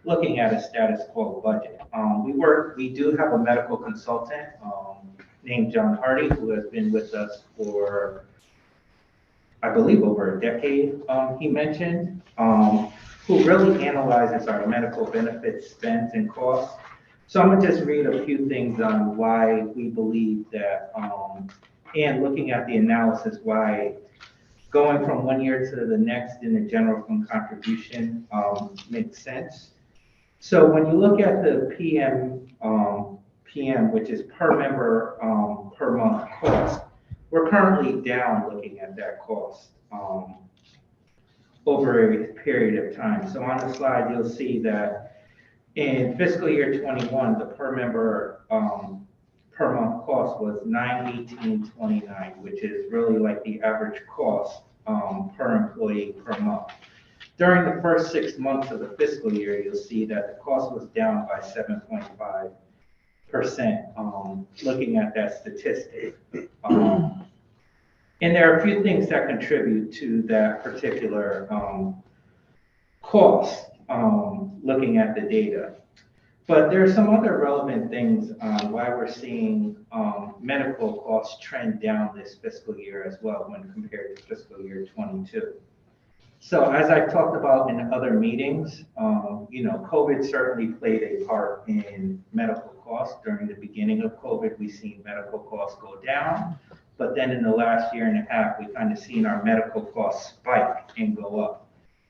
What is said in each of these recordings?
looking at a status quo budget. We do have a medical consultant named John Hardy, who has been with us for, I believe, over a decade, he mentioned, who really analyzes our medical benefits, spends, and costs. So I'm gonna just read a few things on why we believe that, and looking at the analysis, why going from one year to the next in the general fund contribution makes sense. So when you look at the PM, which is per member per month cost, we're currently down looking at that cost over a period of time. So on the slide, you'll see that in fiscal year 21, the per member per month cost was $918.29, which is really like the average cost per employee per month. During the first 6 months of the fiscal year, you'll see that the cost was down by 7.5%, looking at that statistic. And there are a few things that contribute to that particular cost, looking at the data. But there are some other relevant things why we're seeing medical costs trend down this fiscal year as well when compared to fiscal year 22. So as I've talked about in other meetings, COVID certainly played a part in medical costs. During the beginning of COVID, we've seen medical costs go down, but then in the last year and a half, we kind of seen our medical costs spike and go up.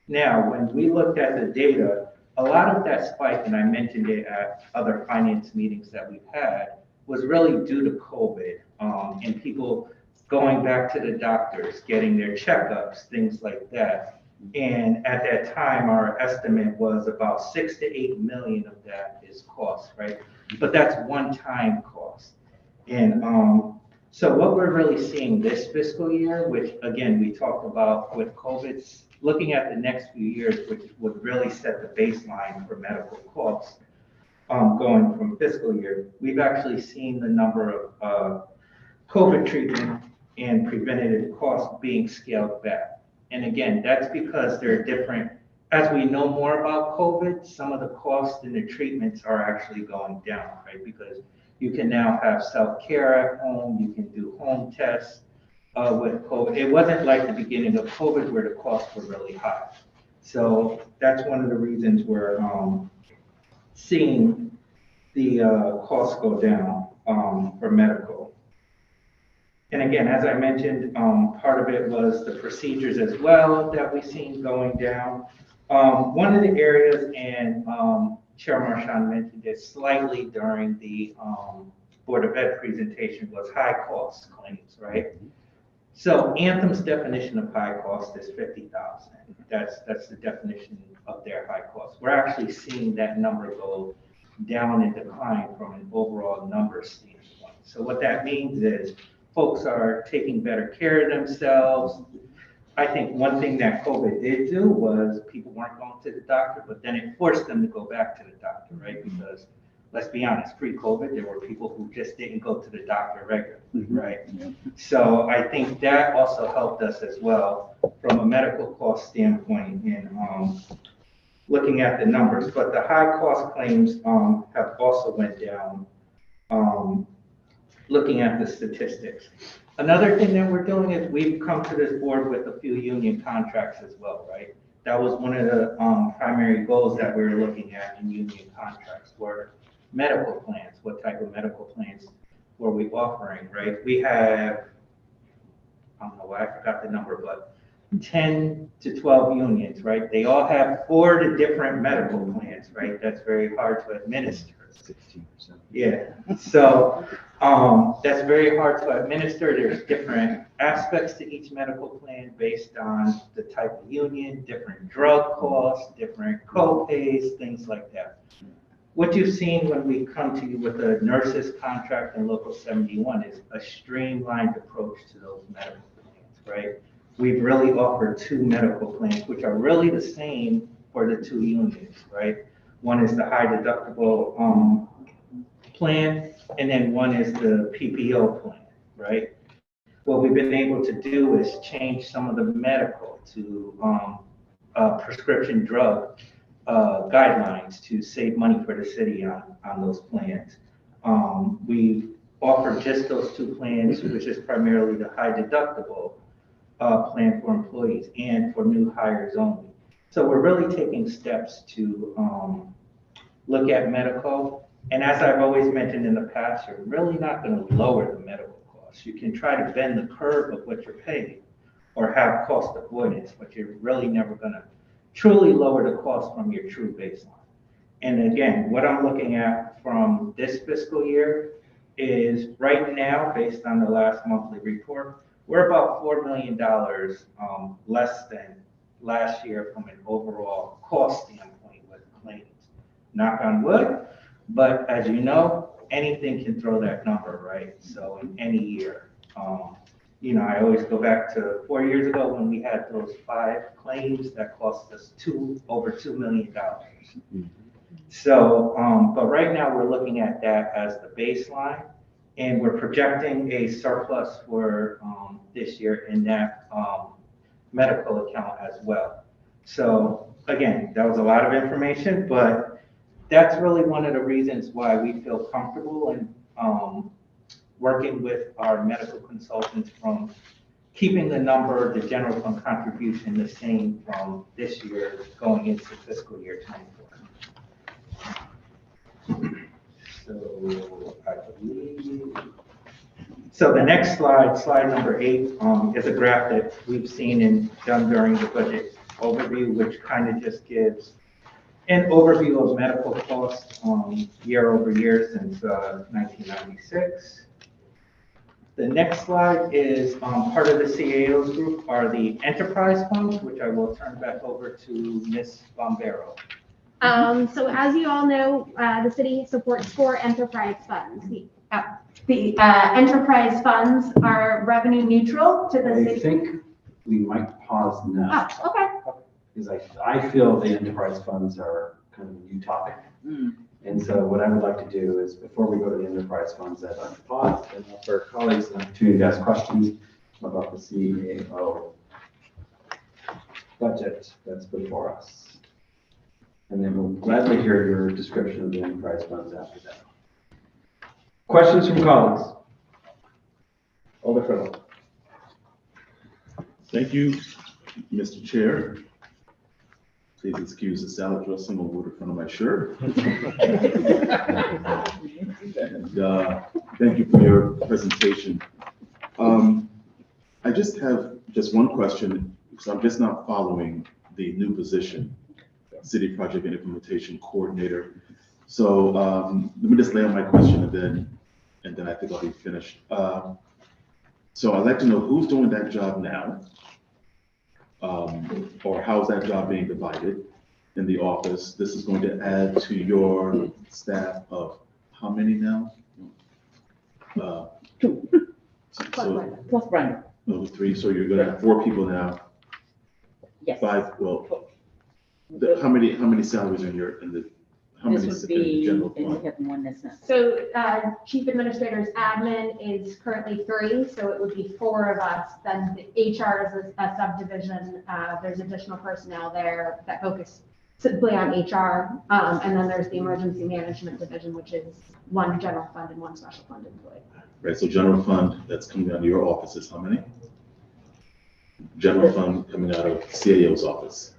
Now, when we looked at the data, a lot of that spike, and I mentioned it at other finance meetings that we've had, was really due to COVID and people going back to the doctors, getting their checkups, things like that. And at that time, our estimate was about 6 to 8 million of that is cost, right? But that's one-time cost. And so what we're really seeing this fiscal year, which again, we talked about with COVID, looking at the next few years, which would really set the baseline for medical costs going from fiscal year, we've actually seen the number of COVID treatment and preventative costs being scaled back. And again, that's because they're different. As we know more about COVID, some of the costs and the treatments are actually going down, right? Because you can now have self-care at home, you can do home tests with COVID. It wasn't like the beginning of COVID where the costs were really high. So that's one of the reasons we're seeing the costs go down for medical. And again, as I mentioned, part of it was the procedures as well that we've seen going down. One of the areas, and Chair Marchand mentioned it slightly during the Board of Ed presentation, was high cost claims, right? So Anthem's definition of high cost is 50,000. That's the definition of their high cost. We're actually seeing that number go down and decline from an overall number standpoint. So what that means is folks are taking better care of themselves. I think one thing that COVID did do was people weren't going to the doctor, but then it forced them to go back to the doctor, right? Because let's be honest, pre-COVID, there were people who just didn't go to the doctor regularly, right? Yeah. So I think that also helped us as well from a medical cost standpoint in looking at the numbers. But the high cost claims have also went down looking at the statistics. Another thing that we're doing is we've come to this board with a few union contracts as well, right? That was one of the primary goals that we were looking at in union contracts were medical plans. What type of medical plans were we offering, right? We have, I don't know why I forgot the number, but 10 to 12 unions, right? They all have 4 different medical plans, right? That's very hard to administer. 16%. Yeah, so that's very hard to administer. There's different aspects to each medical plan based on the type of union, different drug costs, different co-pays, things like that. What you've seen when we come to you with a nurses contract in Local 71 is a streamlined approach to those medical plans, right? We've really offered 2 medical plans, which are really the same for the 2 unions, right? One is the high deductible plan, and then one is the PPO plan, right? What we've been able to do is change some of the medical to prescription drug guidelines to save money for the city on those plans. We offer just those two plans, which is primarily the high deductible plan for employees and for new hires only. So we're really taking steps to look at medical. And as I've always mentioned in the past, you're really not going to lower the medical costs. You can try to bend the curve of what you're paying or have cost avoidance, but you're really never going to truly lower the cost from your true baseline. And again, what I'm looking at from this fiscal year is right now, based on the last monthly report, we're about $4 million less than last year from an overall cost standpoint with claims. Knock on wood, but as you know, anything can throw that number, right? So in any year, you know, I always go back to 4 years ago when we had those 5 claims that cost us over $2 million. So, but right now we're looking at that as the baseline, and we're projecting a surplus for this year in that medical account as well. So again, that was a lot of information, but that's really one of the reasons why we feel comfortable in working with our medical consultants from keeping the number, the general fund contribution the same from this year going into fiscal year 24. So I believe, so the next slide, slide number 8, is a graph that we've seen and done during the budget overview, which kind of just gives an overview of medical costs year over year since 1996. The next slide is part of the CAO's group are the enterprise funds, which I will turn back over to Ms. Bombero. So as you all know, the city supports 4 enterprise funds. The enterprise funds are revenue neutral to the city. I think we might pause now. Oh, okay. Because I feel the enterprise funds are kind of a new topic. And so what I would like to do is, before we go to the enterprise funds, I'd like to pause and offer colleagues an opportunity to ask questions about the CAO budget that's before us. And then we'll gladly hear your description of the enterprise funds after that. Questions from colleagues? Alder Friddle. Thank you, Mr. Chair. Please excuse the salad dressing on the front of my shirt. And thank you for your presentation. I just have one question, because I'm just not following the new position, City Project and Implementation Coordinator. So let me just lay out my question and then I think I'll be finished. So I'd like to know who's doing that job now, or how's that job being divided in the office? This is going to add to your staff of how many now? 2. Plus Brenda. No, 3, so you're gonna have 4 people now. Yes. 5, well, how many salaries are in the, how many This would sit in the be, general and we fund? have one that's not. So chief administrator's admin is currently 3, so it would be 4 of us. Then the HR is a subdivision. There's additional personnel there that focus simply on HR. And then there's the emergency management division, which is 1 general fund and 1 special fund employee. Right, so general fund that's coming out of your office is how many? General fund coming out of CAO's office.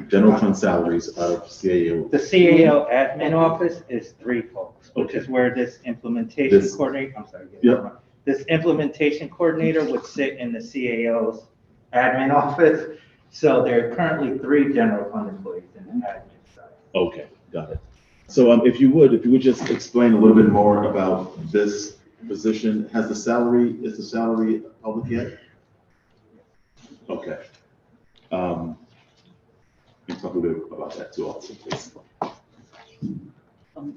General fund salaries out of CAO. The CAO admin office is 3 folks, which is where this implementation coordinator, I'm sorry. Yep. This implementation coordinator would sit in the CAO's admin office. So there are currently 3 general fund employees in the admin side. Okay, got it. So if you would just explain a little bit more about this position. Is the salary public yet? Okay. You talk a little bit about that too also, please.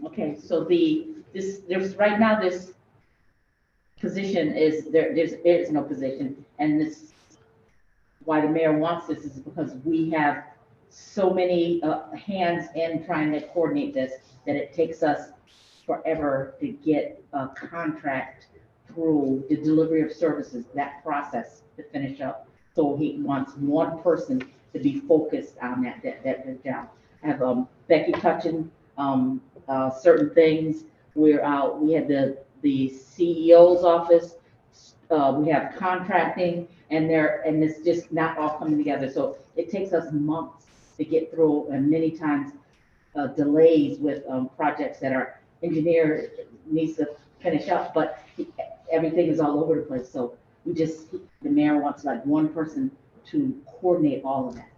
Okay, so there's right now this position is there is no position, and this why the mayor wants this is because we have so many hands in trying to coordinate this that it takes us forever to get a contract through the delivery of services, that process to finish up. So he wants one person to be focused on that job. have Becky touching certain things. We had the CEO's office. We have contracting, and it's just not all coming together. So it takes us months to get through, and many times delays with projects that our engineer needs to finish up, but everything is all over the place. So the mayor wants like one person to coordinate all of that.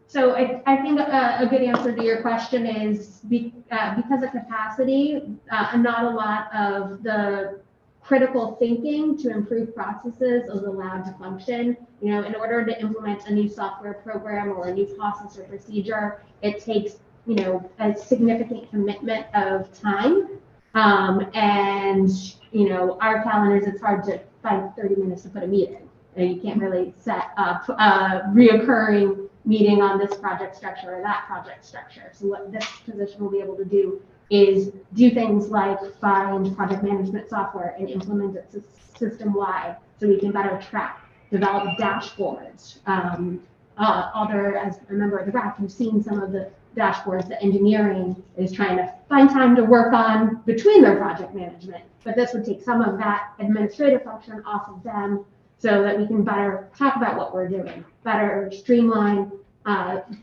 So I think a good answer to your question is because of capacity, not a lot of the critical thinking to improve processes is allowed to function. You know, in order to implement a new software program or a new process or procedure, it takes, you know, a significant commitment of time. And, you know, our calendars, it's hard to find 30 minutes to put a meeting. You can't really set up a reoccurring meeting on this project structure or that project structure. So what this position will be able to do is do things like find project management software and implement it system-wide so we can better track, develop dashboards. As a member of the RAC, you've seen some of the dashboards that engineering is trying to find time to work on between their project management. But this would take some of that administrative function off of them so that we can better talk about what we're doing, better streamline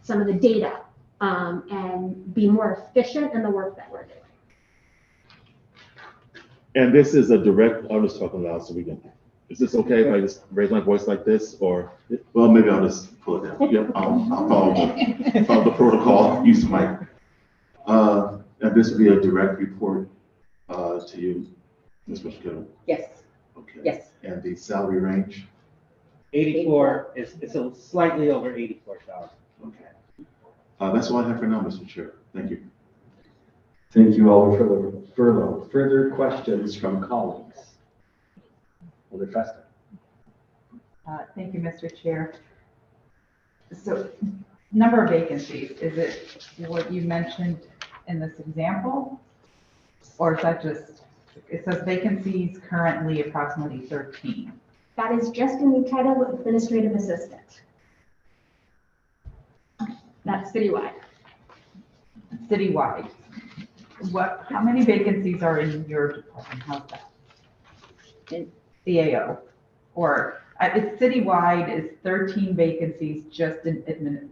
some of the data, and be more efficient in the work that we're doing. And this is a direct, I'm just talking loud so we can, is this okay if I just raise my voice like this, or? Well, maybe I'll just pull it down. Yep, I'll follow the protocol, use the mic. And this will be a direct report to you, Ms. McGill? Yes. Okay. Yes. And the salary range? 84, it's a slightly over 84,000. Okay. That's all I have for now, Mr. Chair. Thank you. Thank you all for the further questions from colleagues. Alder Festa. Thank you, Mr. Chair. So, number of vacancies, is it what you mentioned in this example? Or is that just, it says vacancies currently approximately 13. That is just in the title of administrative assistant. That's citywide. Citywide. How many vacancies are in your department? How's that? In CAO? Or it's citywide is 13 vacancies just in admin.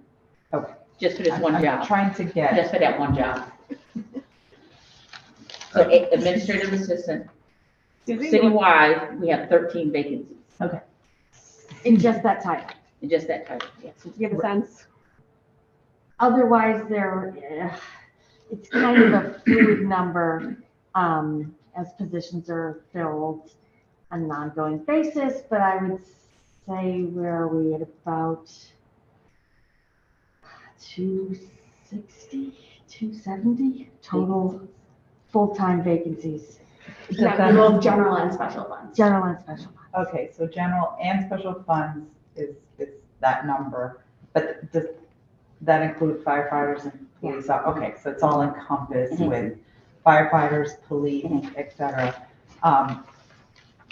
Okay. Just for this one I'm job. trying to get. Just for that one job. So administrative assistant, citywide, we have 13 vacancies. Okay. In just that title. In just that title, yes. To give a sense. Otherwise, it's kind of a fluid number as positions are filled on an ongoing basis, but I would say where are we at about 260, 270 total full-time vacancies. Yeah, both general and special funds. General and special funds. Okay, so general and special funds is that number, but does that include firefighters and police? Okay, so it's all encompassed with firefighters, police, et cetera.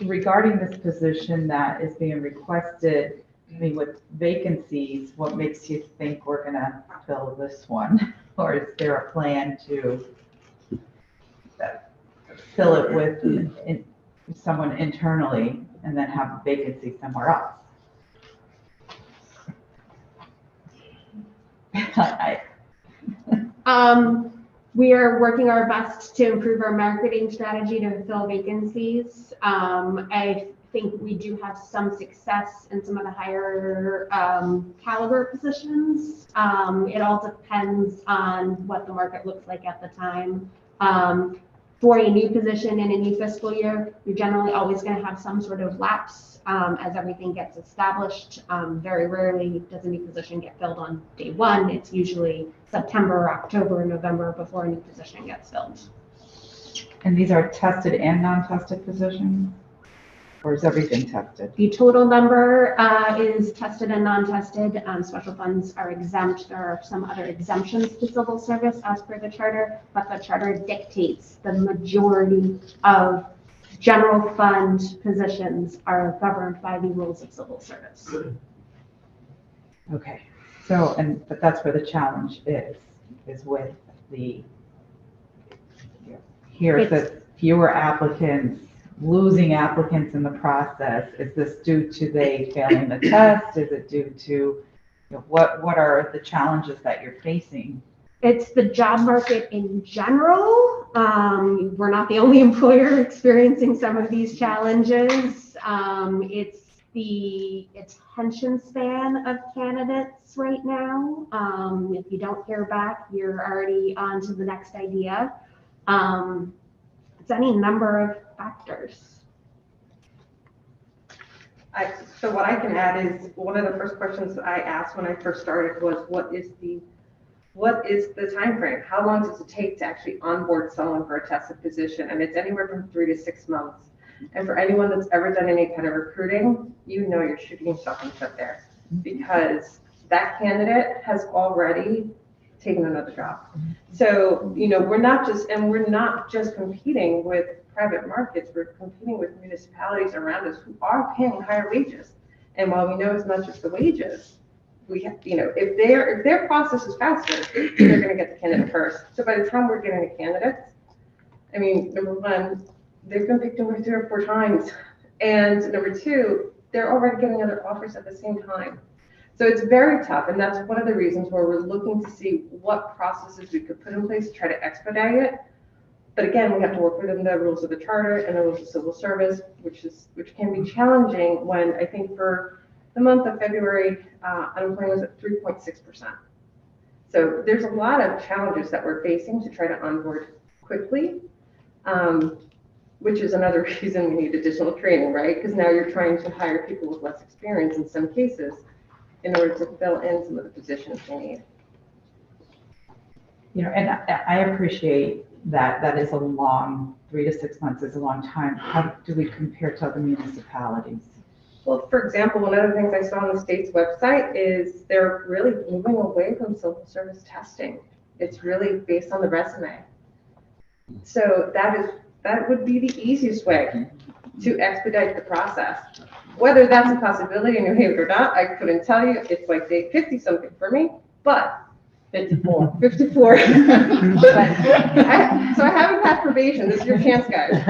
Regarding this position that is being requested, I mean, with vacancies, what makes you think we're gonna fill this one? Or is there a plan to fill it with someone internally and then have a vacancy somewhere else? We are working our best to improve our marketing strategy to fill vacancies. I think we do have some success in some of the higher caliber positions. It all depends on what the market looks like at the time. For a new position in a new fiscal year, you're generally always going to have some sort of lapse as everything gets established. Very rarely does a new position get filled on day one. It's usually September, October, November before a new position gets filled. And these are tested and non-tested positions? Or is everything tested? The total number is tested and non-tested. Special funds are exempt. There are some other exemptions to civil service as per the charter, but the charter dictates the majority of general fund positions are governed by the rules of civil service. Okay, so, but that's where the challenge is. is with the, here it says fewer applicants, losing applicants in the process. Is this due to they failing the test? Is it due to, you know, what are the challenges that you're facing? It's the job market in general. We're not the only employer experiencing some of these challenges. It's the attention span of candidates right now. If you don't hear back, you're already on to the next idea. It's any number of factors. So what I can add is one of the first questions that I asked when I first started was, what is the time frame? How long does it take to actually onboard someone for a tested position? And it's anywhere from 3 to 6 months. And for anyone that's ever done any kind of recruiting, you know you're shooting yourself in the foot there, because that candidate has already taken another job. So, you know, we're not just competing with private markets, we're competing with municipalities around us who are paying higher wages. And while we know it's not just the wages, we have, you know, if their process is faster, they're going to get the candidate first. So by the time we're getting the candidates, I mean, number one, they've been picked over 3 or 4 times. And number two, they're already getting other offers at the same time. So it's very tough. And that's one of the reasons where we're looking to see what processes we could put in place to try to expedite it. But again, we have to work within the rules of the charter and the rules of civil service, which can be challenging when I think for the month of February, unemployment was at 3.6%. So there's a lot of challenges that we're facing to try to onboard quickly, which is another reason we need additional training, right? Because now you're trying to hire people with less experience in some cases in order to fill in some of the positions they need. You know, and I appreciate that is a long, 3 to 6 months is a long time. How do we compare to other municipalities? Well, for example, one of the things I saw on the state's website is they're really moving away from civil service testing. It's really based on the resume. So that would be the easiest way to expedite the process. Whether that's a possibility in New Haven or not, I couldn't tell you. It's like day 50 something for me, but 54. So I haven't passed probation. This is your chance, guys.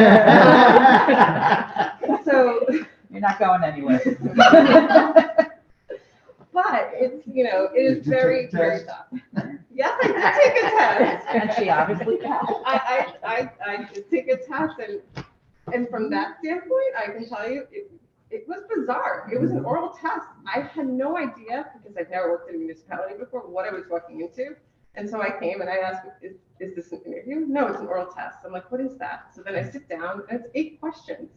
So You're not going anywhere. but it's, you know, it is very, very tough. Yes, I did take a test. And she obviously passed. I did take a test, and from that standpoint, I can tell you, it was bizarre. It was an oral test. I had no idea, because I've never worked in a municipality before, what I was walking into. And so I came and I asked, is this an interview? No, it's an oral test. I'm like, what is that? So then I sit down, and it's 8 questions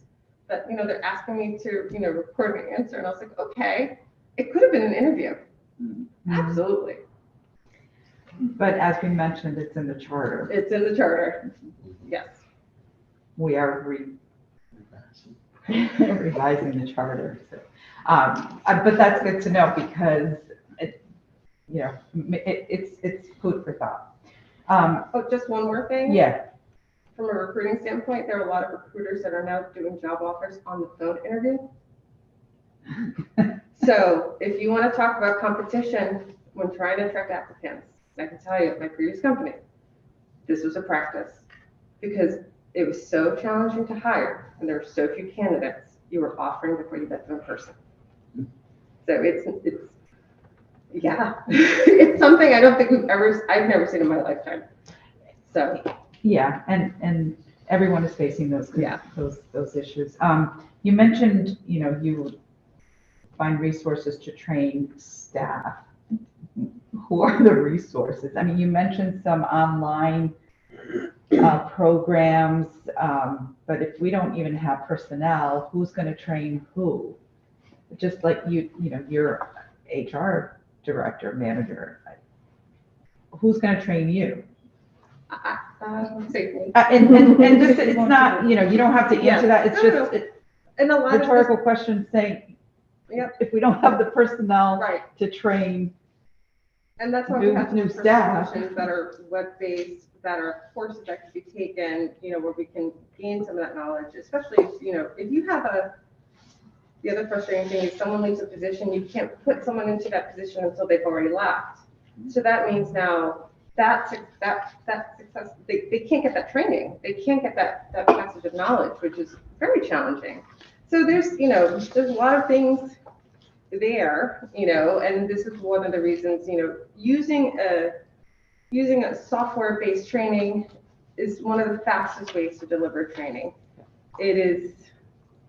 that, you know, they're asking me to, you know, record my answer. And I was like, okay, it could have been an interview. Absolutely. But as we mentioned, it's in the charter. It's in the charter. Yes. We are revising the charter. So, but that's good to know, because it's food for thought. Oh, just one more thing. Yeah. From a recruiting standpoint, there are a lot of recruiters that are now doing job offers on the phone interview. So if you want to talk about competition when trying to attract applicants, I can tell you at my previous company, this was a practice, because it was so challenging to hire and there were so few candidates. You were offering before you met them in person. So it's yeah, it's something I don't think I've never seen in my lifetime. So yeah, and everyone is facing those issues. You mentioned, you know, you find resources to train staff. Who are the resources? I mean, you mentioned some online programs, but if we don't even have personnel, who's going to train who? Just like you know, your HR director, manager, who's going to train you? Safely. And just, it's not, you know, you don't have to answer that. It's just and a lot rhetorical question saying, yep, if we don't have the personnel right to train. And that's why we have new to staff that are web-based, that are courses that can be taken, you know, where we can gain some of that knowledge, especially if, you know, if you have the other frustrating thing is someone leaves a position, you can't put someone into that position until they've already left. So that means now that success, they can't get that training. They can't get that passage of knowledge, which is very challenging. So there's a lot of things there, and this is one of the reasons, using a software-based training is one of the fastest ways to deliver training. It is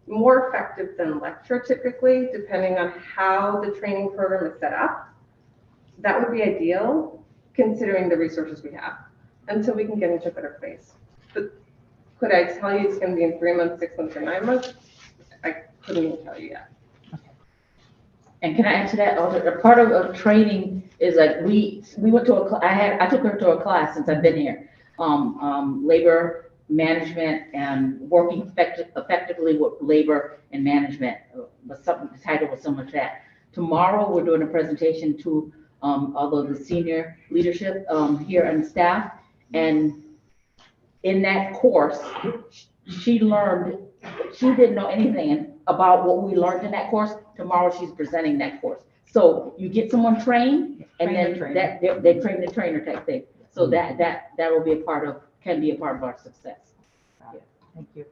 more effective than lecture typically, depending on how the training program is set up. That would be ideal, considering the resources we have, until we can get into a better place. But could I tell you it's going to be in 3 months, 6 months, or 9 months? I couldn't even tell you yet. And can I add to that? Also, a part of training is like we went to I took her to a class since I've been here. Labor management and working effectively with labor and management. But the title was so much that. Tomorrow we're doing a presentation to all of the senior leadership here and staff. And in that course, she didn't know anything about what we learned in that course. Tomorrow she's presenting that course. So you get someone trained, and then they train the trainer type thing. So that will be can be a part of our success. Yeah. Thank you.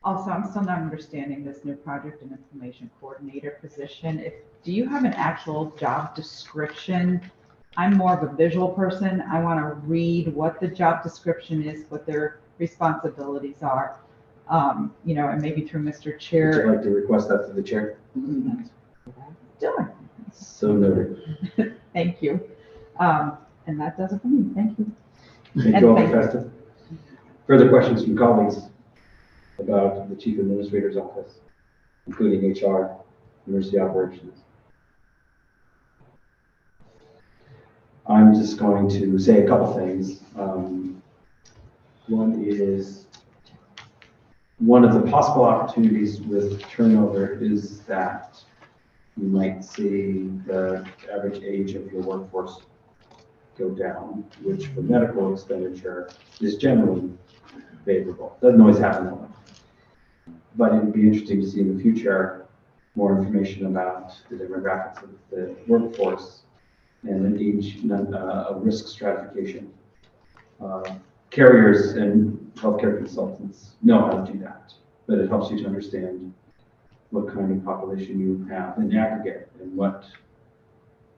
Also, I'm still not understanding this new project and information coordinator position. Do you have an actual job description? I'm more of a visual person. I want to read what the job description is, what their responsibilities are. And maybe through Mr. Chair. Would you like to request that to the chair? Sure. So noted. Thank you. And that does it for me. Thank you. Thank you all, Professor. Further questions from colleagues about the Chief Administrator's Office, including HR, University Operations? I'm just going to say a couple things. One is, one of the possible opportunities with turnover is that you might see the average age of your workforce go down, which for medical expenditure is generally favorable. Doesn't always happen that way. But it would be interesting to see in the future more information about the demographics of the workforce and an age, a risk stratification. Carriers and healthcare consultants know how to do that, but it helps you to understand what kind of population you have in aggregate and what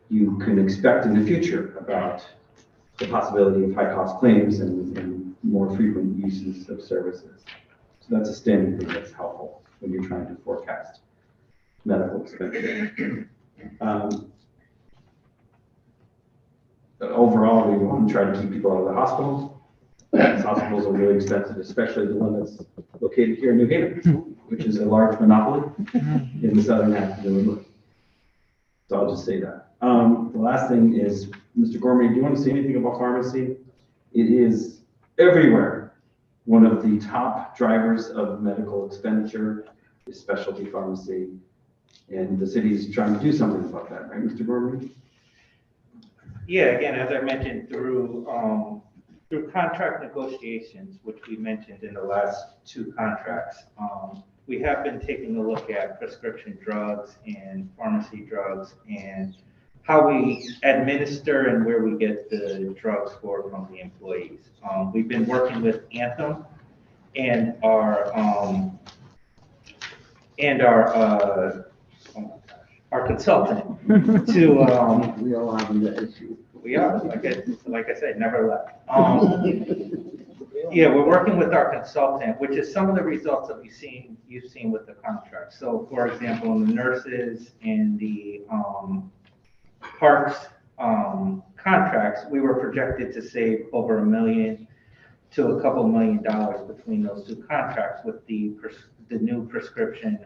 you can expect in the future about the possibility of high cost claims and more frequent uses of services. So that's a standing thing that's helpful when you're trying to forecast medical expenses. Overall, we want to try to keep people out of the hospitals. Hospitals are really expensive, especially the one that's located here in New Haven, which is a large monopoly in the southern half of New England. So I'll just say that. The last thing is, Mr. Gormley, do you want to say anything about pharmacy? It is everywhere. One of the top drivers of medical expenditure is specialty pharmacy, and the city is trying to do something about that, right, Mr. Gormley? Yeah, again, as I mentioned, through contract negotiations, which we mentioned in the last 2 contracts, we have been taking a look at prescription drugs and pharmacy drugs and how we administer and where we get the drugs from the employees. We've been working with Anthem and our consultant to. We all have the issue. We are, like I said, never left. Yeah, we're working with our consultant, which is some of the results that you've seen with the contract. So, for example, in the nurses and the parks contracts, we were projected to save over $1 million to a couple $1 million between those 2 contracts with the new prescription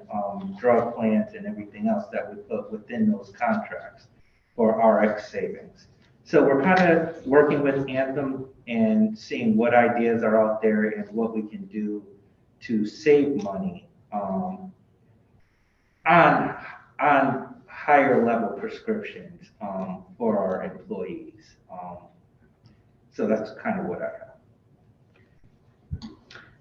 drug plans and everything else that we put within those contracts for RX savings. So we're kind of working with Anthem and seeing what ideas are out there and what we can do to save money on higher level prescriptions for our employees. So that's kind of what I have.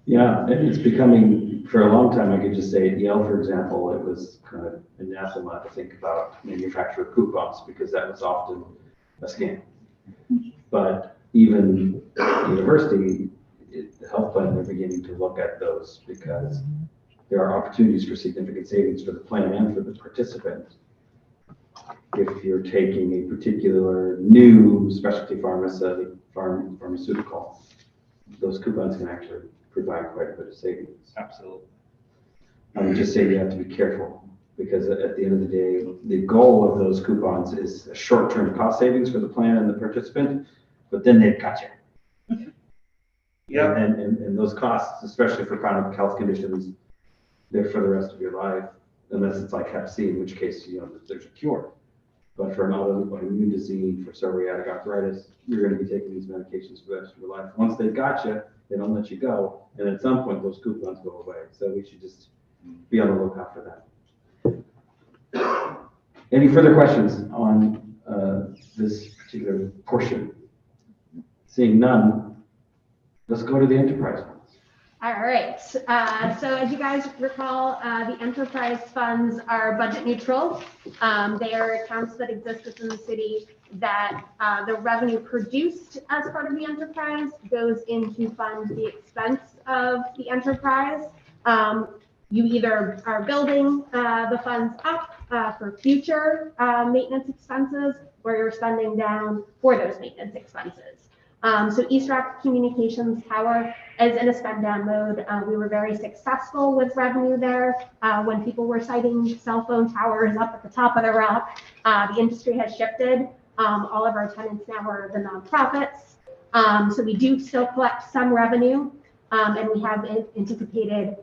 Yeah, and it's becoming, for a long time, I could just say at Yale, for example, it was kind of anathema to think about manufacturer coupons because that was often a scam. But even the university, the health plan, they're beginning to look at those because there are opportunities for significant savings for the plan and for the participant. If you're taking a particular new specialty pharmaceutical, those coupons can actually provide quite a bit of savings. Absolutely. I would just say you have to be careful because at the end of the day, the goal of those coupons is a short-term cost savings for the plan and the participant, but then they've got you. Yep. And those costs, especially for chronic health conditions, they're for the rest of your life, unless it's like Hep C, in which case, there's a cure. But for an autoimmune disease, for psoriatic arthritis, you're going to be taking these medications for the rest of your life. Once they've got you, they don't let you go. And at some point, those coupons go away. So we should just be on the lookout for that. Any further questions on this particular portion? Seeing none, let's go to the enterprise funds. All right, so as you guys recall, the enterprise funds are budget neutral. They are accounts that exist within the city that the revenue produced as part of the enterprise goes into fund the expense of the enterprise. You either are building the funds up for future maintenance expenses, or you're spending down for those maintenance expenses. So East Rock Communications Tower is in a spend down mode. We were very successful with revenue there. When people were citing cell phone towers up at the top of the rock, the industry has shifted. All of our tenants now are the nonprofits. So we do still collect some revenue, and we have anticipated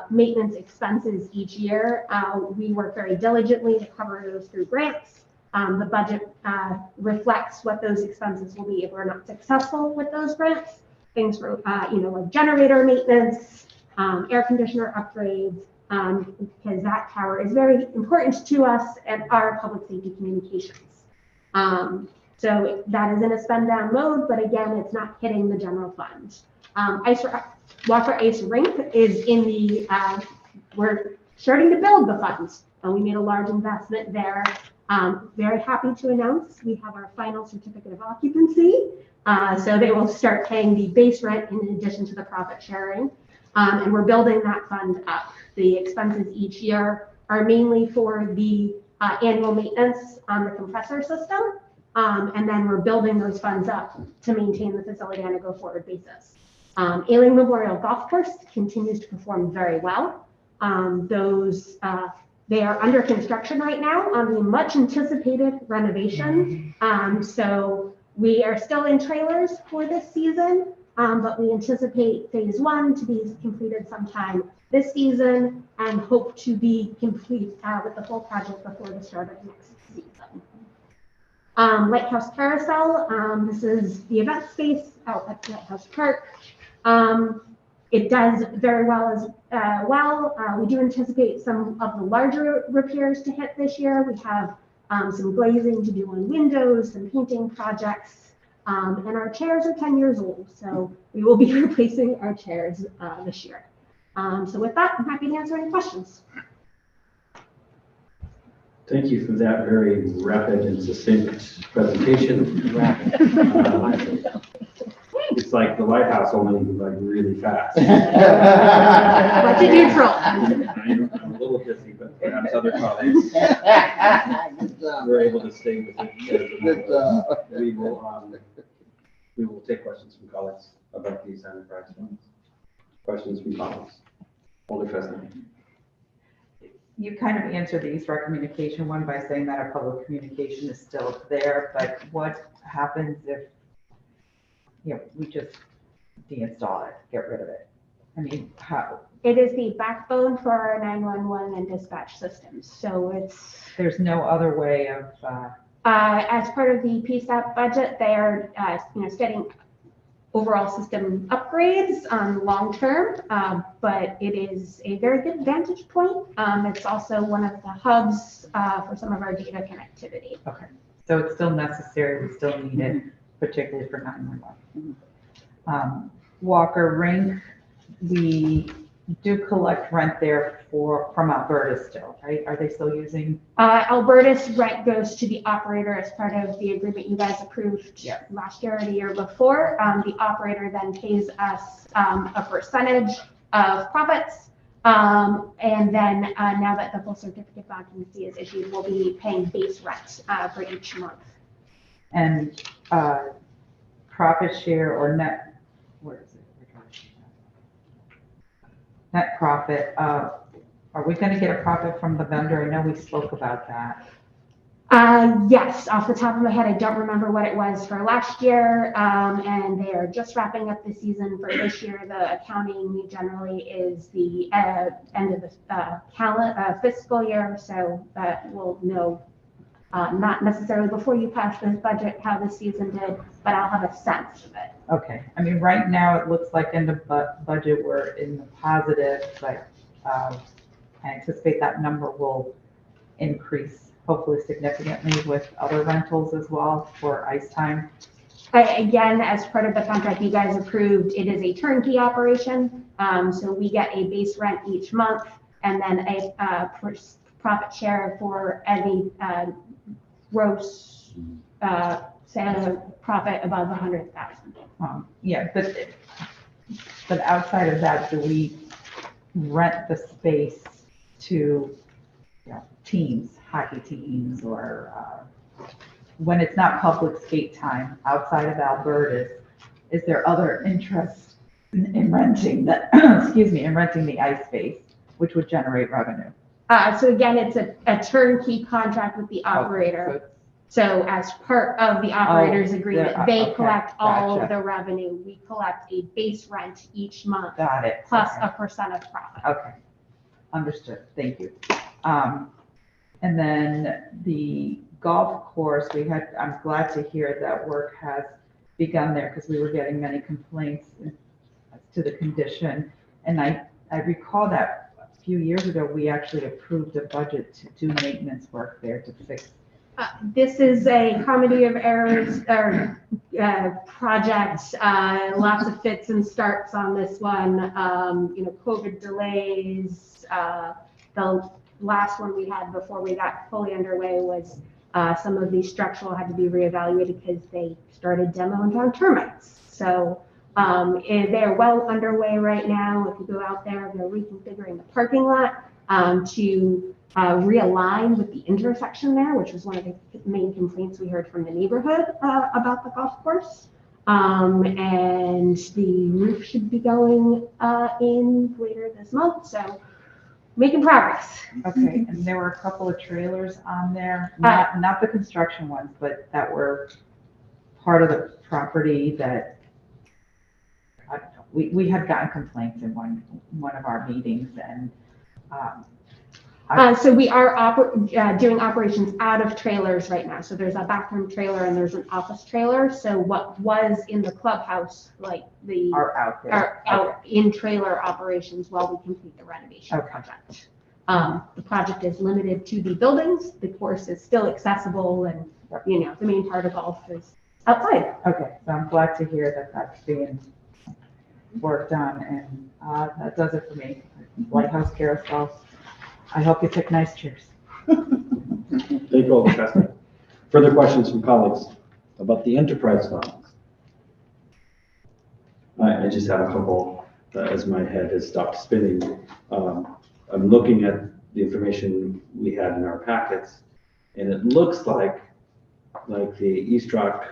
maintenance expenses each year. We work very diligently to cover those through grants. The budget reflects what those expenses will be if we're not successful with those grants. Things for, like generator maintenance, air conditioner upgrades, because that tower is very important to us and our public safety communications. So that is in a spend down mode, but again, it's not hitting the general fund. Walker Ice Rink is in the, we're starting to build the funds. We made a large investment there. Very happy to announce we have our final certificate of occupancy. So they will start paying the base rent in addition to the profit sharing. And we're building that fund up. The expenses each year are mainly for the annual maintenance on the compressor system. And then we're building those funds up to maintain the facility on a go-forward basis. Ailing Memorial Golf Course continues to perform very well. They are under construction right now on the much anticipated renovation. So we are still in trailers for this season, but we anticipate phase 1 to be completed sometime this season and hope to be complete with the full project before the start of next season. Lighthouse Carousel, this is the event space out at Lighthouse Park. It does very well as well. We do anticipate some of the larger repairs to hit this year. We have some glazing to do on windows, some painting projects, and our chairs are 10 years old, so we will be replacing our chairs this year. So with that, I'm happy to answer any questions. Thank you for that very rapid and succinct presentation. It's like the Lighthouse, only like really fast. Budget neutral. I'm a little busy, but perhaps other colleagues were able to stay with it. We will take questions from colleagues about these enterprise funds. Questions from colleagues. Alder Fesner. You kind of answered the East Rock Communication one by saying that our public communication is still there, but what happens if we just deinstall it, get rid of it? I mean, how? It is the backbone for our 911 and dispatch systems. So there's no other way of. As part of the PSAP budget, they are, getting overall system upgrades long term, but it is a very good vantage point. It's also one of the hubs for some of our data connectivity. Okay, so it's still necessary. We still need it, particularly for 911. Walker Rink, we do collect rent there from Alberta still, right? Are they still using? Alberta's rent goes to the operator as part of the agreement you guys approved Yeah. last year or the year before. The operator then pays us a percentage of profits. And then now that the full certificate of occupancy is issued, we'll be paying base rent for each month. And profit share or net, where is it? Net profit, are we gonna get a profit from the vendor? I know we spoke about that. Yes, off the top of my head, I don't remember what it was for last year. And they are just wrapping up the season for this year. The accounting generally is the end of the fiscal year. So we'll know, not necessarily before you pass this budget, how the season did, but I'll have a sense of it. Okay, I mean, right now it looks like in the budget, we're in the positive, but I anticipate that number will increase hopefully significantly with other rentals as well for ice time. Again, as part of the contract you guys approved, it is a turnkey operation. So we get a base rent each month and then a profit share for any gross sale profit above 100,000. Yeah, but outside of that, do we rent the space to, teams, hockey teams, or when it's not public skate time outside of Alberta, is there other interest in renting that, excuse me, in renting the ice space, which would generate revenue? So again, it's a turnkey contract with the operator. So as part of the operator's agreement, they collect all of the revenue. We collect a base rent each month. Got it. Plus a percent of profit. Okay, understood, thank you. And then the golf course, I'm glad to hear that work has begun there because we were getting many complaints to the condition. And I recall that a few years ago, we actually approved a budget to do maintenance work there to fix. This is a comedy of errors or project, lots of fits and starts on this one. COVID delays. The last one we had before we got fully underway was some of the structural had to be reevaluated because they started demo and found termites. So they're well underway right now. If you go out there, they're reconfiguring the parking lot to realign with the intersection there, which was one of the main complaints we heard from the neighborhood about the golf course. And the roof should be going in later this month. So making progress. Okay, and there were a couple of trailers on there, not the construction ones, but that were part of the property that, I don't know, we had gotten complaints in one of our meetings, and so we are doing operations out of trailers right now. So there's a bathroom trailer and there's an office trailer. So what was in the clubhouse, like are out there. are out in trailer operations while we complete the renovation project. The project is limited to the buildings. The course is still accessible, and the main part of golf is outside. Okay, so I'm glad to hear that that's being worked on, and that does it for me. Lighthouse Carousel. I hope you pick nice chairs. Thank you all, Chester. Further questions from colleagues about the enterprise funds? I just have a couple as my head has stopped spinning. I'm looking at the information we had in our packets, and it looks like the East Rock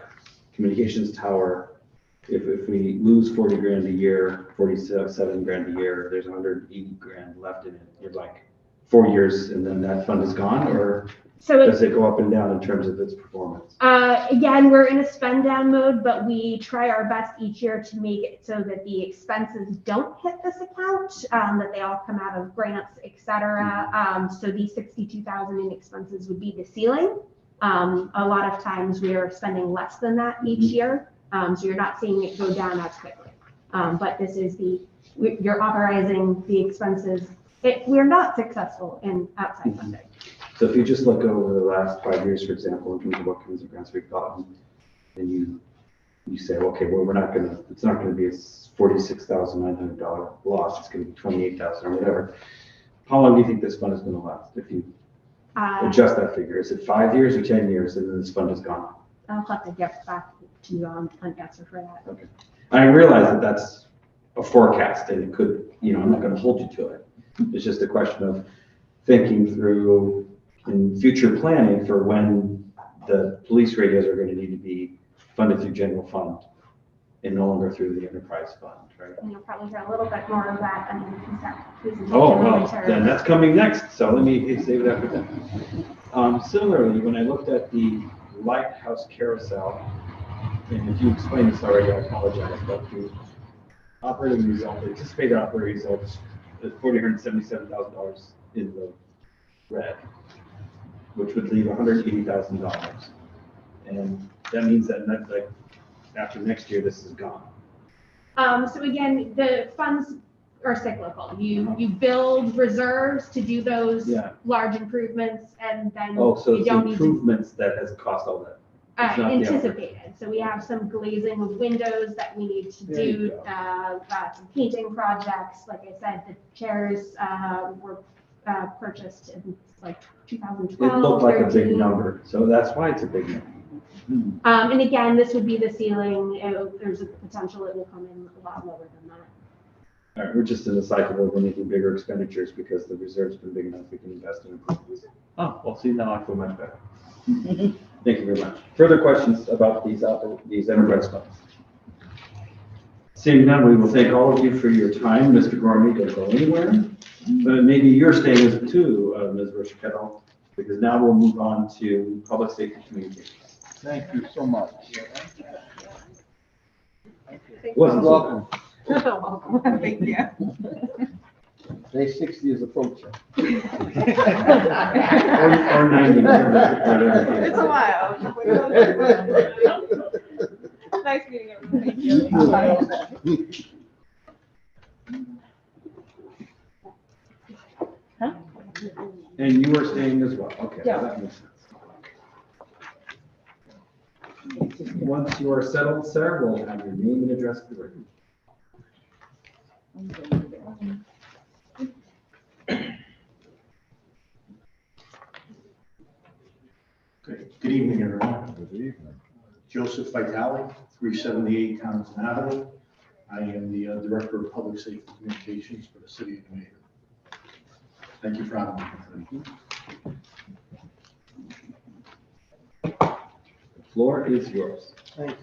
Communications Tower, if we lose 40 grand a year, 47 grand a year, there's 180 grand left in it. You're like 4 years and then that fund is gone, or does it go up and down in terms of its performance? Again, we're in a spend down mode, but we try our best each year to make it so that the expenses don't hit this account, that they all come out of grants, etc. So the 62,000 in expenses would be the ceiling. A lot of times we are spending less than that each year, so you're not seeing it go down as quickly. But this is you're authorizing the expenses. We're not successful in outside funding. So if you just look over the last 5 years, for example, in terms of what kinds of grants we've gotten, and you say, okay, well, it's not going to be as $46,900 loss, it's gonna be 28,000 or whatever. How long do you think this fund is gonna last if you adjust that figure? Is it 5 years or 10 years and then this fund is gone? I'll have to get back to you on an answer for that. Okay. I realize that that's a forecast and it could, I'm not gonna hold you to it. It's just a question of thinking through in future planning for when the police radios are gonna need to be funded through general fund and no longer through the enterprise fund, right? And you'll probably hear a little bit more of that in the presentation. Oh, well, momentarily. then that's coming next, so let me save that for then. Similarly, when I looked at the Lighthouse Carousel, and if you explained this already, I apologize, but the operating result, the anticipated operating results, is $477,000 in the red, which would leave $180,000. And that means that like after next year, this is gone. So again, the funds are cyclical. You build reserves to do those Yeah. large improvements, and then Oh, so you it's don't need to improvements that has cost all that. It's not the anticipated. So we have some glazing of windows that we need to There you do, go. some painting projects. Like I said, the chairs were purchased in like 2012. It looked like a big 13. number, so that's why it's a big number. And again, this would be the ceiling. There's a potential it will come in a lot lower than that. All right, we're just in the cycle where we're making bigger expenditures because the reserve's been big enough, we can invest in improvements. Oh, well, see, now I feel much better. Thank you very much. Further questions about these enterprise funds? Seeing none, we will thank all of you for your time. Mr. Gormley, don't go anywhere. But maybe you're staying with too, Ms. Rochekettle, because now we'll move on to public safety communications. Thank you so much. Wasn't so Welcome. Welcome. Thank you. Day 60 is approaching. or 90. It's a while. Nice meeting everyone. Thank you. And you are staying as well, okay, Yeah. that makes sense. Once you are settled, sir, we'll have your name and address for the record. Good evening, everyone. Good evening. Joseph Vitale, 378 Townsend Avenue. I am the Director of Public Safety Communications for the City of New Haven. Thank you for having me. The floor is yours. Thank you.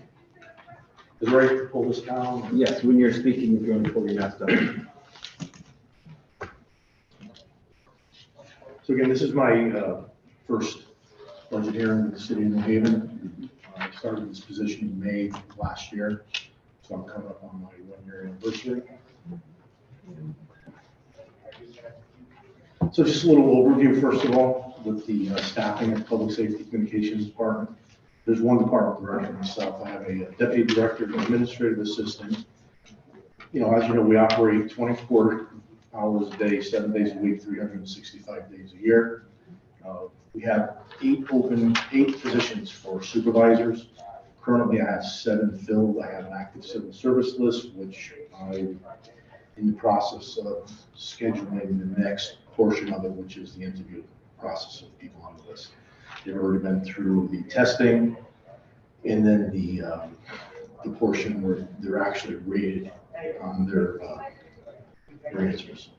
Is it right to pull this down? Yes, when you're speaking, if you want to pull your mask down. So again, this is my first budget hearing in the City of New Haven. I started this position in May last year, so I'm coming up on my 1-year anniversary. So just a little overview, first of all, with the staffing at Public Safety Communications Department. There's one department director myself. I have a deputy director, an administrative assistant. As you know, we operate 24 hours a day, 7 days a week, 365 days a year. We have 8 positions for supervisors. Currently, I have 7 filled. I have an active civil service list, which I'm in the process of scheduling the next portion of it, which is the interview process of people on the list. They've already been through the testing and then the portion where they're actually rated on their answers.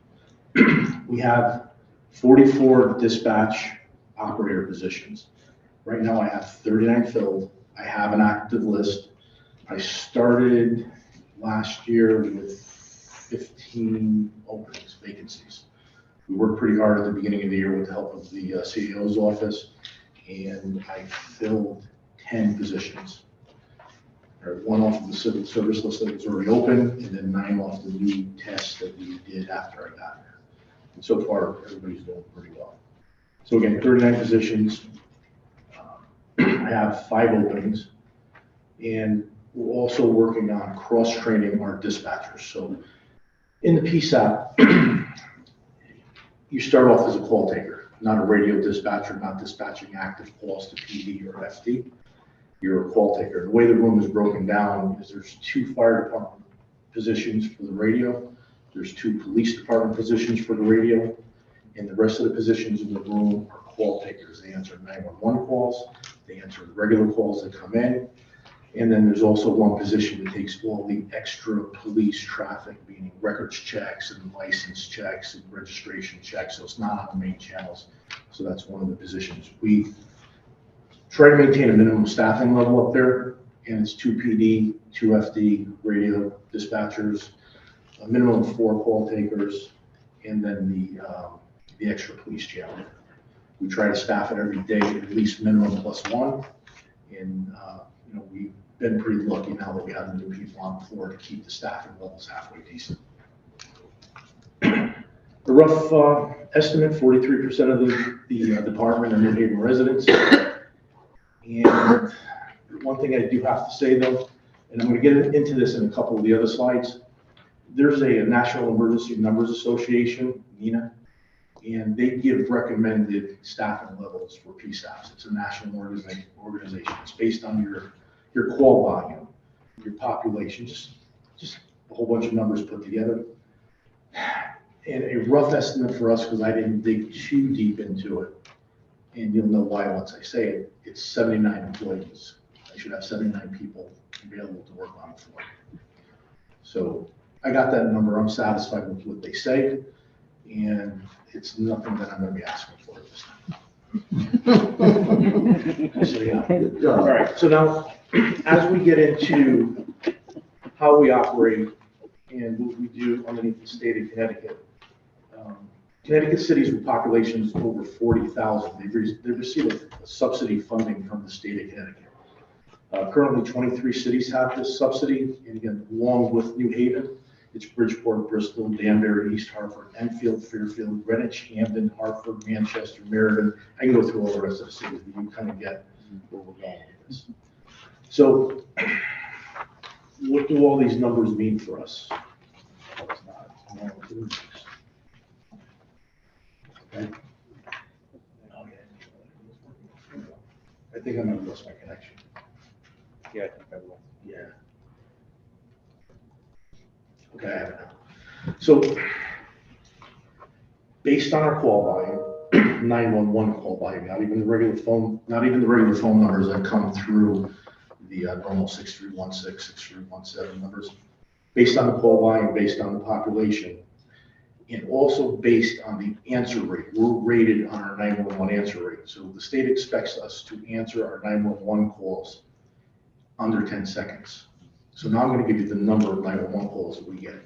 We have 44 dispatch operator positions. Right now I have 39 filled. I have an active list. I started last year with 15 openings, vacancies. We worked pretty hard at the beginning of the year with the help of the CEO's office, and I filled 10 positions. One off of the civil service list that was already open, and then 9 off the new tests that we did after I got there. And so far, everybody's doing pretty well. So again, 39 positions. I have 5 openings, and we're also working on cross-training our dispatchers. So in the PSAP, you start off as a call taker, not a radio dispatcher, not dispatching active calls to PD or FD. You're a call taker. The way the room is broken down is there's 2 fire department positions for the radio. There's 2 police department positions for the radio. And the rest of the positions in the room are call takers. They answer 911 calls. They answer the regular calls that come in. And then there's also 1 position that takes all the extra police traffic, meaning records checks and license checks and registration checks. So it's not on the main channels. So that's one of the positions. We try to maintain a minimum staffing level up there, and it's 2 PD, 2 FD, radio dispatchers, a minimum of 4 call takers, and then the extra police channel. We try to staff it every day, at least minimum +1. And, we've been pretty lucky now that we have the new people on the floor to keep the staffing levels halfway decent. The rough estimate, 43% of the department are New Haven residents. And one thing I do have to say though, and I'm going to get into this in a couple of the other slides, there's a National Emergency Numbers Association, NENA, and they give recommended staffing levels for PSAPs. It's a national organization. It's based on your call volume, your population, just a whole bunch of numbers put together. And a rough estimate for us, because I didn't dig too deep into it, and you'll know why once I say it, it's 79 employees. I should have 79 people available to work on the floor. So I got that number. I'm satisfied with what they say, and it's nothing that I'm going to be asking for this time. So yeah. All right. So now, as we get into how we operate and what we do underneath the state of Connecticut, Connecticut cities with populations over 40,000, they receive a subsidy funding from the state of Connecticut. Currently, 23 cities have this subsidy, and again, along with New Haven, it's Bridgeport, Bristol, Danbury, East Hartford, Enfield, Fairfield, Greenwich, Hampden, Hartford, Manchester, Meriden. I can go through all the rest of the cities, but you kind of get where we're going with this. So, what do all these numbers mean for us? Okay. I think I'm gonna lose my connection. Yeah, I think I will. Yeah. Okay, I have it now. So, based on our call volume, 911 call volume, not even the regular phone numbers that come through the normal 6316, 6317 numbers, based on the call volume, based on the population, and also based on the answer rate. We're rated on our 911 answer rate. So the state expects us to answer our 911 calls under 10 seconds. So now I'm going to give you the number of 911 calls that we get.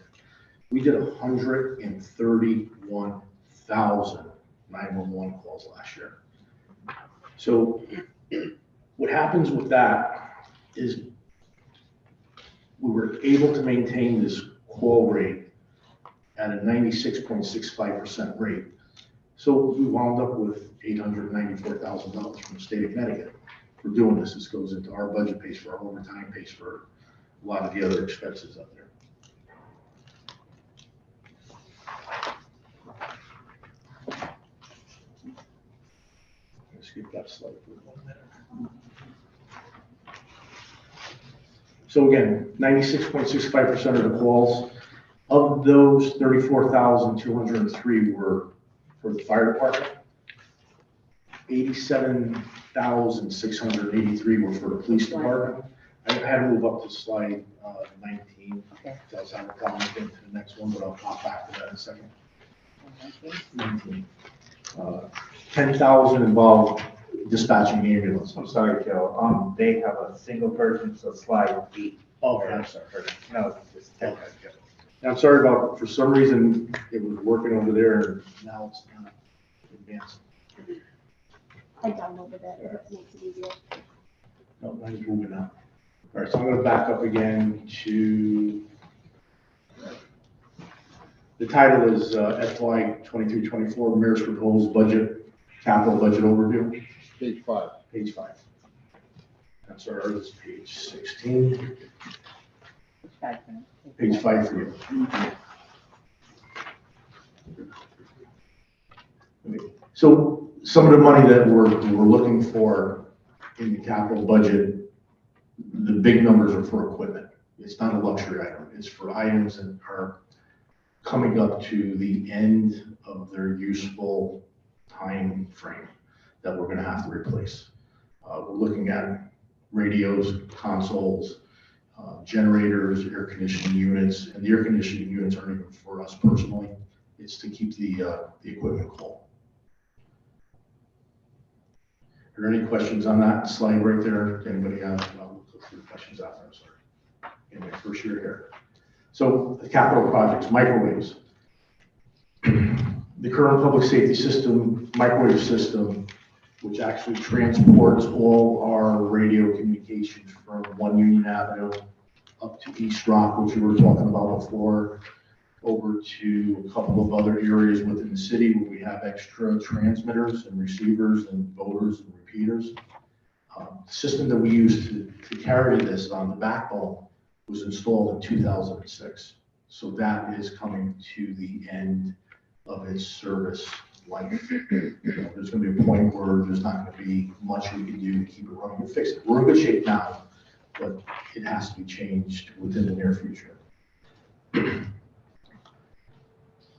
We did 131,000 911 calls last year. So what happens with that is we were able to maintain this call rate at a 96.65% rate. So we wound up with $894,000 from the state of Connecticut. For doing this, this goes into our budget, pays for our overtime, pays for a lot of the other expenses up there. Let's skip that slide for 1 minute. So again, 96.65% of the calls. Of those, 34,203 were for the fire department. 87,683 were for the police department. I had to move up to slide 19. Okay. That's how we're going to get to the next one, but I'll pop back to that in a second. 19. 10,000 involved dispatching the ambulance. I'm sorry, Joe. They have a single version, so slide 8. Oh, I'm sorry. No, it's 10. Okay. I'm sorry about, for some reason, it was working over there, and now it's not advanced. I downloaded it, it makes it easier. No, mine's moving up. All right, so I'm going to back up again to, the title is FY 23-24, Mayor's Proposed Budget, Capital Budget Overview. Page 5. Page 5. I'm sorry, this is page 16. Page 5 for you. So some of the money that we're looking for in the capital budget, the big numbers are for equipment. It's not a luxury item. It's for items that are coming up to the end of their useful time frame that we're gonna have to replace. We're looking at radios, consoles, generators, air conditioning units, and the air conditioning units aren't even for us personally. It's to keep the equipment cool. Are there any questions on that slide right there? Anybody have, we'll go through the questions after, I'm sorry. In my first year here. So the capital projects, microwaves. The current public safety system, microwave system, which actually transports all our radio communications from 1 Union Avenue up to East Rock, which we were talking about before, over to a couple of other areas within the city where we have extra transmitters and receivers and voters and repeaters. The system that we use to carry this on the backbone was installed in 2006. So that is coming to the end of its service life. There's going to be a point where there's not going to be much we can do to keep it running and fix it. We're in good shape now, but it has to be changed within the near future.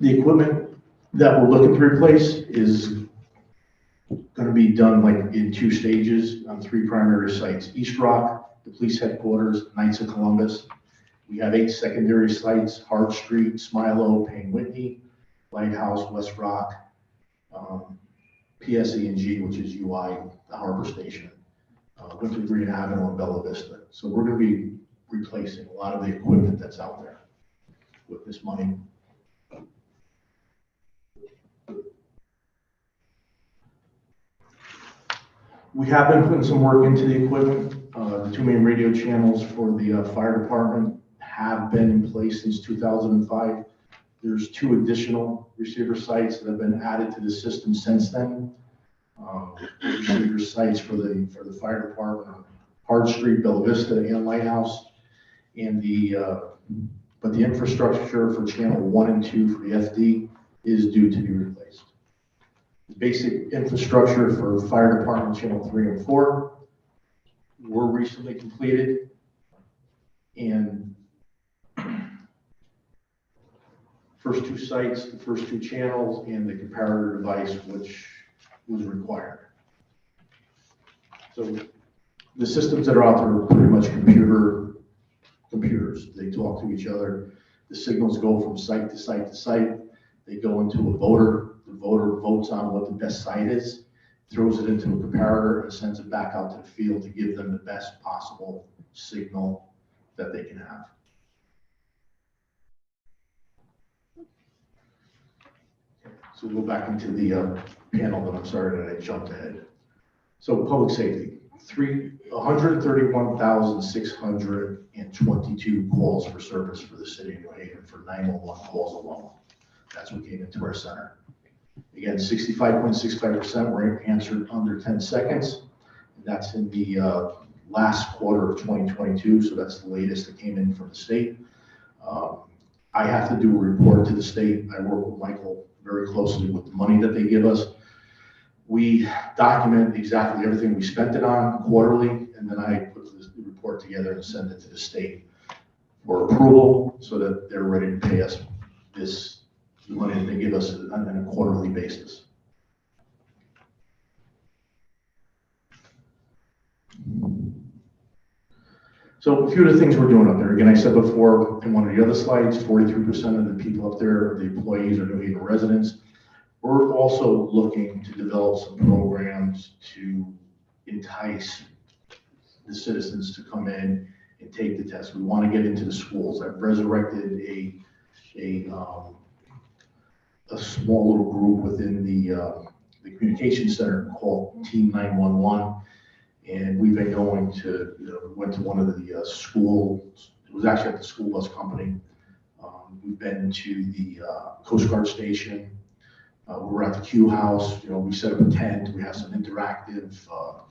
The equipment that we're looking to replace is going to be done like in 2 stages on 3 primary sites. East Rock, the police headquarters, Knights of Columbus. We have 8 secondary sites: Hart Street, Smilo, Payne Whitney, Lighthouse, West Rock, PSE&G, which is UI, the Harbor Station, Winter Green Avenue, and Bella Vista. So we're going to be replacing a lot of the equipment that's out there with this money. We have been putting some work into the equipment. The 2 main radio channels for the fire department have been in place since 2005. There's 2 additional receiver sites that have been added to the system since then. Receiver sites for the fire department on Hart Street, Bella Vista, and Lighthouse, and but the infrastructure for channel 1 and 2 for the FD is due to be replaced. The basic infrastructure for fire department channel 3 and 4 were recently completed, and first 2 sites, the first 2 channels, and the comparator device, which was required. So the systems that are out there are pretty much computers. They talk to each other. The signals go from site to site to site. They go into a voter. The voter votes on what the best site is, throws it into a comparator, and sends it back out to the field to give them the best possible signal that they can have. So we'll go back into the panel, but I'm sorry that I jumped ahead. So public safety, 131,622 calls for service for the city of New Haven for 911 calls alone. That's what came into our center. Again, 65.65% were answered under 10 seconds. And that's in the last quarter of 2022. So that's the latest that came in from the state. I have to do a report to the state. I work with Michael very closely with the money that they give us. We document exactly everything we spent it on quarterly, and then I put the report together and send it to the state for approval so that they're ready to pay us the money that they give us on a quarterly basis. So a few of the things we're doing up there. Again, I said before in one of the other slides, 43% of the people up there, the employees, are New Haven residents. We're also looking to develop some programs to entice the citizens to come in and take the test. We want to get into the schools. I've resurrected a small little group within the communication center called Team 911. And we've been going to, went to one of the schools. It was actually at the school bus company. We've been to the Coast Guard station. We're at the Q house. We set up a tent. We have some interactive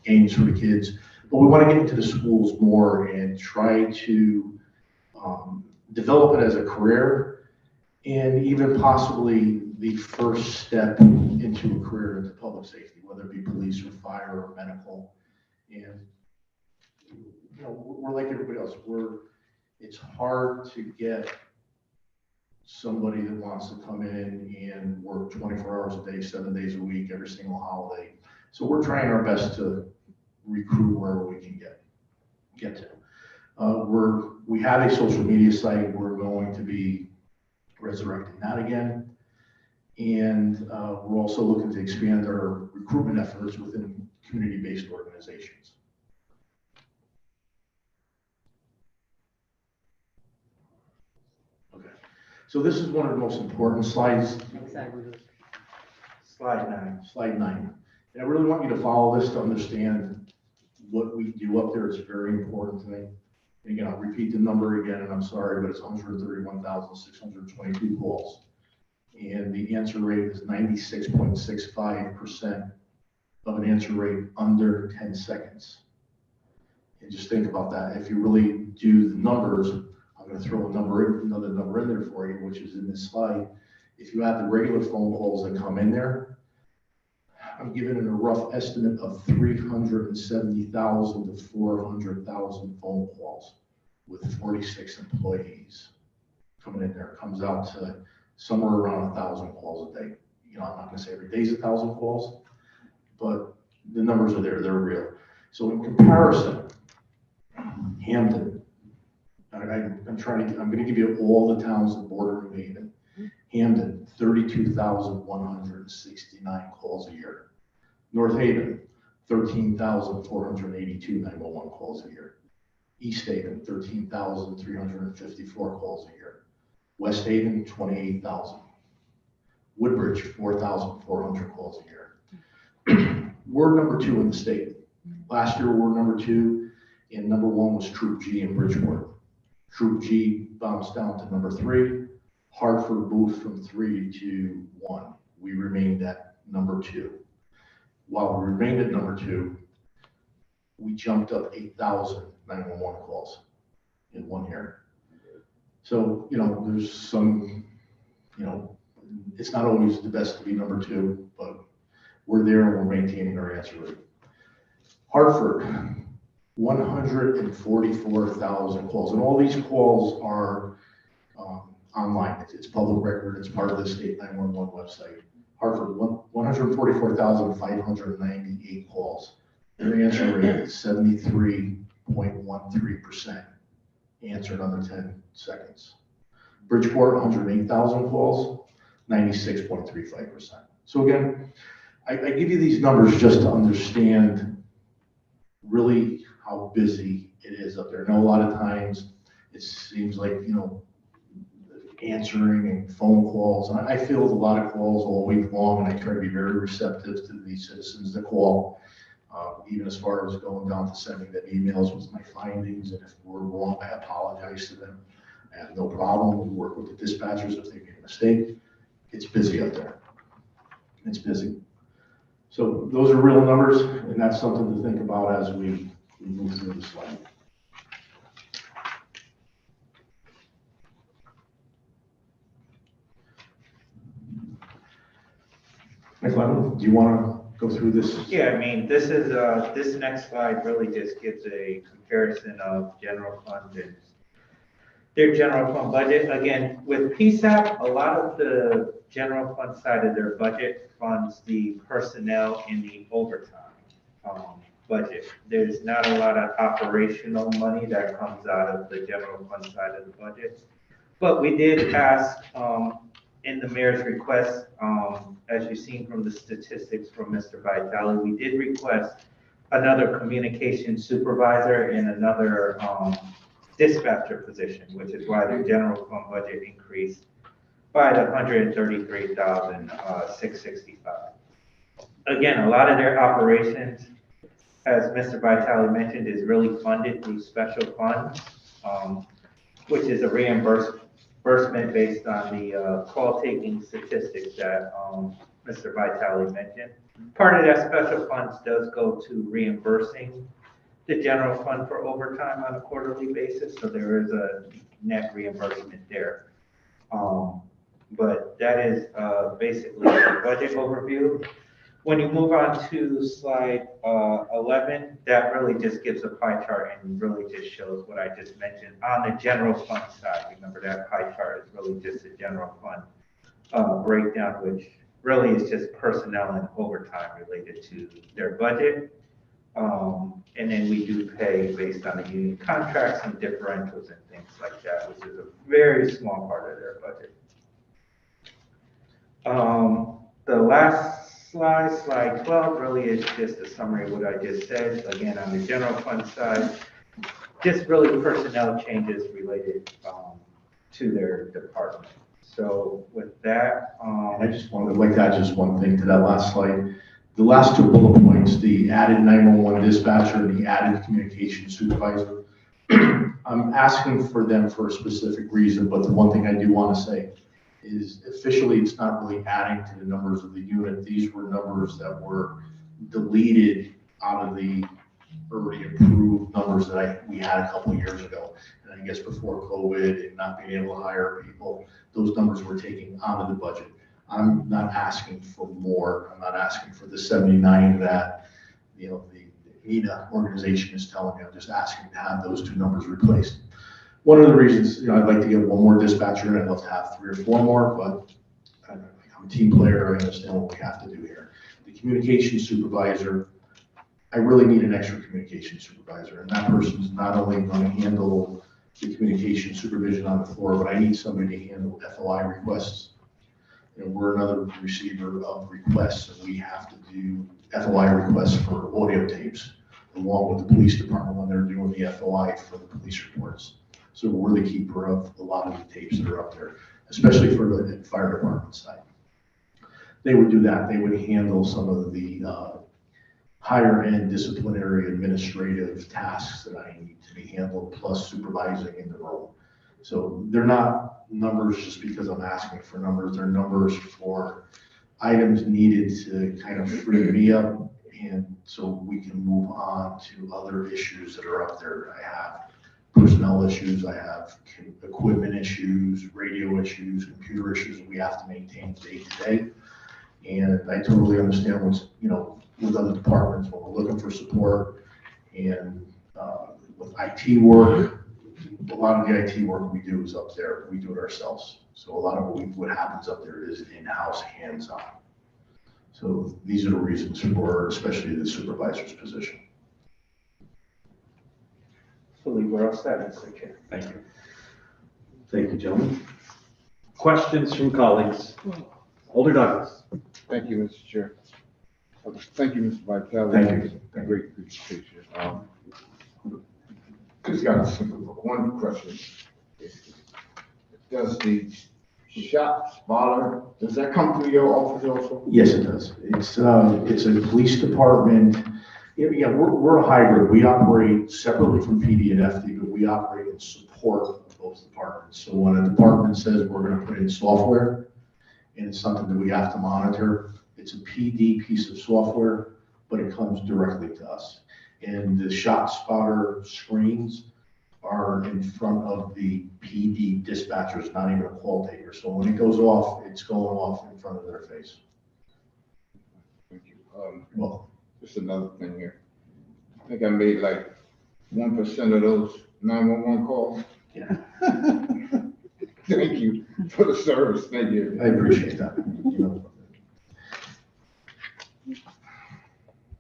games for the kids. But we want to get into the schools more and try to develop it as a career, and even possibly the first step into a career into public safety, whether it be police or fire or medical. And we're like everybody else. it's hard to get somebody that wants to come in and work 24 hours a day, 7 days a week, every single holiday. So we're trying our best to recruit wherever we can get to. We have a social media site. We're going to be resurrecting that again. And we're also looking to expand our recruitment efforts within community-based organizations. Okay, so this is one of the most important slides. Exactly. Slide 9. Slide 9. And I really want you to follow this to understand what we do up there. It's very important to me. And again, I'll repeat the number again, and I'm sorry, but it's 131,622 calls. And the answer rate is 96.65% of an answer rate under 10 seconds. And just think about that. If you really do the numbers, I'm going to throw another number in there for you, which is in this slide. If you add the regular phone calls that come in there, I'm giving it a rough estimate of 370,000 to 400,000 phone calls with 46 employees coming in there. It comes out to somewhere around 1,000 calls a day. You know, I'm not going to say every day is 1,000 calls, but the numbers are there. They're real. So in comparison, Hampton, I'm going to give you all the towns that border New Haven. Hampton, 32,169 calls a year. North Haven, 13,482 911 calls a year. East Haven, 13,354 calls a year. West Haven, 28,000. Woodbridge, 4,400 calls a year. We're number 2 in the state. Last year, we were number 2, and number 1 was Troop G in Bridgeport. Troop G bounced down to number 3. Hartford moved from 3 to 1. We remained at number 2. While we remained at number 2, we jumped up 8,000 911 calls in 1 year. So, you know, there's some, you know, it's not always the best to be number 2, but we're there and we're maintaining our answer rate. Hartford, 144,000 calls, and all these calls are online. It's public record. It's part of the state 911 website. Hartford, 144,598 calls. Their answer rate is 73.13%, answered under 10 seconds. Bridgeport, 108,000 calls, 96.35%. So again, I give you these numbers just to understand really how busy it is up there. I know a lot of times it seems like, you know, answering and phone calls, and I field a lot of calls all week long, and I try to be very receptive to the citizens that call, even as far as going down to sending them emails with my findings, and if we're wrong, I apologize to them. I have no problem. We work with the dispatchers if they make a mistake. It's busy out there. It's busy. So those are real numbers, and that's something to think about as we move through the slide. Michael, do you want to go through this? Yeah, I mean, this is, this next slide really just gives a comparison of general fund and their general fund budget. Again, with PSAP, a lot of the general fund side of their budget funds the personnel in the overtime budget. There's not a lot of operational money that comes out of the general fund side of the budget. But we did ask in the mayor's request, as you've seen from the statistics from Mr. Vitale, we did request another communication supervisor and another dispatcher position, which is why the general fund budget increased by the 133,665. Again, a lot of their operations, as Mr. Vitale mentioned, is really funded through special funds, which is a reimbursement based on the call taking statistics that Mr. Vitale mentioned. Part of that special funds does go to reimbursing the general fund for overtime on a quarterly basis, so there is a net reimbursement there. But that is basically the budget overview. When you move on to slide 11, that really just gives a pie chart and really just shows what I just mentioned. On the general fund side, remember that pie chart is really just a general fund breakdown, which really is just personnel and overtime related to their budget. And then we do pay based on the union contracts and differentials and things like that, which is a very small part of their budget. The last slide, slide 12, really is just a summary of what I just said. Again, on the general fund side, just really personnel changes related to their department. So with that, I just wanted to like to add just one thing to that last slide. The last two bullet points, the added 911 dispatcher and the added communication supervisor, I'm asking for them for a specific reason, but the one thing I do want to say is officially it's not really adding to the numbers of the unit. These were numbers that were deleted out of the already approved numbers that we had a couple of years ago. And I guess before COVID and not being able to hire people, those numbers were taken out of the budget. I'm not asking for more. I'm not asking for the 79 that, the NIDA organization is telling me. I'm just asking to have those two numbers replaced. One of the reasons, I'd like to get one more dispatcher, and I'd love to have 3 or 4 more, but I'm a team player. I understand what we have to do here. The communication supervisor, I really need an extra communication supervisor, and that person is not only going to handle the communication supervision on the floor, but I need somebody to handle FOI requests. We're another receiver of requests, and we have to do FOI requests for audio tapes, along with the police department when they're doing the FOI for the police reports. So we're the keeper of a lot of the tapes that are up there, especially for the fire department side. They would do that. They would handle some of the higher end disciplinary administrative tasks that I need to be handled, plus supervising in the role. So they're not numbers just because I'm asking for numbers. They're numbers for items needed to kind of free me up, and so we can move on to other issues that are up there. I have personnel issues, I have equipment issues, radio issues, computer issues that we have to maintain day to day. And I totally understand what's, with other departments when we're looking for support, and with IT work, a lot of the IT work we do is up there. We do it ourselves. So a lot of what happens up there is in-house, hands-on. So these are the reasons for, especially the supervisor's position. I believe we're all set, Mr. Chair. Thank you. Thank you, gentlemen. Questions from colleagues? Alder Douglas. Thank you, Mr. Chair. Thank you, Mr. Vitale. Thank you. A great presentation. Just got a simple one question. Does the shot spotter, does that come through your office also? Yes, it does. It's a police department. Yeah, we're a hybrid. We operate separately from PD and FD, but we operate in support of both departments. So when a department says we're going to put in software, and it's something that we have to monitor, it's a PD piece of software, but it comes directly to us. And the shot spotter screens are in front of the PD dispatchers, not even a call taker. So when it goes off, it's going off in front of their face. Thank you. Well, Just another thing here. I think I made like 1% of those 911 calls. yeah, Thank you for the service. Thank you. I appreciate that.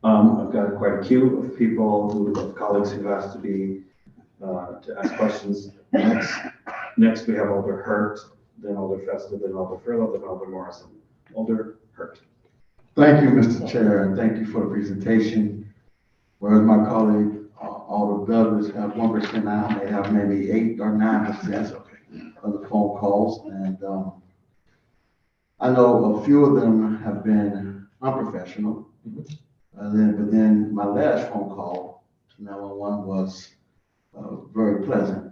I've got quite a queue of people, of colleagues who asked to ask questions. Next we have Alder Hurt, then Alder Festa, then Alder Furlow, then Alder Morrison. Alder Hurt. Thank you, Mr. Chair, and thank you for the presentation. Whereas my colleague, Alder Douglas, have 1% now, they have maybe 8 or 9% of the phone calls. And I know a few of them have been unprofessional. But then my last phone call to 911 was very pleasant.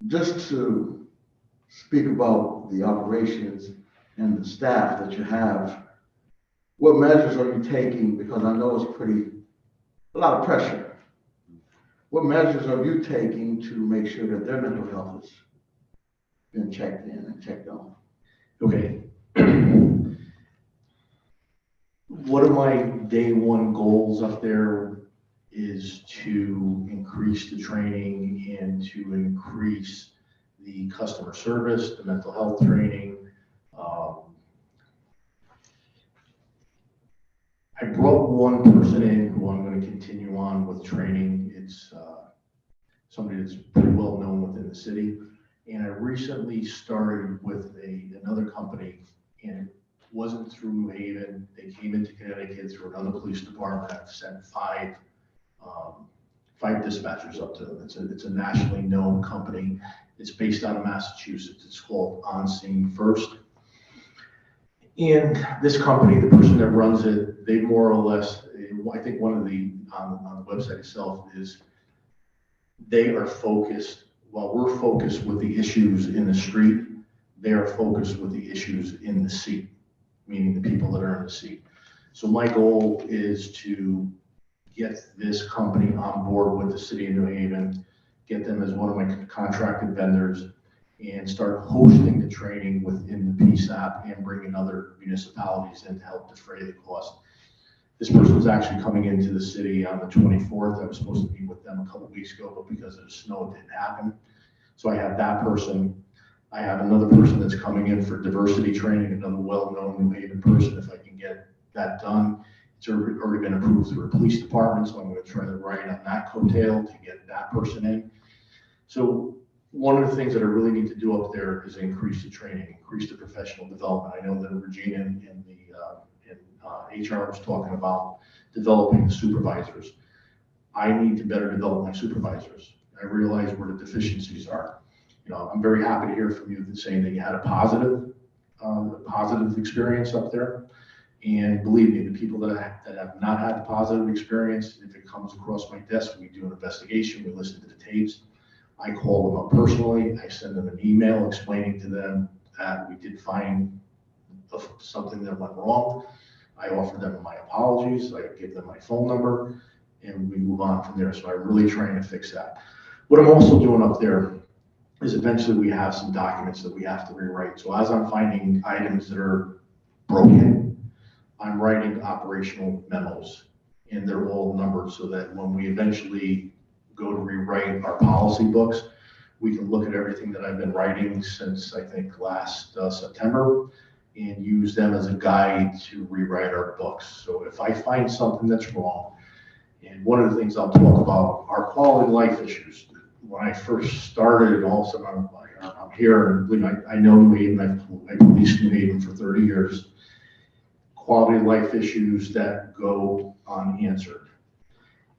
Just to speak about the operations and the staff that you have, what measures are you taking? Because I know it's a lot of pressure. What measures are you taking to make sure that their mental health has been checked in and checked on? Okay. one of my day one goals up there is to increase the training and to increase the customer service, the mental health training. I brought one person in who I'm going to continue on with training. It's somebody that's pretty well known within the city. And I recently started with another company, and it wasn't through New Haven. They came into Connecticut through another police department. I've sent five dispatchers up to them. It's a nationally known company. It's based out of Massachusetts. It's called On Scene First. And this company, the person that runs it, they more or less, I think one of the, on the website itself is, they are focused, while we're focused with the issues in the street, they are focused with the issues in the seat, meaning the people that are in the seat. So my goal is to get this company on board with the city of New Haven, get them as one of my contracted vendors, and start hosting the training within the PSAP and bringing other municipalities in to help defray the cost. This person was actually coming into the city on the 24th. I was supposed to meet with them a couple of weeks ago, but because of the snow, it didn't happen. So I have that person. I have another person that's coming in for diversity training, another well-known New Haven person, if I can get that done. It's already been approved through a police department, so I'm going to try to ride on that coattail to get that person in. So one of the things that I really need to do up there is increase the training, increase the professional development. I know that Regina in HR was talking about developing the supervisors. I need to better develop my supervisors. I realize where the deficiencies are. You know, I'm very happy to hear from you saying that you had a positive experience up there. And believe me, the people that have not had a positive experience, if it comes across my desk, we do an investigation, we listen to the tapes. I call them up personally. I send them an email explaining to them that we did find something that went wrong. I offer them my apologies. I give them my phone number, and we move on from there. So I'm really trying to fix that. What I'm also doing up there is eventually we have some documents that we have to rewrite. So as I'm finding items that are broken, I'm writing operational memos, and they're all numbered so that when we eventually go to rewrite our policy books, we can look at everything that I've been writing since I think last September and use them as a guide to rewrite our books. So if I find something that's wrong, and one of the things I'll talk about are quality of life issues. When I first started, and all of a sudden I'm here, and I know New Haven, I policed New Haven for 30 years. Quality of life issues that go unanswered.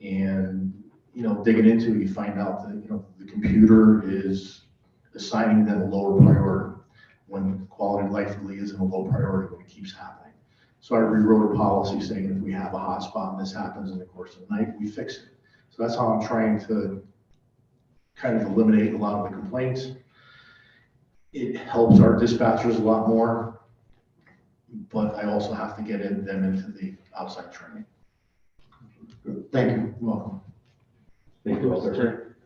And, you know, digging into it, you find out that, you know, the computer is assigning them a lower priority when quality of life really isn't a low priority when it keeps happening. So I rewrote a policy saying if we have a hotspot and this happens in the course of the night, we fix it. So that's how I'm trying to kind of eliminate a lot of the complaints. It helps our dispatchers a lot more, but I also have to get them into the outside training. Thank you. You're welcome. Thank you, Alder.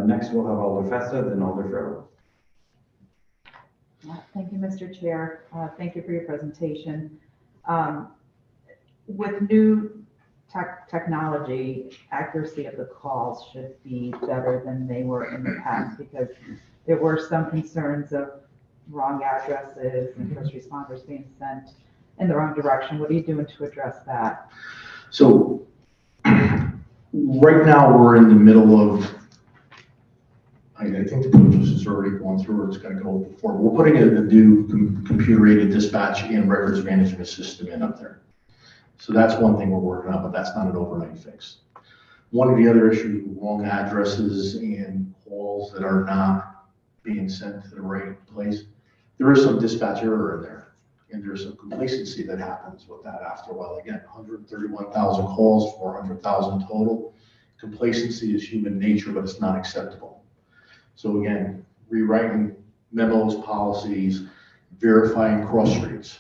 Next, we'll have Alder Festa, then Alder Farrell. Thank you, Mr. Chair. Thank you for your presentation. With new technology, accuracy of the calls should be better than they were in the past, because there were some concerns of wrong addresses and first responders being sent in the wrong direction. What are you doing to address that? So right now we're in the middle of, I think the process is already going through, or it's going to go before. We're putting a new computer-aided dispatch and records management system in up there. So that's one thing we're working on, but that's not an overnight fix. One of the other issues, wrong addresses and calls that are not being sent to the right place. There is some dispatch error in there, and there's some complacency that happens with that after a while. Again, 131,000 calls, 400,000 total. Complacency is human nature, but it's not acceptable. So again, rewriting memos, policies, verifying cross streets.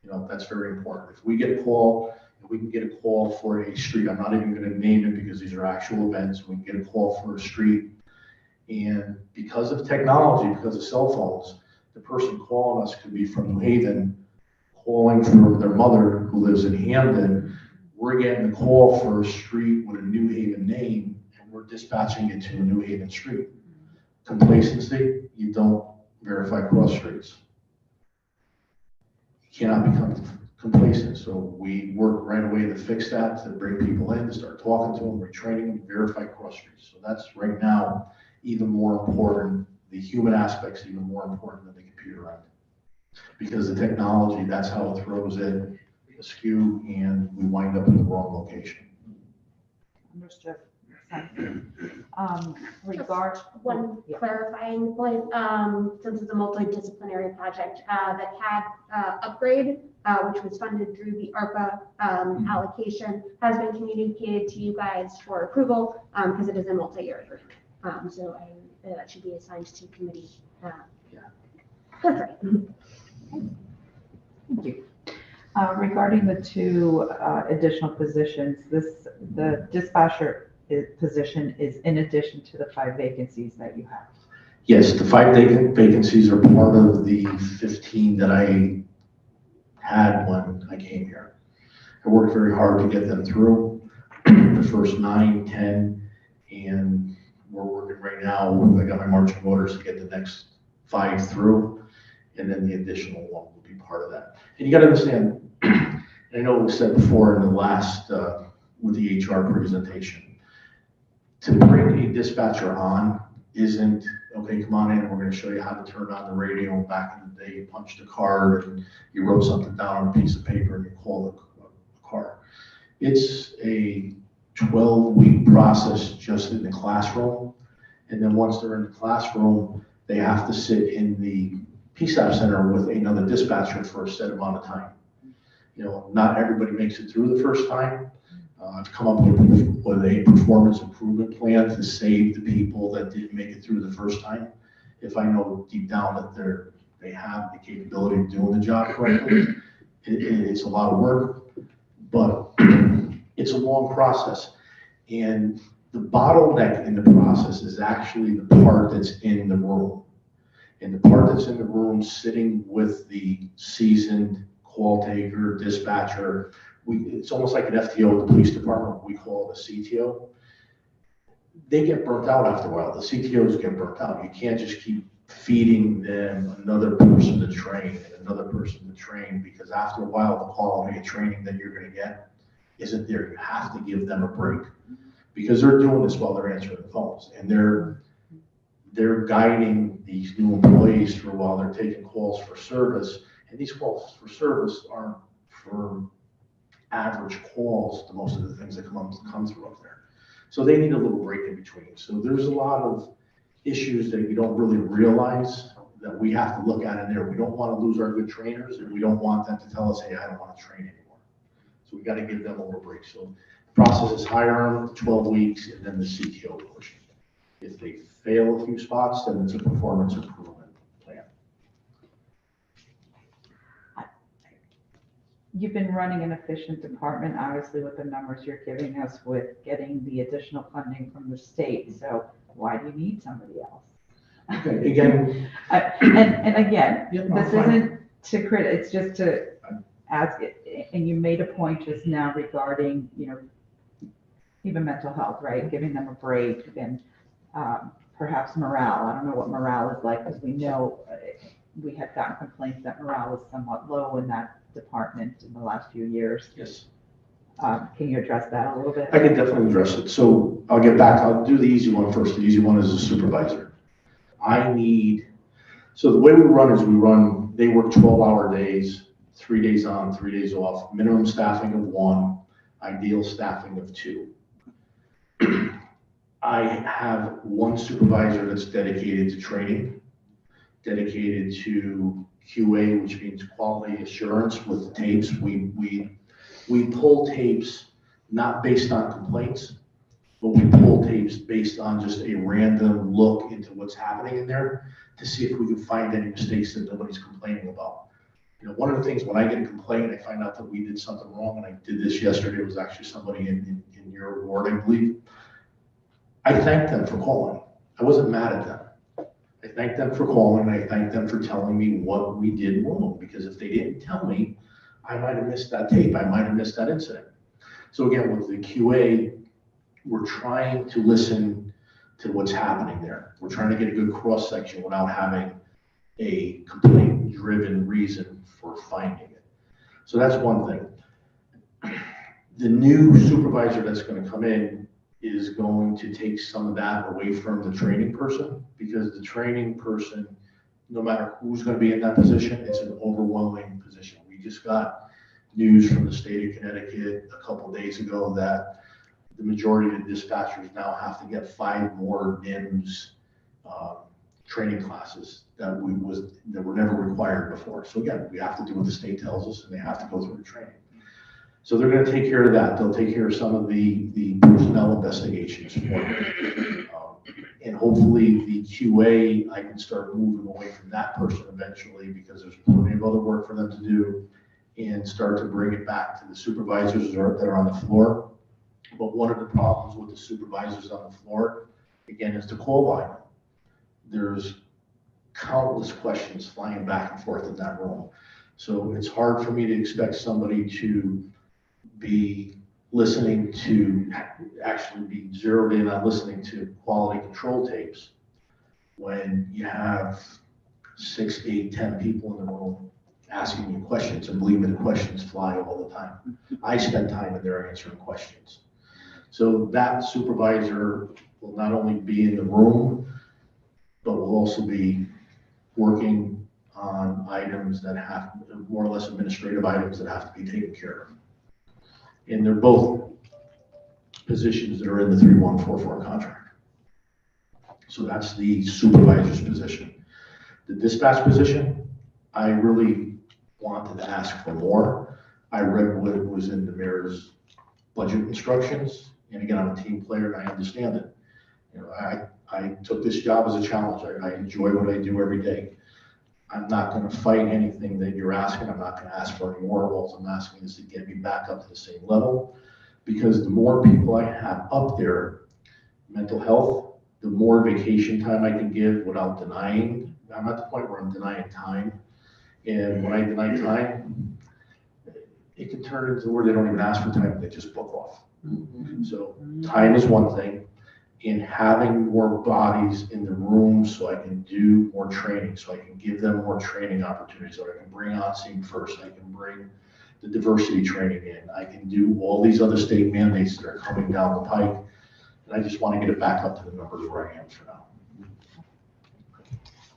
You know, that's very important. If we get a call, and we can get a call for a street, I'm not even going to name it because these are actual events. We can get a call for a street, and because of technology, because of cell phones, the person calling us could be from New Haven, calling for their mother who lives in Hamden, we're getting a call for a street with a New Haven name, and we're dispatching it to a New Haven street. Complacency, you don't verify cross streets. You cannot become complacent. So we work right away to fix that, to bring people in, to start talking to them, retraining them, verify cross streets. So that's right now even more important. The human aspect's even more important than the computer end. Because the technology, that's how it throws it askew, and we wind up in the wrong location. Understood. One Yeah. clarifying point, since it's a multidisciplinary project, the CAD upgrade, which was funded through the ARPA allocation, has been communicated to you guys for approval, because it is a multi-year agreement. So that should be assigned to committee. That's right. Thank you. Regarding the two additional positions, the dispatcher position is in addition to the 5 vacancies that you have. Yes, the 5 vacancies are part of the 15 that I had when I came here. I worked very hard to get them through, the first 9, 10, and we're working right now. I got my marching orders to get the next 5 through, and then the additional 1 will be part of that. And you got to understand, I know it was said before in the last, with the HR presentation, to bring a dispatcher on isn't, okay, come on in and we're going to show you how to turn on the radio. Back in the day, you punched a card and you wrote something down on a piece of paper and you called a car. It's a 12-week process just in the classroom. And then once they're in the classroom, they have to sit in the PSAP center with another dispatcher for a set amount of time. You know, not everybody makes it through the first time. I've come up with a performance improvement plan to save the people that didn't make it through the first time. If I know deep down that they have the capability of doing the job correctly, it's a lot of work, but it's a long process. And the bottleneck in the process is actually the part that's in the room. And the part that's in the room sitting with the seasoned call taker, dispatcher, it's almost like an FTO at the police department, we call it a CTO. They get burnt out after a while. The CTOs get burnt out. You can't just keep feeding them another person to train and another person to train, because after a while, the quality of training that you're going to get isn't there. You have to give them a break, because they're doing this while they're answering the phones, and they're guiding these new employees through while they're taking calls for service. And these calls for service aren't for average calls to most of the things that come through up there. So they need a little break in between. So there's a lot of issues that you don't really realize that we have to look at in there. We don't want to lose our good trainers, and we don't want them to tell us, hey, I don't want to train anymore. So we got to give them a little break. So the process is hire them, 12 weeks, and then the CTO portion. If they fail a few spots, then it's a performance improvement plan. You've been running an efficient department, obviously, with the numbers you're giving us with getting the additional funding from the state. So why do you need somebody else? Okay, again. And again, Yeah, this isn't to credit, it's just to ask it. And you made a point just now regarding, you know, even mental health, right? Giving them a break and perhaps morale. I don't know what morale is like, because we know we have gotten complaints that morale is somewhat low in that department in the last few years. Yes. Can you address that a little bit? I can definitely address it. So I'll get back. I'll do the easy one first. The easy one is a supervisor. So the way we run is they work 12-hour days, 3 days on, 3 days off, minimum staffing of 1, ideal staffing of 2. I have 1 supervisor that's dedicated to training, dedicated to QA, which means quality assurance with tapes. We pull tapes not based on complaints, but we pull tapes based on just a random look into what's happening in there to see if we can find any mistakes that nobody's complaining about. You know, one of the things when I get a complaint, I find out that we did something wrong, and I did this yesterday. It was actually somebody in your ward, I believe. I thanked them for calling. I wasn't mad at them. I thanked them for calling, and I thanked them for telling me what we did wrong, because if they didn't tell me, I might have missed that tape, I might have missed that incident. So again, with the QA, we're trying to listen to what's happening there. We're trying to get a good cross-section without having a complaint-driven reason for finding it. So that's one thing. The new supervisor that's going to come in is going to take some of that away from the training person, because the training person, no matter who's going to be in that position, it's an overwhelming position. We just got news from the state of Connecticut a couple of days ago that the majority of the dispatchers now have to get 5 more NIMS training classes that were never required before. So again, we have to do what the state tells us, and they have to go through the training. So they're going to take care of that. They'll take care of some of the personnel investigations for me. And hopefully the QA, I can start moving away from that person eventually, because there's plenty of other work for them to do, and start to bring it back to the supervisors that are on the floor. But one of the problems with the supervisors on the floor, again, is the call volume. There's countless questions flying back and forth in that room. So it's hard for me to expect somebody to be listening to, actually be zeroed in on listening to quality control tapes when you have 6, 8, 10 people in the room asking you questions, and believe me, the questions fly all the time. I spend time in there answering questions. So that supervisor will not only be in the room, but will also be working on items that have, more or less administrative items that have to be taken care of. And they're both positions that are in the 3144 contract. So that's the supervisor's position. The dispatch position, I really wanted to ask for more. I read what was in the mayor's budget instructions. And again, I'm a team player and I understand it. You know, I took this job as a challenge. I enjoy what I do every day. I'm not going to fight anything that you're asking. I'm not going to ask for any more. All I'm asking is to get me back up to the same level, because the more people I have up there, mental health, the more vacation time I can give without denying. I'm at the point where I'm denying time. And when I deny time, it can turn into where they don't even ask for time, they just book off. So time is one thing, and having more bodies in the room so I can do more training, so I can give them more training opportunities, so I can bring on Scene First, I can bring the diversity training in, I can do all these other state mandates that are coming down the pike, and I just want to get it back up to the numbers where I am for now.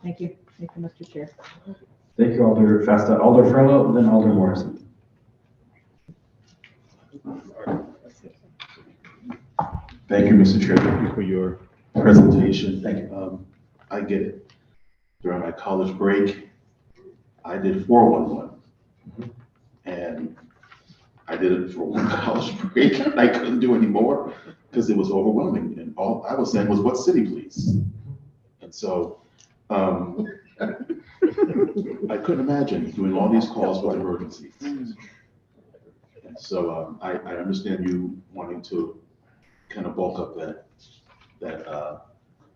Thank you. Thank you, Mr. Chair. Thank you, Alder Festa. Alder Furlow, then Alder Morrison. Thank you, Mr. Chair. Thank you for your presentation. Thank you. I get it. During my college break, I did 411. And I did it for one college break. I couldn't do any more because it was overwhelming. And all I was saying was, what city, please? And so I couldn't imagine doing all these calls with emergencies. And so I understand you wanting to kind of bulk up that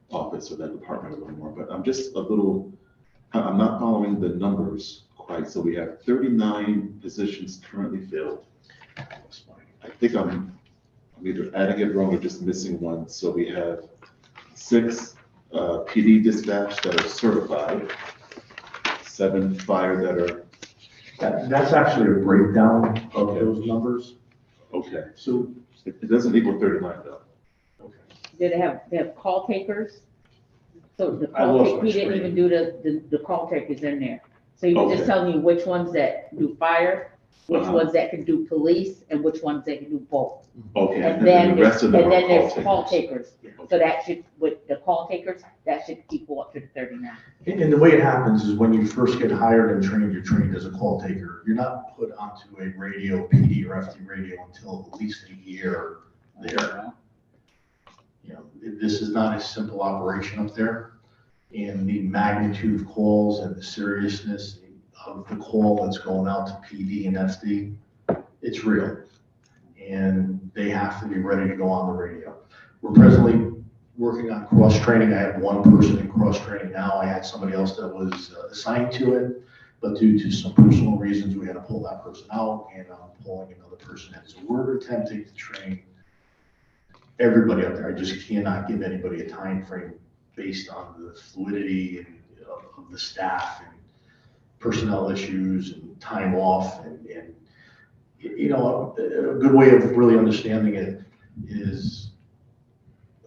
office or that department a little more, but I'm just a little, I'm not following the numbers quite. So we have 39 positions currently filled. I think I'm either adding it wrong or just missing one. So we have 6 PD dispatch that are certified, 7 fire that are. That's actually a breakdown of those numbers. Okay, so it doesn't equal 39 though. Okay. They have call takers. So the I call lost take, my we didn't screen. even do the call takers in there. So you Okay. just telling you which ones that do fire, which ones that can do police, and which ones that can do both. Okay, And then the rest of them are there's call call takers. takers. So that should, with the call takers, that should equal up to the 39. And the way it happens is when you first get hired and trained, you're trained as a call taker. You're not put onto a radio, PD or FD radio until at least a year there. You know, this is not a simple operation up there. And the magnitude of calls and the seriousness of the call that's going out to PD and FD, it's real. And they have to be ready to go on the radio. We're presently working on cross-training. I have one person in cross-training now. I had somebody else that was assigned to it, but due to some personal reasons, we had to pull that person out, and I'm pulling another person in. So we're attempting to train everybody up there. I just cannot give anybody a time frame based on the fluidity of the staff and personnel issues and time off. And you know, a good way of really understanding it is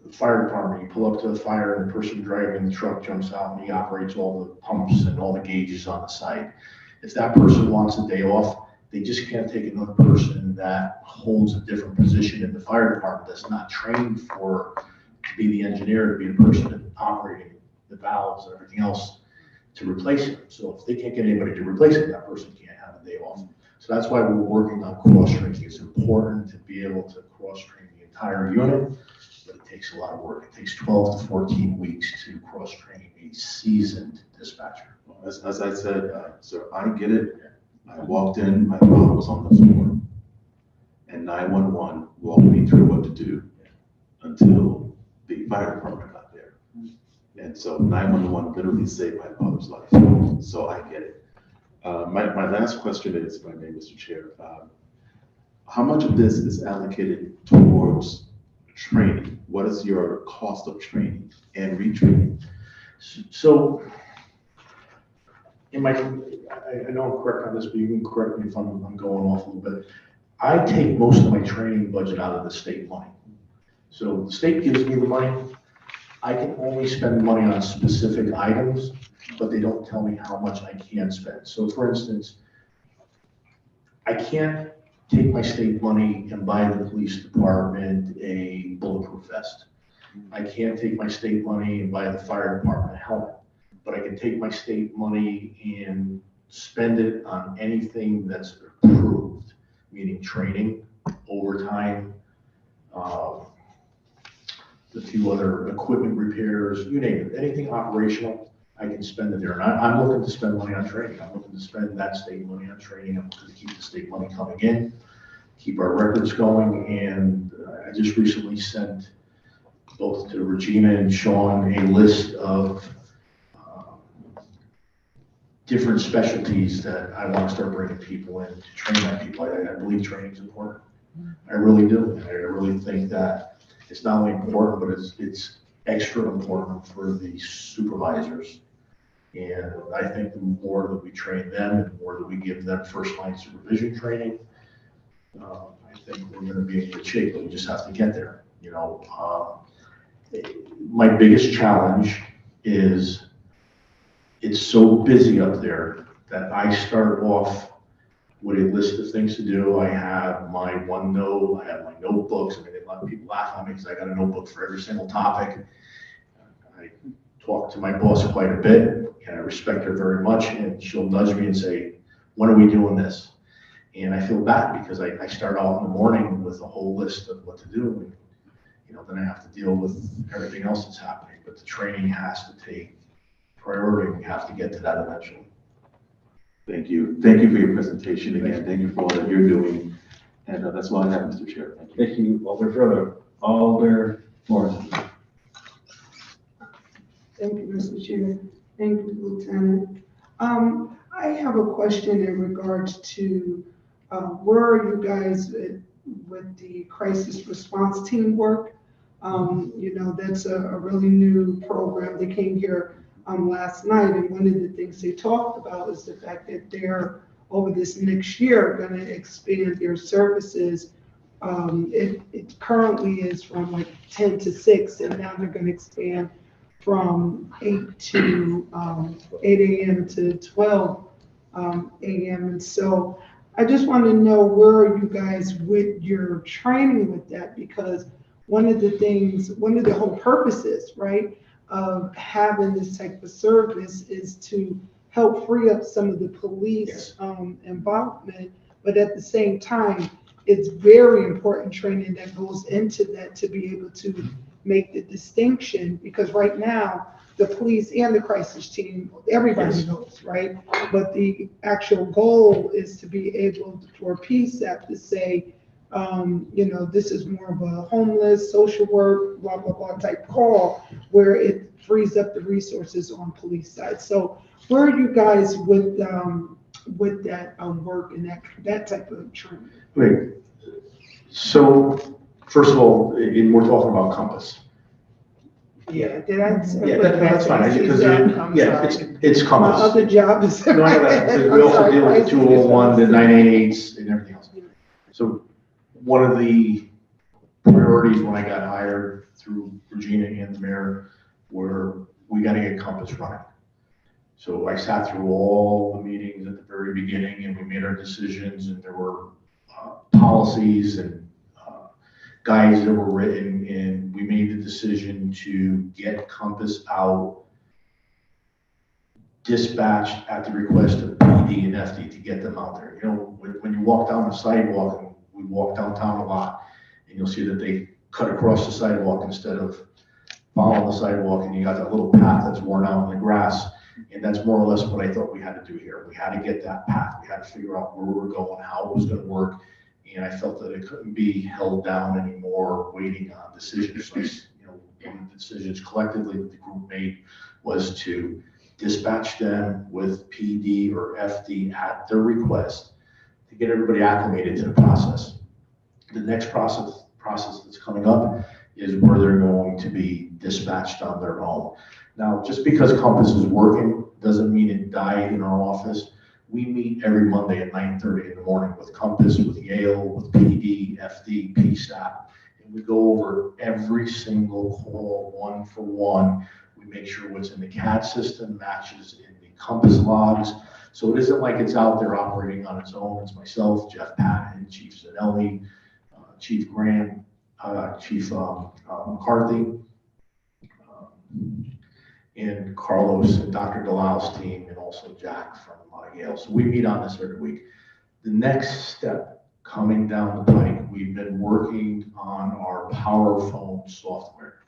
the fire department. You pull up to the fire and the person driving the truck jumps out and he operates all the pumps and all the gauges on the site. If that person wants a day off, they just can't take another person that holds a different position in the fire department that's not trained to be the engineer, to be the person operating the valves and everything else to replace him. So if they can't get anybody to replace him, that person can't have a day off. So that's why we're working on cross-training. It's important to be able to cross-train the entire unit, but it takes a lot of work. It takes 12 to 14 weeks to cross-train a seasoned dispatcher. As I said, sir, I get it. I walked in, my father was on the floor, and 911 walked me through what to do until the fire department got there. And so 911 literally saved my father's life. So I get it. My last question is, if I may, Mr. Chair, how much of this is allocated towards training? What is your cost of training and retraining? So, I know I'm correct on this, but you can correct me if I'm going off a little bit. I take most of my training budget out of the state money. So the state gives me the money. I can only spend money on specific items, but they don't tell me how much I can spend. So for instance, I can't take my state money and buy the police department a bulletproof vest. I can't take my state money and buy the fire department a helmet. But I can take my state money and spend it on anything that's approved, meaning training, overtime, the few other equipment repairs, you name it, anything operational, I can spend it there. And I'm looking to spend money on training. I'm looking to spend that state money on training. I'm looking to keep the state money coming in, keep our records going. And I just recently sent both to Regina and Sean a list of different specialties that I want to start bringing people in to train my people. I believe training is important. I really do. And I really think that it's not only important, but it's extra important for the supervisors. And I think the more that we train them and the more that we give them first line supervision training, I think we're going to be in good shape, but we just have to get there. You know, my biggest challenge is it's so busy up there that I start off with a list of things to do. I have my OneNote, I have my notebooks. I mean, a lot of people laugh at me because I got a notebook for every single topic. I talk to my boss quite a bit, and I respect her very much, and she'll nudge me and say, when are we doing this? And I feel bad because I start out in the morning with a whole list of what to do, and you know, then I have to deal with everything else that's happening. But the training has to take priority, and we have to get to that eventually. Thank you. Thank you for your presentation again. Thank you for all that you're doing. And that's all I have, Mr. Chair. Thank you. Thank you, Alder Morrison. Thank you, Mr. Chair. Thank you, Lieutenant. I have a question in regards to where are you guys with the crisis response team work? You know, that's a really new program. They came here last night, and one of the things they talked about is the fact that they're over this next year going to expand their services. It currently is from like 10 to 6, and now they're going to expand from 8 to 8 a.m. to 12 a.m. And so I just want to know where are you guys with your training with that, because one of the whole purposes, right, of having this type of service is to help free up some of the police involvement, but at the same time, it's very important training that goes into that to be able to make the distinction, because right now, the police and the crisis team, everybody knows, right? But the actual goal is to be able for PSAP to say, this is more of a homeless, social work, blah, blah, blah type call where it frees up the resources on police side. So where are you guys with that work and that type of training? Great. So first of all, we're talking about Compass. Yeah, did I? Yeah, that's fine, because, it's My Compass. other job is. No, we also deal with the 201, the 988s, and everything else. So one of the priorities when I got hired through Regina and the mayor were, we got to get Compass running. So I sat through all the meetings at the very beginning, and we made our decisions, and there were policies and guides that were written, and we made the decision to get Compass out, dispatched at the request of PD and FD to get them out there. When you walk down the sidewalk, and we walk downtown a lot, and you'll see that they cut across the sidewalk instead of following the sidewalk, and you got that little path that's worn out in the grass. And that's more or less what I thought we had to do here. We had to get that path. We had to figure out where we were going, how it was going to work. And I felt that it couldn't be held down anymore, waiting on decisions. So, one of the decisions collectively that the group made was to dispatch them with PD or FD at their request to get everybody acclimated to the process. The next process that's coming up is where they're going to be dispatched on their own. Now, just because Compass is working doesn't mean it died in our office. We meet every Monday at 9:30 in the morning with Compass, with Yale, with PD, FD, PSAP, and we go over every single call one for one. We make sure what's in the CAD system matches in the Compass logs. So it isn't like it's out there operating on its own. It's myself, Jeff Patton, Chief Zanelli, Chief Graham, Chief McCarthy, and Carlos and Dr. Delisle's team, and also Jack from Yale. So we meet on this every week. The next step coming down the pike, we've been working on our Power Phone software.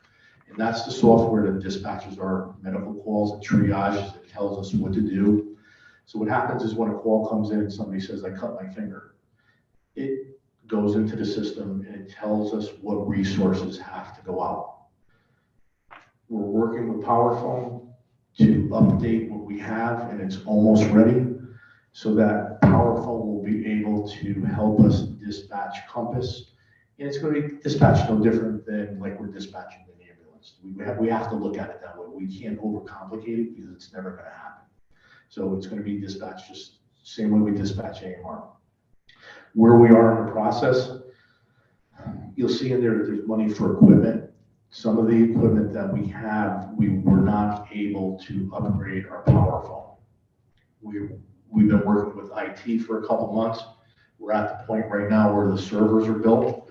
And that's the software that dispatches our medical calls and triages. It tells us what to do. So what happens is when a call comes in and somebody says, I cut my finger, it goes into the system and it tells us what resources have to go out. We're working with PowerPhone to update what we have, and it's almost ready, so that PowerPhone will be able to help us dispatch Compass. And it's going to be dispatched no different than like we're dispatching an ambulance. We have to look at it that way. We can't overcomplicate it because it's never going to happen. So it's going to be dispatched just the same way we dispatch AMR. Where we are in the process, you'll see in there that there's money for equipment. Some of the equipment that we have, we were not able to upgrade our Power Phone. We've been working with IT for a couple months. We're at the point right now where the servers are built.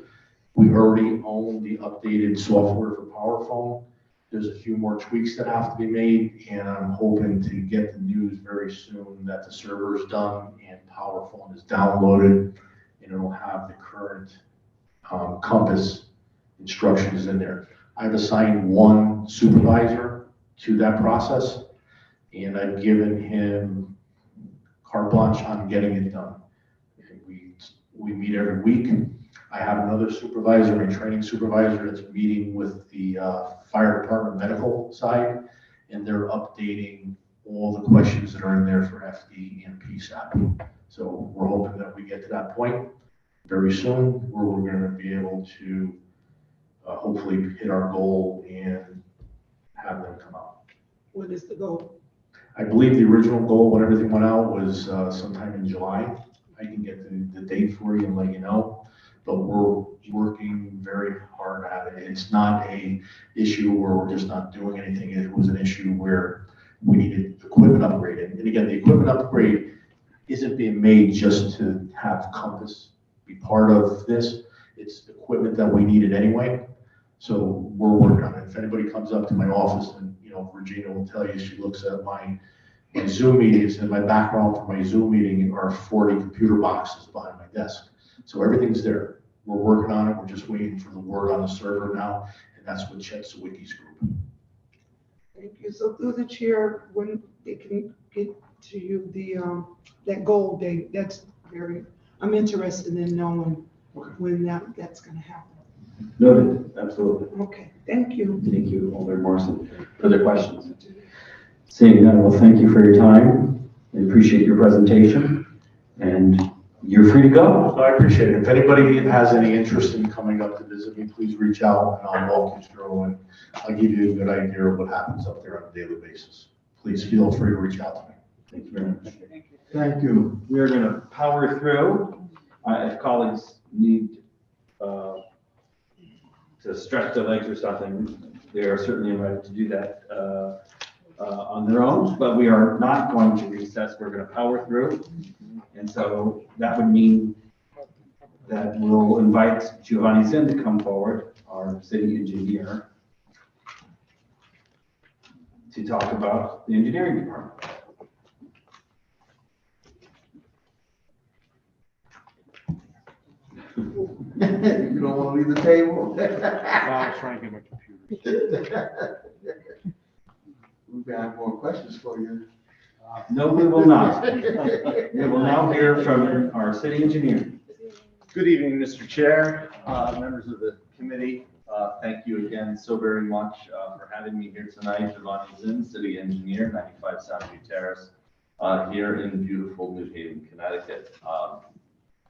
We already own the updated software for Power Phone. There's a few more tweaks that have to be made, and I'm hoping to get the news very soon that the server is done and Power Phone is downloaded, and it'll have the current Compass instructions in there. I've assigned one supervisor to that process, and I've given him carte blanche on getting it done. We meet every week. I have another supervisor, a training supervisor, that's meeting with the fire department medical side, and they're updating all the questions that are in there for FD and PSAP. So we're hoping that we get to that point very soon where we're going to be able to hopefully hit our goal and have them come out. What is the goal? I believe the original goal when everything went out was sometime in July. I can get the date for you and let you know, but we're working very hard at it. It's not a issue where we're just not doing anything. It was an issue where we needed equipment upgraded. And again, the equipment upgrade isn't being made just to have Compass be part of this. It's equipment that we needed anyway. So we're working on it. If anybody comes up to my office, and Regina will tell you, she looks at my Zoom meetings, and my background for my Zoom meeting are 40 computer boxes behind my desk. So everything's there. We're working on it. We're just waiting for the word on the server now, and that's with Chet Sawicki's group. Thank you. So through the chair, when they can get to you that goal date, that's I'm interested in knowing when that's gonna happen. Noted, absolutely. Okay, thank you. Thank you, Alderman Morrison. Further questions? Seeing none, well, thank you for your time. We appreciate your presentation, and you're free to go. I appreciate it. If anybody has any interest in coming up to visit me, please reach out and I'll walk you through and I'll give you a good idea of what happens up there on a daily basis. Please feel free to reach out to me. Thank you very much. Thank you. We are going to power through. If colleagues need to stretch their legs or something, they are certainly invited to do that on their own, but we are not going to recess. We're going to power through. And so that would mean that we'll invite Giovanni Zinn to come forward, our city engineer, to talk about the engineering department. You don't want to leave the table? I was trying to get my computer. We have more questions for you. No, we will not. We will now hear from our city engineer. Good evening, Mr. Chair, members of the committee. Thank you again so very much for having me here tonight. Giovanni Zinn, city engineer, 95 Soundview Terrace, here in beautiful New Haven, Connecticut.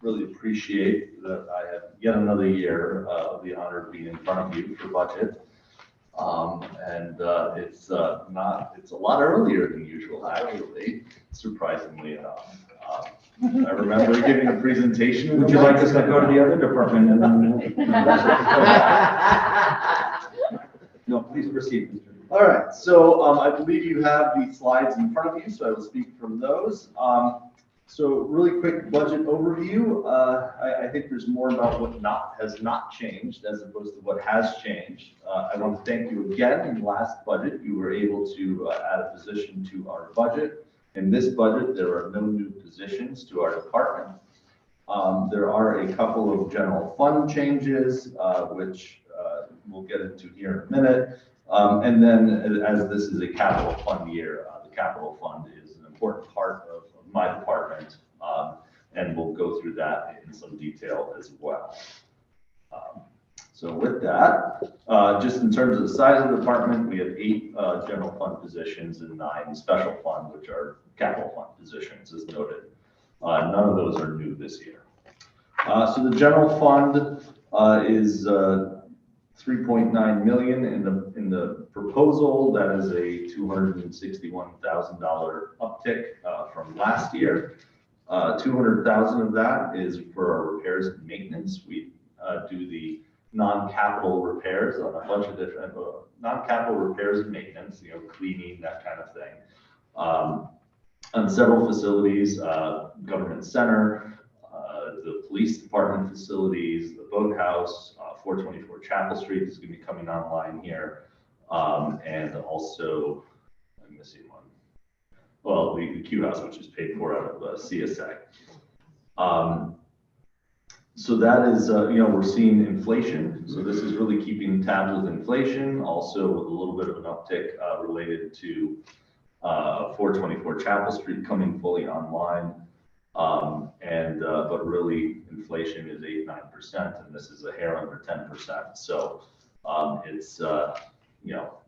Really appreciate that I have yet another year of the honor of being in front of you for budget. It's a lot earlier than usual, actually, surprisingly enough. I remember giving a presentation. Would you like us to go to the other department? No, please proceed, Mr. All right, so I believe you have the slides in front of you, so I will speak from those. So really quick budget overview. I think there's more about what has not changed as opposed to what has changed. I want to thank you again. In the last budget, you were able to add a position to our budget. In this budget, there are no new positions to our department. There are a couple of general fund changes, which we'll get into here in a minute. And then as this is a capital fund year, the capital fund is an important part of my department, and we'll go through that in some detail as well. So with that, just in terms of the size of the department, we have 8 general fund positions and 9 special fund, which are capital fund positions, as noted. None of those are new this year. So the general fund is 3.9 million in the proposal. That is a $261,000 uptick from last year. 200,000 of that is for our repairs and maintenance. We do the non-capital repairs on a bunch of different non-capital repairs and maintenance, cleaning, that kind of thing. On several facilities, government center, the police department facilities, the boathouse, 424 Chapel Street is going to be coming online here. And also, I'm missing one. Well, the Q house, which is paid for out of CSA. So that is, we're seeing inflation. So this is really keeping tabs with inflation, also with a little bit of an uptick related to 424 Chapel Street coming fully online. But really inflation is 8-9%, and this is a hair under 10%. So it's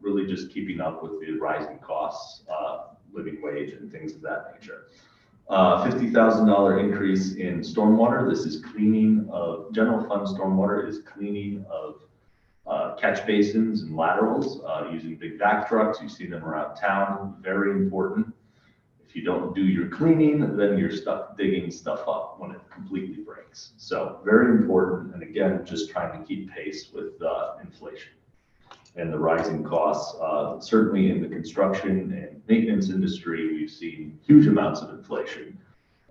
really just keeping up with the rising costs, living wage and things of that nature. $50,000 increase in stormwater. This is cleaning of general fund stormwater is cleaning of catch basins and laterals using big vac trucks. You see them around town. Very important. If you don't do your cleaning, then you're stuck digging stuff up when it completely breaks. So very important. And again, just trying to keep pace with inflation and the rising costs. Certainly in the construction and maintenance industry, we've seen huge amounts of inflation.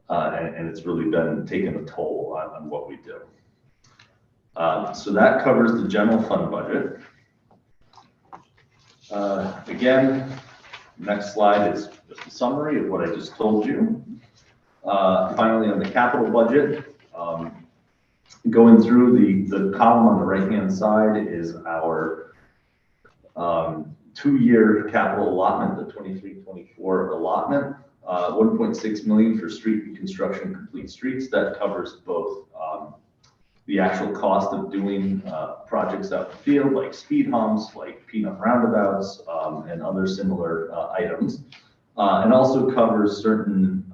And it's really been taking a toll on what we do. So that covers the general fund budget. Again, next slide is just a summary of what I just told you. Finally, on the capital budget, going through the column on the right-hand side is our 2-year capital allotment, the 23-24 allotment. 1.6 million for street reconstruction, complete streets. That covers both the actual cost of doing projects out in the field, like speed humps, like peanut roundabouts, and other similar items. And also covers certain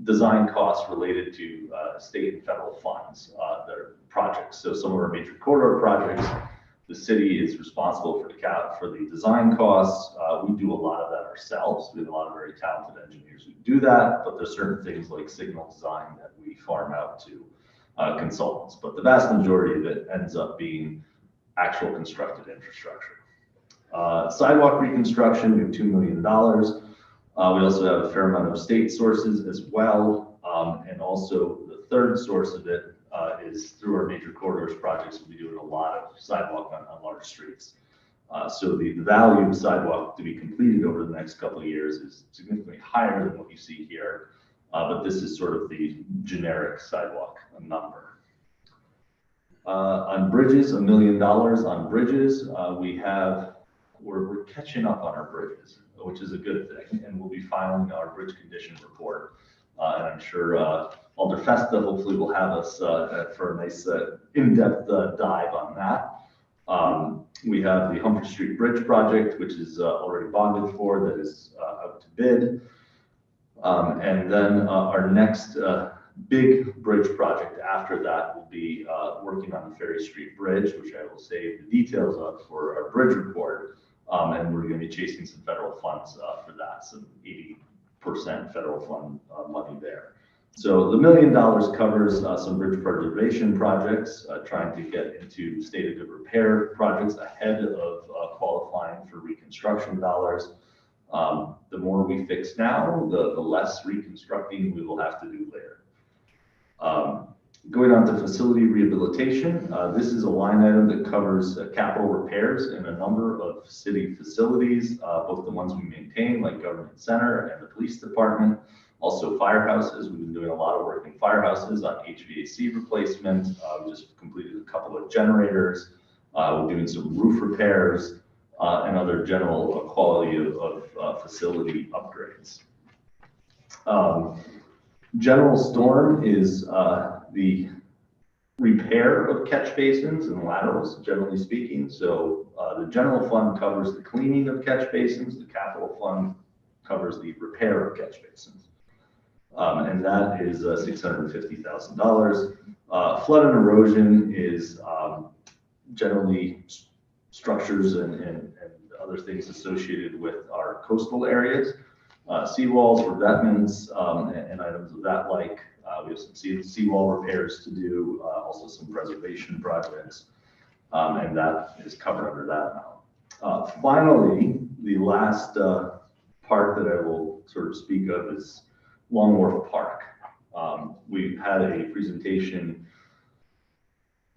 design costs related to state and federal funds, their projects. So some of our major corridor projects, the city is responsible for the design costs. We do a lot of that ourselves. We have a lot of very talented engineers who do that, but there's certain things like signal design that we farm out to consultants. But the vast majority of it ends up being actual constructed infrastructure. Sidewalk reconstruction, we have $2 million. We also have a fair amount of state sources as well. And also the third source of it is through our major corridors projects. We'll be doing a lot of sidewalk on large streets. So the value of sidewalk to be completed over the next couple of years is significantly higher than what you see here. But this is sort of the generic sidewalk number. On bridges, $1 million on bridges. We're catching up on our bridges, which is a good thing. And we'll be filing our bridge condition report. And I'm sure Alder Festa hopefully will have us for a nice in-depth dive on that. We have the Humphrey Street Bridge project, which is already bonded for, that is out to bid. And then our next big bridge project after that will be working on the Ferry Street Bridge, which I will save the details of for our bridge report. And we're going to be chasing some federal funds for that, some 80% federal fund money there. So the $1 million covers some bridge preservation projects, trying to get into state of good repair projects ahead of qualifying for reconstruction dollars. The more we fix now, the less reconstructing we will have to do later. Going on to facility rehabilitation, this is a line item that covers capital repairs in a number of city facilities, both the ones we maintain, like Government Center and the Police Department, also firehouses. We've been doing a lot of work in firehouses on HVAC replacement. We just completed a couple of generators. We're doing some roof repairs and other general quality of facility upgrades. General storm is the repair of catch basins and laterals, generally speaking. So the general fund covers the cleaning of catch basins. The capital fund covers the repair of catch basins. And that is $650,000. Flood and erosion is generally structures and other things associated with our coastal areas. Seawalls, revetments, and items of that like. We have some seawall repairs to do, also some preservation projects, and that is covered under that amount. Finally, the last part that I will sort of speak of is Long Wharf Park. We've had a presentation,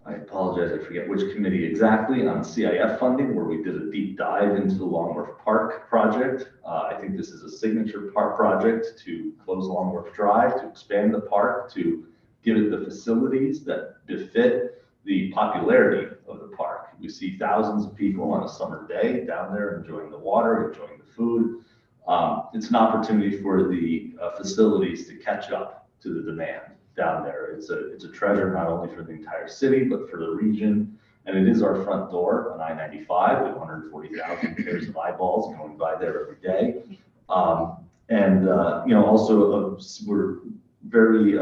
I apologize, I forget which committee exactly, on CIF funding, where we did a deep dive into the Long Wharf Park project. I think this is a signature park project to close Long Wharf Drive, to expand the park, to give it the facilities that befit the popularity of the park. We see thousands of people on a summer day down there enjoying the water, enjoying the food. It's an opportunity for the facilities to catch up to the demand down there. It's a treasure not only for the entire city, but for the region. And it is our front door on I-95 with 140,000 pairs of eyeballs going by there every day. Also we're very,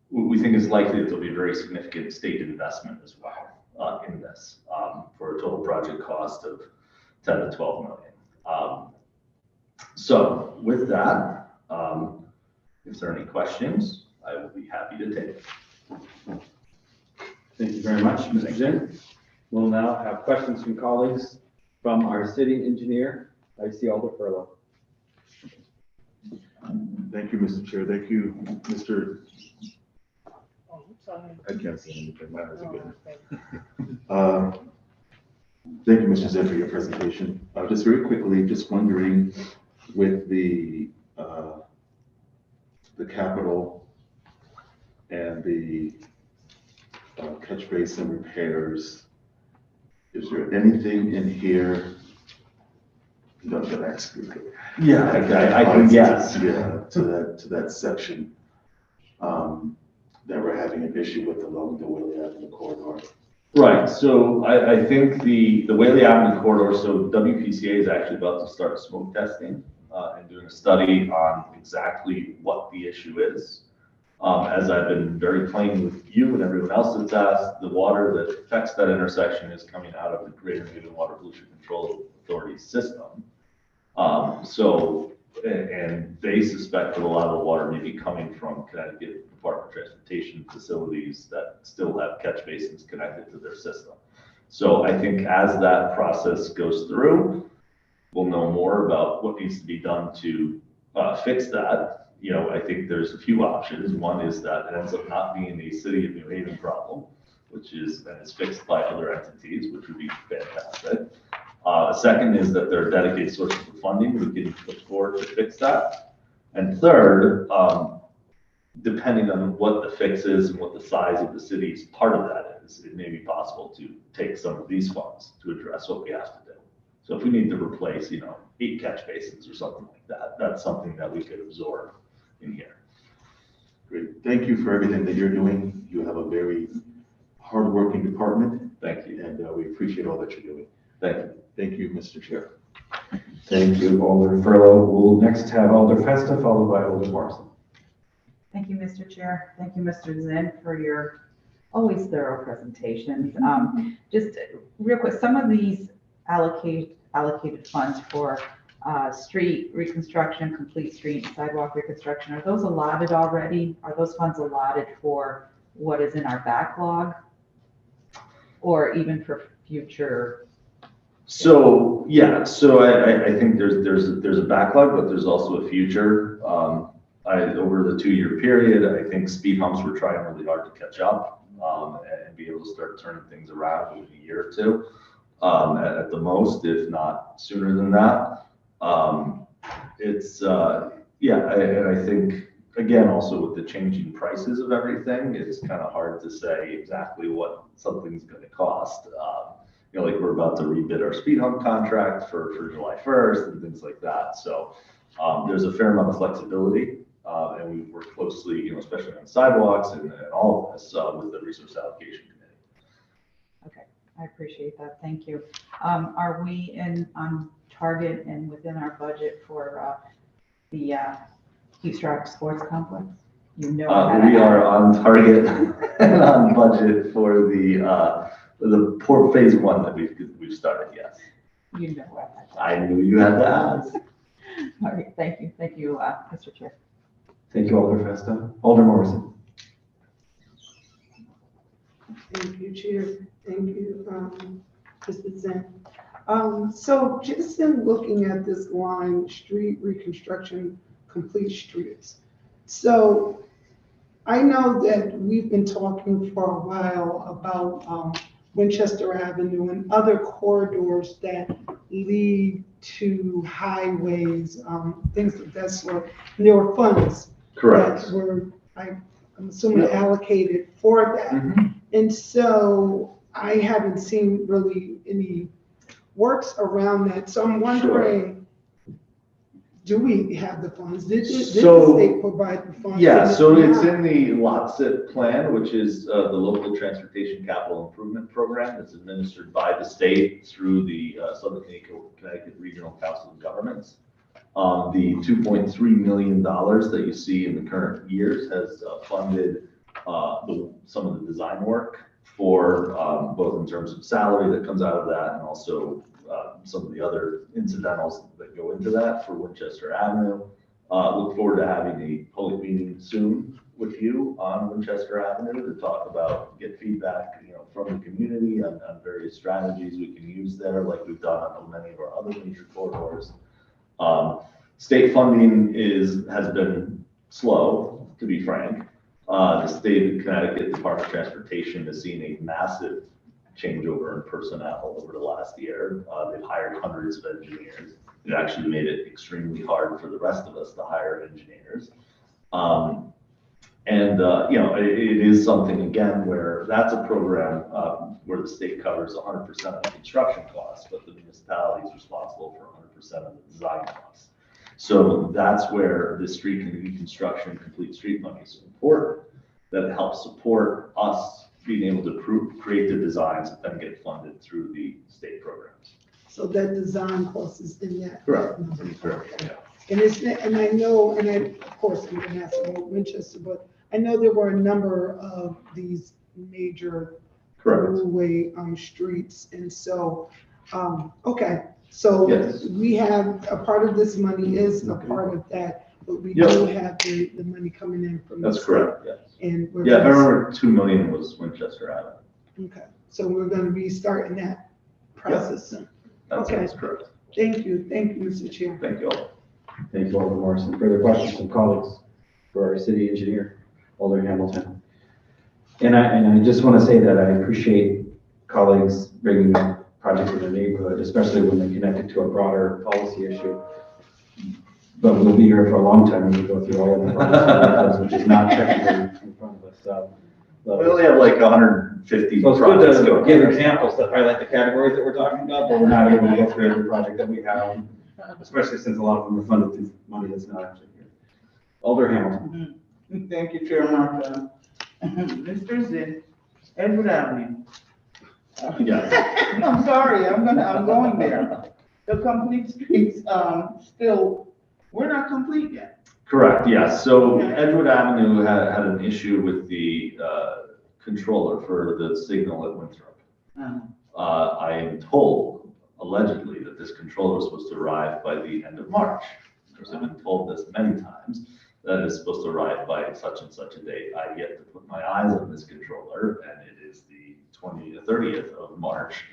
we think it's likely that there'll be very significant state investment as well in this for a total project cost of 10 to 12 million. So with that, if there are any questions, I will be happy to take. Thank you very much, Mr. Zinn. We'll now have questions from colleagues from our city engineer. I see Alder Furlow. Thank you, Mr. Chair. Thank you, Mr. I can't see anything. My eyes are good. Thank you, Mr. Zinn, for your presentation. Just very quickly, just wondering with the capital and the catch basin repairs, is there anything in here? No, but that's good. Yeah, I can guess. Yeah, to that section. that we're having an issue with along the Whaley Avenue corridor? Right, so I think the Whaley Avenue corridor, so WPCA is actually about to start smoke testing and doing a study on exactly what the issue is. As I've been very plain with you and everyone else that's asked, the water that affects that intersection is coming out of the Greater New England Water Pollution Control Authority system. And they suspect that a lot of the water may be coming from Connecticut Department of Transportation facilities that still have catch basins connected to their system. So I think as that process goes through, we'll know more about what needs to be done to fix that. You know, I think there's a few options. One is that it ends up not being a city of New Haven problem, which is, and is fixed by other entities, which would be fantastic. Second is that there are dedicated sources of funding we can look forward to fix that. And third, depending on what the fix is and what the size of the city's part of that is, it may be possible to take some of these funds to address what we have to do. So if we need to replace, 8 catch basins or something like that, that's something that we could absorb in here. Great. Thank you for everything that you're doing. You have a very hardworking department. Thank you. And we appreciate all that you're doing. Thank you. Thank you, Mr. Chair. Thank you, Alder Furlow. We'll next have Alder Festa, followed by Alder Morrison. Thank you, Mr. Chair. Thank you, Mr. Zinn, for your always thorough presentations. Just real quick, some of these allocated funds for street reconstruction, complete street and sidewalk reconstruction, are those allotted already? Are those funds allotted for what is in our backlog? Or even for future? So, yeah, so I think there's a backlog, but there's also a future. Over the 2-year period, I think speed humps were trying really hard to catch up and be able to start turning things around in a year or two at the most, if not sooner than that. I think, again, also with the changing prices of everything, it's kind of hard to say exactly what something's going to cost. Like we're about to rebid our speed hump contract for July 1st and things like that. So there's a fair amount of flexibility, and we work closely, especially on sidewalks and all of this with the Resource Allocation Committee. Okay, I appreciate that. Thank you. Are we on target and within our budget for the East Rock Sports Complex? We are on target and on budget for the port phase 1 that we've started. Yes. You know what? I knew you had to ask. All right. Thank you, Mr. Chair. Thank you, Alder Festa. Alder Morrison. Thank you, Chair. Thank you, Mr. Zinn. So just in looking at this line, street reconstruction, complete streets. So I know that we've been talking for a while about Winchester Avenue and other corridors that lead to highways, things of that sort. And there were funds Correct. that were, I'm assuming, allocated for that. Mm-hmm. And so I haven't seen really any works around that. So I'm wondering, do we have the funds? Did the state provide the funds? Yeah, so it's in the LOTSIP plan, which is the Local Transportation Capital Improvement Program that's administered by the state through the Southern Connecticut Regional Council of Governments. The $2.3 million that you see in the current years has funded some of the design work for both in terms of salary that comes out of that and also some of the other incidentals that go into that for Winchester Avenue. Look forward to having a public meeting soon with you on Winchester Avenue to talk about, get feedback, from the community on various strategies we can use there, like we've done on many of our other major corridors. State funding has been slow, to be frank. The state of Connecticut Department of Transportation has seen a massive changeover in personnel over the last year. They've hired hundreds of engineers. It actually made it extremely hard for the rest of us to hire engineers. It is something, again, where that's a program where the state covers 100% of the construction costs, but the municipality is responsible for 100% of the design costs. So that's where the street reconstruction, complete street money is important. that help support us being able to create the designs that then get funded through the state programs. So that design cost is in that. Correct. number. Correct, yeah. And I know, of course, I'm gonna ask about Winchester, but I know there were a number of these major Correct. throughway, streets, and so, okay. So Yes. we have, a part of this money is a part of that, but we Yep. do have the money coming in from. the That's state, correct, yes. And we're. Yeah, I gonna- remember 2 million was Winchester Avenue. Okay, so we're gonna be starting that process soon. That's Okay. correct. Thank you, Mr. Chair. Thank you all. Thank you, Alderman Morrison. Further questions from colleagues for our city engineer, Alderman Hamilton? And I just want to say that I appreciate colleagues bringing projects in the neighborhood, especially when they connect it to a broader policy issue. But we'll be here for a long time when we go through all of the projects, which is not technically in front of us. We only have like 150 So it's projects good to going. give examples that highlight the categories that we're talking about, but we're not able to go through every project that we have, especially since a lot of them are funded through money that's not actually here. Alder Hamilton. Thank you, Chair Martin. Mr. Zinn, Edward Avenue. Yeah. I'm sorry, I'm going there. The complete streets, still, we're not complete yet. Correct, yes. So Edgewood Avenue had an issue with the controller for the signal at Winthrop. I am told, allegedly, that this controller was supposed to arrive by the end of March. Of course, I've been told this many times, that it's supposed to arrive by such and such a date. I've yet to put my eyes on this controller, and it is the 30th of March.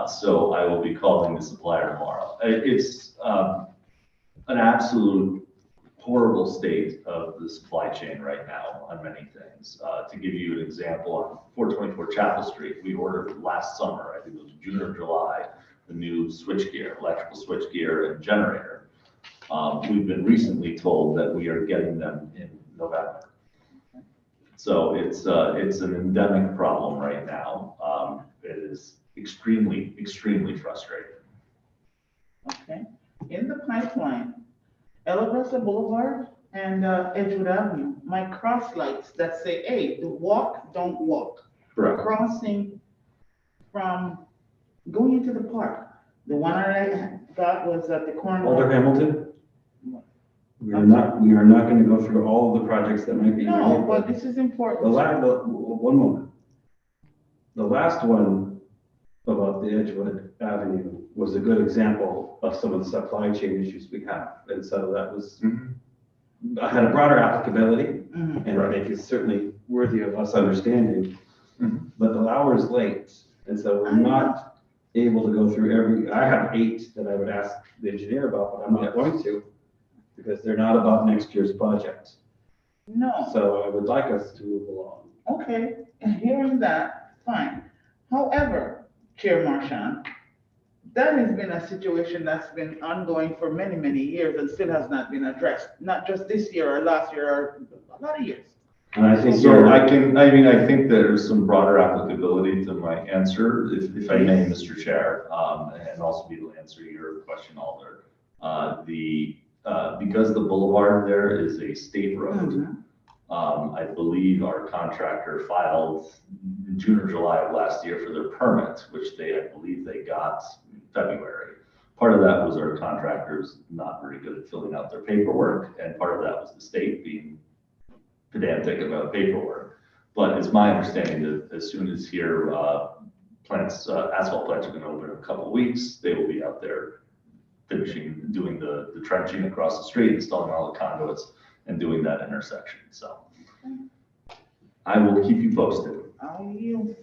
So I will be calling the supplier tomorrow. It's an absolute horrible state of the supply chain right now on many things. To give you an example, on 424 Chapel Street, we ordered last summer, I think it was June or July, the new switchgear, electrical switchgear and generator. We've been recently told that we are getting them in November. So it's an endemic problem right now. It is extremely, extremely frustrating. Okay. In the pipeline, Elabresa Boulevard and Edgewood Avenue, my cross lights that say, hey, walk, don't walk. Correct. Crossing from going into the park. The one I got was at the corner. Alder Hamilton? We are not going to go through all of the projects that might be. No, but this is important. One moment. The last one about the Edgewood Avenue was a good example of some of the supply chain issues we have. And so that was, had a broader applicability, and I think it's certainly worthy of us understanding. But the hour is late, and so we're not able to go through I have 8 that I would ask the engineer about, but I'm not going to, because they're not about next year's project. No. So I would like us to move along. Okay, hearing that, fine. However, Chair Marchand, that has been a situation that's been ongoing for many, many years and still has not been addressed, not just this year or last year or a lot of years. And I think so I think there's some broader applicability to my answer, if I may, Mr. Chair, and also be able to answer your question, Alder. Because the boulevard there is a state road, I believe our contractor filed in June or July of last year for their permit, which I believe they got in February. Part of that was our contractors not very good at filling out their paperwork, and part of that was the state being pedantic about paperwork. But it's my understanding that as soon as here, asphalt plants are going to open in a couple of weeks, they will be out there finishing, doing the trenching across the street, installing all the conduits, and doing that intersection. So I will keep you posted. I'll yield,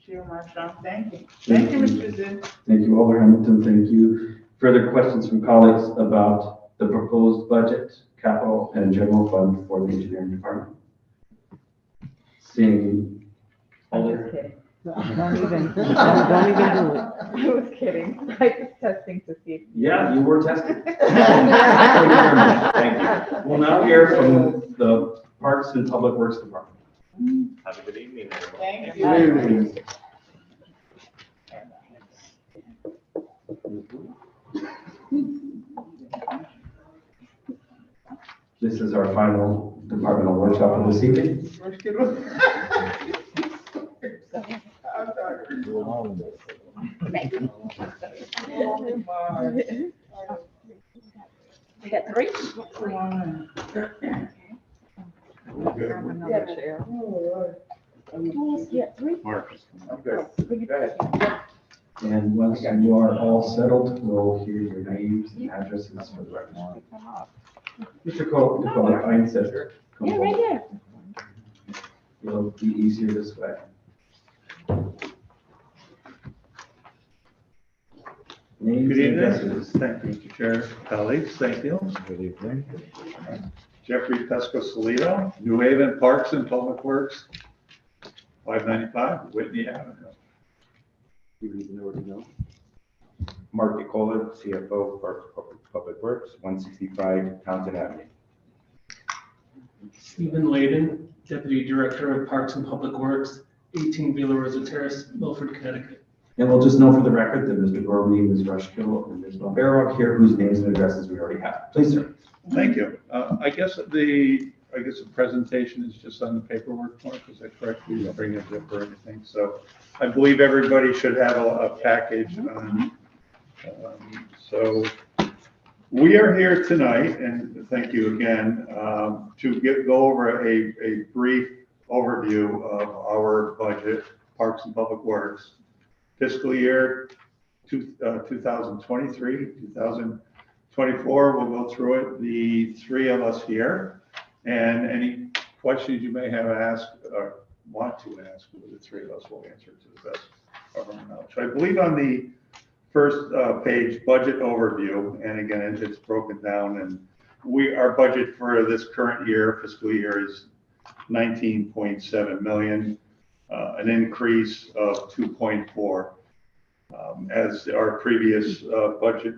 Chair Marchand. Thank you. Thank you, Mr. Zinn. Thank you, Alder Hamilton. Thank you. Further questions from colleagues about the proposed budget, capital, and general fund for the engineering department? Seeing Alder. Don't even do it. I was kidding. I was testing to see if. Yeah, you were tested. Thank you very much. Thank you. We'll now hear from the Parks and Public Works Department. Have a good evening, everyone. Thank you. Good evening. This is our final departmental workshop for this evening. We got three? Yeah, three. And once you are all settled, we'll hear your names and addresses for the record. Mr. Cole, fine, sir. Yeah, right here. It'll be easier this way. Names Good and evening. addresses. Thank you, Mr. Chair, colleagues, thank you. Good evening. Jeffrey Pesco Salido, New Haven Parks and Public Works, 595 Whitney Avenue. You need to know where to go. Mark Nicola, CFO, Parks Public Works, 165 Townsend Avenue. Stephen Layden, Deputy Director of Parks and Public Works, 18 Villa Rosa Terrace, Milford, Connecticut. And we'll just know for the record that Mr. Gormley, Ms. Rushkill, and Ms. Bonbarrow here, whose names and addresses we already have. Please, sir. Thank you. I guess the presentation is just on the paperwork form, is that correct? We didn't bring a zip or anything. So I believe everybody should have a package on. So we are here tonight, and thank you again, to go over a brief overview of our budget, Parks and Public Works, fiscal year 2023, 2024. We'll go through it, the three of us here, and any questions you may have asked or want to ask, the three of us will answer to the best of our knowledge. I believe on the first page, budget overview, and again, it's broken down, and our budget for this current year, fiscal year, is 19.7 million, an increase of 2.4. As our previous budget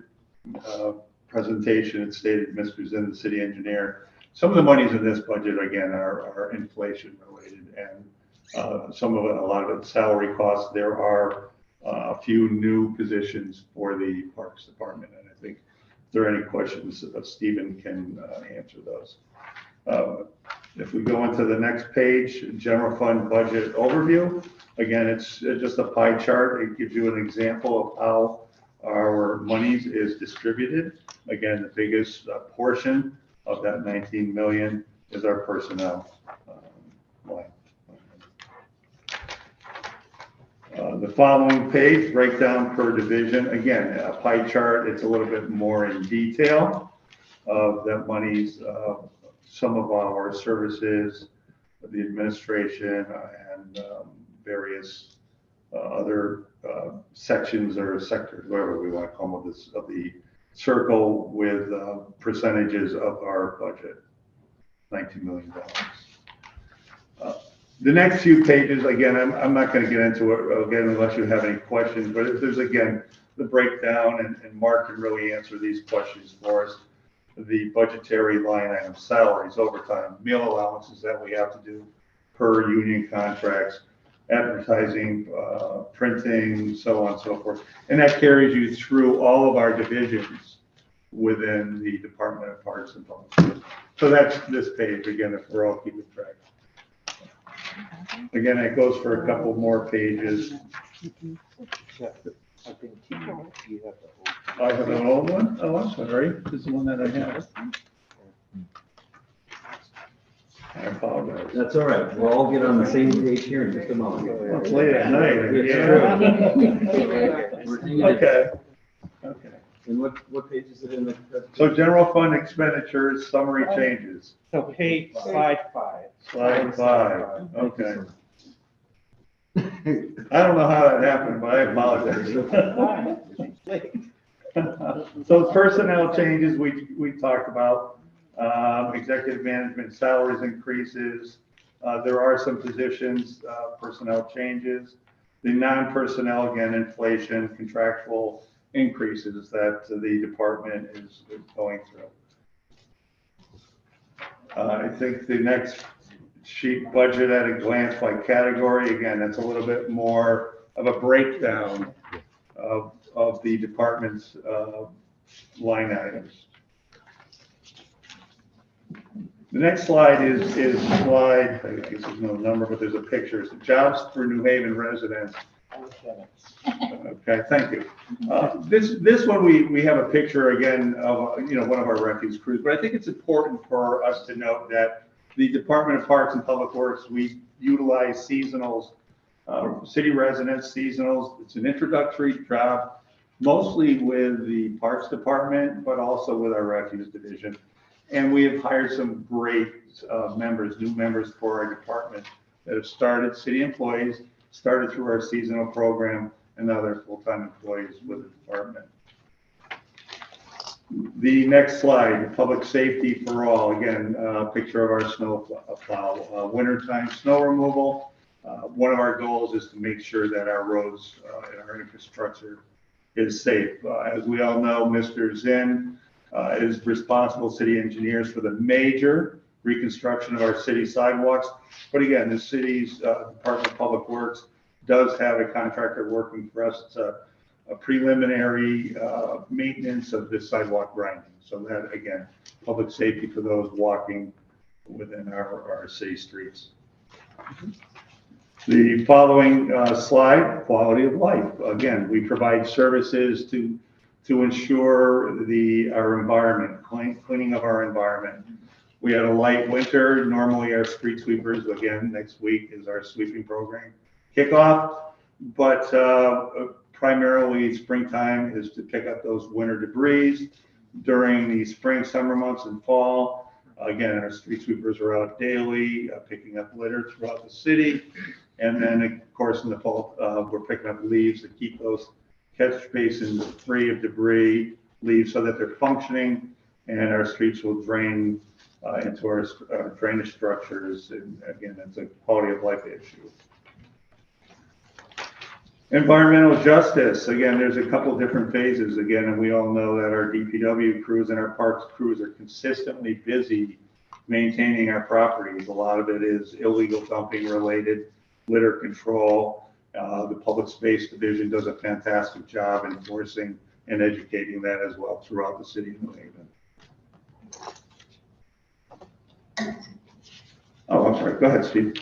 presentation had stated, Mr. Zinn, the city engineer, some of the monies in this budget, again, are inflation related, and some of it, a lot of it, salary costs. There are a few new positions for the Parks Department, and I think if there are any questions, Stephen can answer those. If we go into the next page, general fund budget overview, again, it's just a pie chart. It gives you an example of how our monies is distributed. Again, the biggest portion of that 19 million is our personnel line. The following page, breakdown per division. Again, a pie chart. It's a little bit more in detail of that monies, some of our services, the administration, and various other sections or sectors, whatever we want to call them, of the circle with percentages of our budget, $19 million. The next few pages, again, I'm not going to get into it again unless you have any questions, but if there's, again, the breakdown, and Mark can really answer these questions for us. The budgetary line item, salaries, overtime, meal allowances that we have to do per union contracts, advertising, printing, so on and so forth. And that carries you through all of our divisions within the Department of Parks and Public Works. So that's this page, again, if we're all keeping track. Again, it goes for a couple more pages. I have an old one? Oh, I'm sorry. This is the one that I have. I apologize. That's all right. We'll all get on the same page here in just a moment. It's late at night. Yeah. Okay. Okay. And what page is it in the? So general fund expenditures, summary changes. So page slide 5. Slide 5, okay. I don't know how that happened, but I apologize. So personnel changes we talked about, executive management salaries increases. There are some positions, personnel changes. The non-personnel, again, inflation, contractual increases that the department is going through. I think the next sheet, budget at a glance by category, again, that's a little bit more of a breakdown of the department's line items. The next slide is slide, I guess there's no number, but there's a picture. It's jobs for New Haven residents. Okay, thank you. This one, we have a picture again of, one of our refuse crews, but I think it's important for us to note that the Department of Parks and Public Works, we utilize seasonals, city residents, seasonals. It's an introductory job, mostly with the Parks Department, but also with our refuse division. And we have hired some great new members for our department that have started, city employees, started through our seasonal program, and now they're full-time employees with the department. The next slide, public safety for all. Again, a picture of our snow plow. Wintertime snow removal. One of our goals is to make sure that our roads and our infrastructure is safe. As we all know, Mr. Zinn is responsible, city engineers, for the major reconstruction of our city sidewalks. But again, the city's Department of Public Works does have a contractor working for us. It's a preliminary maintenance of this sidewalk grinding. So that, again, public safety for those walking within our city streets. The following slide, quality of life. Again, we provide services to ensure our environment, cleaning of our environment. We had a light winter. Normally our street sweepers, again, next week is our sweeping program kickoff, but primarily springtime is to pick up those winter debris during the spring, summer months and fall. Again, our street sweepers are out daily, picking up litter throughout the city. And then of course in the fall, we're picking up leaves to keep those catch basins free of debris, leaves so that they're functioning, and our streets will drain into our drainage structures. And again, that's a quality of life issue. Environmental justice. Again, there's a couple different phases again, and we all know that our DPW crews and our parks crews are consistently busy maintaining our properties. A lot of it is illegal dumping related, litter control. The public space division does a fantastic job enforcing and educating that as well throughout the city of New Haven. Oh, I'm sorry. Go ahead, Steve.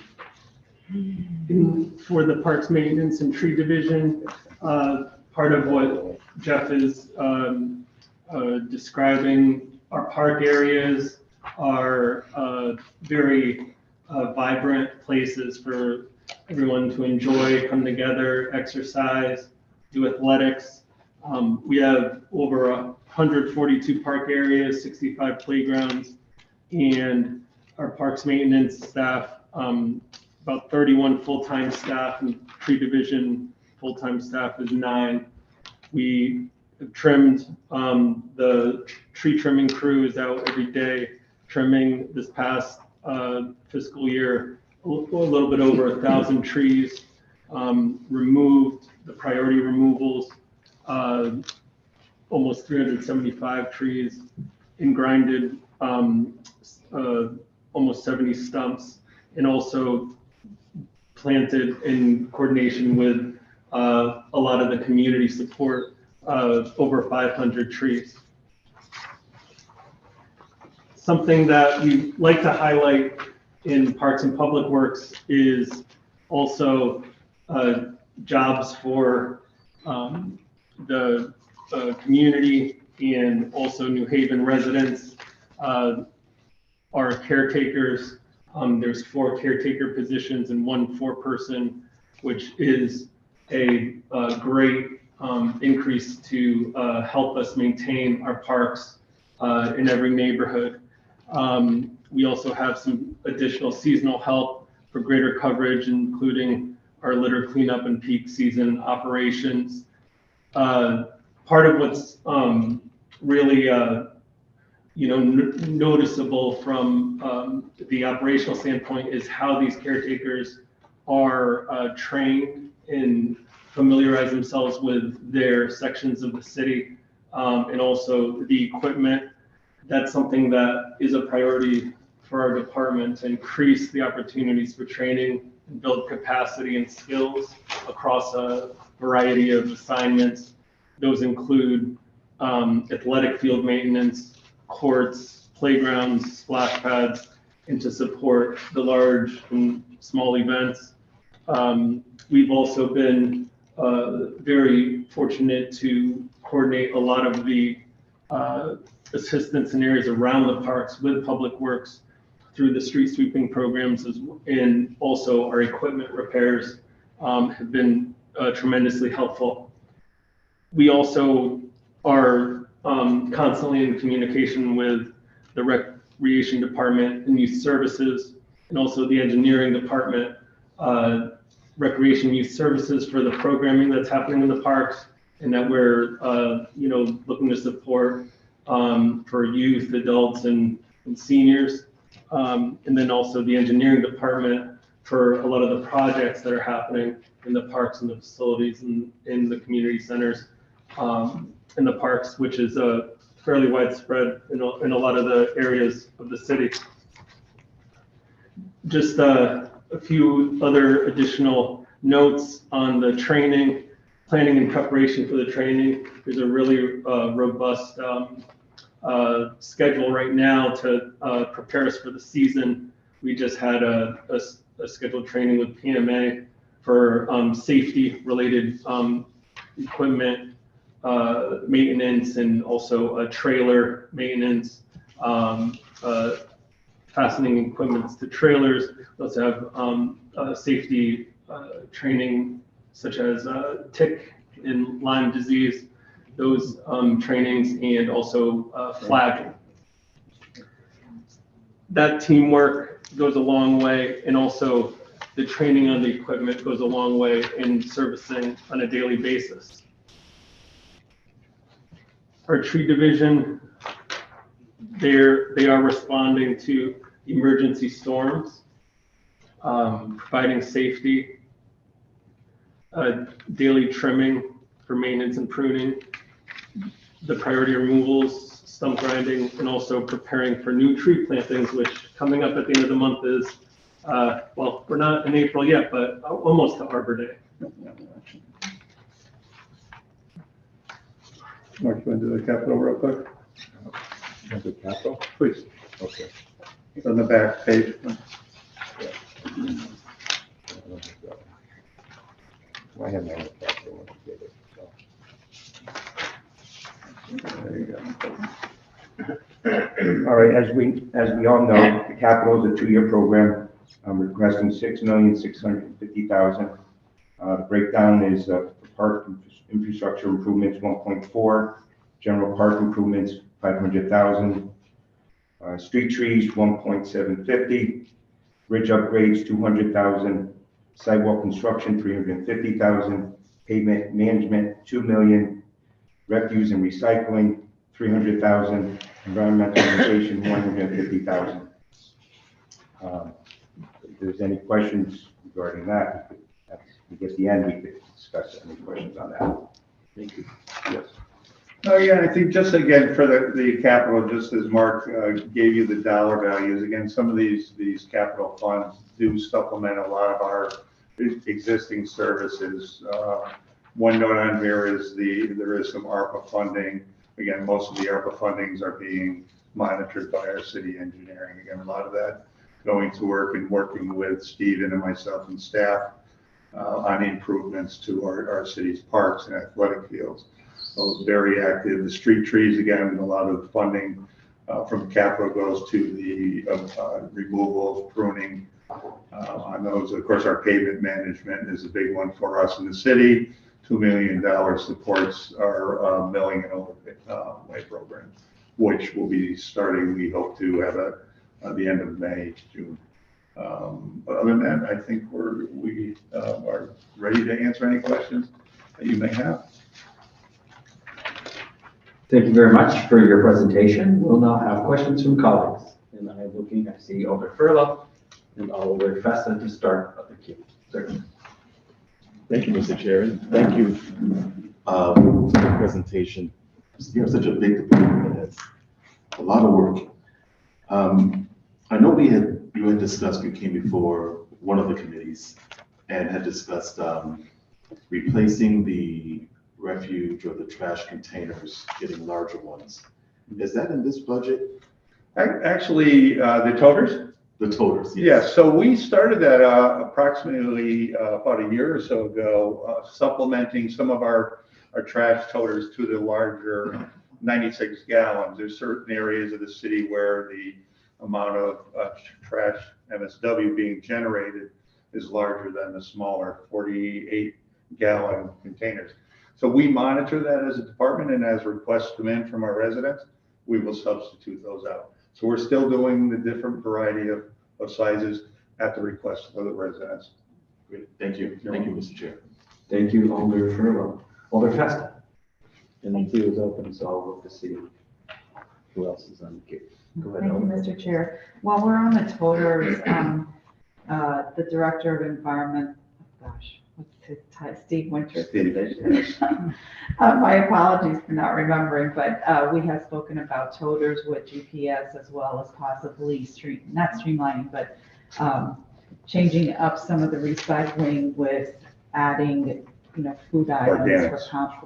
For the Parks Maintenance and Tree Division, part of what Jeff is describing, our park areas are very vibrant places for everyone to enjoy, come together, exercise, do athletics. We have over 142 park areas, 65 playgrounds, and our parks maintenance staff, about 31 full-time staff, and tree division full-time staff is 9. We have trimmed, the tree trimming crew is out every day trimming. This past fiscal year, a little bit over 1,000 trees, removed the priority removals, almost 375 trees, and grinded almost 70 stumps, and also planted in coordination with a lot of the community support, over 500 trees. Something that we like to highlight in Parks and Public Works is also jobs for the community and also New Haven residents. Our caretakers, there's 4 caretaker positions and 1 4-person, which is a great increase to help us maintain our parks in every neighborhood. We also have some additional seasonal help for greater coverage, including our litter cleanup and peak season operations. Part of what's really noticeable from the operational standpoint is how these caretakers are trained and familiarize themselves with their sections of the city, and also the equipment. That's something that is a priority for our department, to increase the opportunities for training and build capacity and skills across a variety of assignments. Those include athletic field maintenance, courts, playgrounds, splash pads, and to support the large and small events. We've also been very fortunate to coordinate a lot of the assistance in areas around the parks with Public Works through the street sweeping programs, and also our equipment repairs have been tremendously helpful. We also are constantly in communication with the Recreation Department and Youth Services, and also the Engineering Department, Recreation Youth Services for the programming that's happening in the parks, and that we're looking to support for youth, adults, and seniors. And then also the Engineering Department for a lot of the projects that are happening in the parks and the facilities and in the community centers in the parks, which is fairly widespread in a lot of the areas of the city. Just a few other additional notes on the training, planning and preparation for the training. There's a really robust schedule right now to prepare us for the season. We just had a scheduled training with PMA for safety-related equipment maintenance, and also trailer maintenance, fastening equipment to trailers. We also have safety training such as tick and Lyme disease, those trainings, and also flagging. That teamwork goes a long way, and also the training on the equipment goes a long way in servicing on a daily basis. Our tree division, they are responding to emergency storms, providing safety, daily trimming for maintenance and pruning, the priority removals, stump grinding, and also preparing for new tree plantings, which coming up at the end of the month is, well, we're not in April yet, but almost to Arbor Day. Mark, you want to do the capital real quick? The capital? Please. Okay. It's on the back page. I have my own capital. There you All right, as we all know, the capital is a 2-year program. I'm requesting $6,650,000. The breakdown is park infrastructure improvements 1.4, general park improvements 500,000, street trees 1.750, bridge upgrades 200,000, sidewalk construction 350,000, pavement management 2 million, refuse and recycling 300,000, environmental mitigation 150,000. If there's any questions regarding that, we get the end, we could discuss any questions on that. Thank you. Yes. Oh, yeah, I think just again for the capital, just as Mark gave you the dollar values, again, some of these capital funds do supplement a lot of our existing services. One note on here is there is some ARPA funding. Again, most of the ARPA fundings are being monitored by our city engineering. Again, a lot of that going to work and working with Stephen and myself and staff on improvements to our city's parks and athletic fields. So very active. The street trees, again, a lot of funding from capital goes to the removal, pruning on those. Of course, our pavement management is a big one for us in the city. $2 million supports our milling and overlay program, which will be starting, we hope to have at the end of May, June. But other than that, I think we are ready to answer any questions that you may have. Thank you very much for your presentation. We'll now have questions from colleagues. And I'm looking, I see Alder Furlow and Alder Fessa to start the queue. Certainly. Thank you, Mr. Chair, and thank you for the presentation. You have such a big department, it's a lot of work. I know you had discussed, you came before one of the committees and had discussed replacing the refuge or the trash containers, getting larger ones. Is that in this budget? Actually, the toters? The toters, Yeah, yes. so we started that approximately about a year or so ago, supplementing some of our trash toters to the larger 96 gallons. There's certain areas of the city where the amount of trash MSW being generated is larger than the smaller 48 gallon containers. So we monitor that as a department, and as requests come in from our residents, we will substitute those out. So we're still doing the different variety of sizes at the request of the residents. Great, thank you. Thank you, Mr. Chair. Thank you, Alder Furlow. Alder Festa. And the queue is open, so I'll look to see who else is on the queue. Go ahead, Thank you, Alder. Mr. Chair. While we're on the toters, the Director of Environment, gosh, what's his title? Steve Winter's position. My apologies for not remembering, but we have spoken about toters with GPS as well as possibly not streamlining, but changing up some of the recycling with adding, food items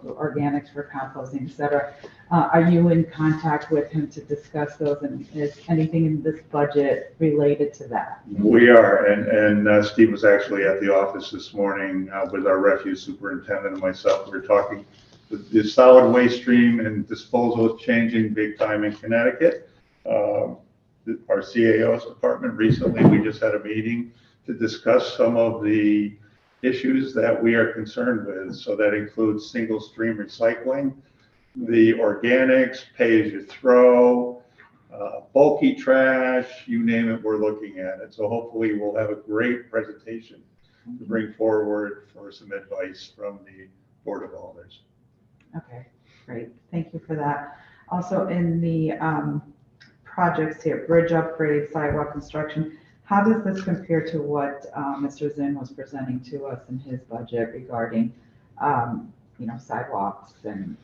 organics for composting, et cetera. Are you in contact with him to discuss those, and is anything in this budget related to that? We are, and Steve was actually at the office this morning with our refuse superintendent and myself. We were talking, the solid waste stream and disposal is changing big time in Connecticut. Our CAO's department, recently, we just had a meeting to discuss some of the issues that we are concerned with. So that includes single stream recycling, the organics, pay as you throw, bulky trash, you name it, we're looking at it. So hopefully we'll have a great presentation to bring forward for some advice from the Board of Alders. Okay, great. Thank you for that. Also in the projects here, bridge upgrade, sidewalk construction, how does this compare to what Mr. Zinn was presenting to us in his budget regarding, sidewalks and?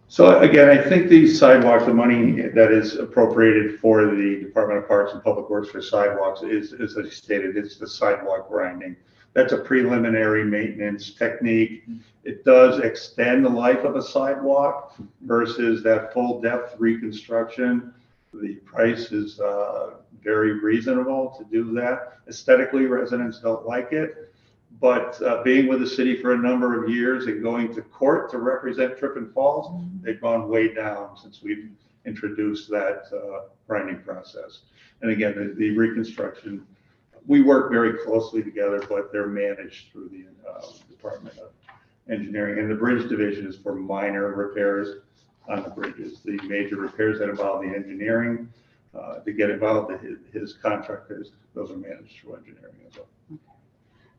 So again, I think these sidewalks, the money that is appropriated for the Department of Parks and Public Works for sidewalks is, as I stated, it's the sidewalk grinding. That's a preliminary maintenance technique. It does extend the life of a sidewalk versus that full depth reconstruction. The price is very reasonable to do that. Aesthetically, residents don't like it, but being with the city for a number of years and going to court to represent Trippin Falls, they've gone way down since we've introduced that grinding process. And again, the reconstruction, we work very closely together, but they're managed through the Department of Engineering. And the bridge division is for minor repairs on the bridges. The major repairs that involve the engineering, to get involved, his contractors, those are managed through engineering as well.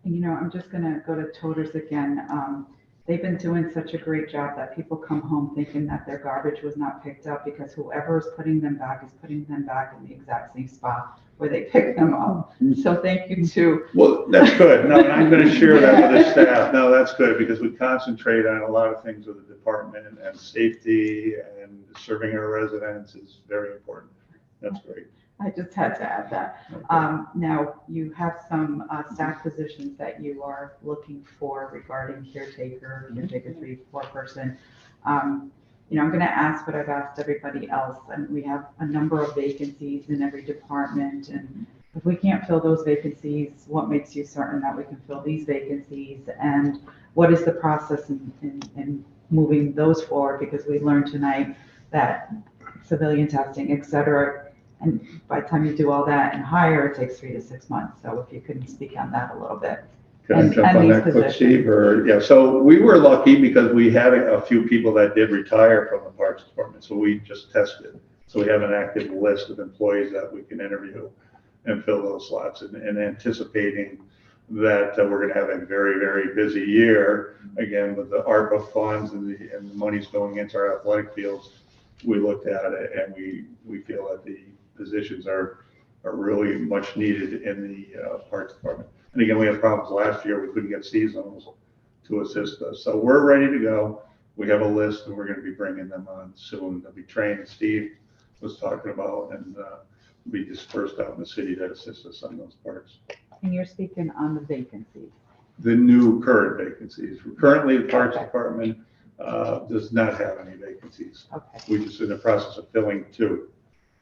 And I'm just gonna go to toters again. They've been doing such a great job that people come home thinking that their garbage was not picked up because whoever is putting them back is putting them back in the exact same spot where they picked them up. So thank you to. Well, that's good. No, and I'm going to share that with the staff. No, that's good because we concentrate on a lot of things with the department, and safety and serving our residents is very important. That's great. I just had to add that. Now, you have some staff positions that you are looking for regarding caretaker 3, 4 person. I'm going to ask what I've asked everybody else, and we have a number of vacancies in every department. And if we can't fill those vacancies, what makes you certain that we can fill these vacancies? And what is the process in moving those forward? Because we learned tonight that civilian testing, et cetera, and by the time you do all that and hire, it takes 3 to 6 months. So if you could speak on that a little bit. Can I jump on that quick, Steve? Yeah, so we were lucky because we had a few people that did retire from the Parks Department, so we just tested. So we have an active list of employees that we can interview and fill those slots, and anticipating that we're going to have a very, very busy year, again, with the ARPA funds and the money's going into our athletic fields. We looked at it and we feel that the positions are really much needed in the Parks Department. And again, we had problems last year. We couldn't get seasonals to assist us. So we're ready to go. We have a list and we're going to be bringing them on soon. They'll be trained, Steve was talking about, and be dispersed out in the city that assist us on those parts. And you're speaking on the vacancies. The new current vacancies. Currently, the Parks Department does not have any vacancies. Okay. We're just in the process of filling 2.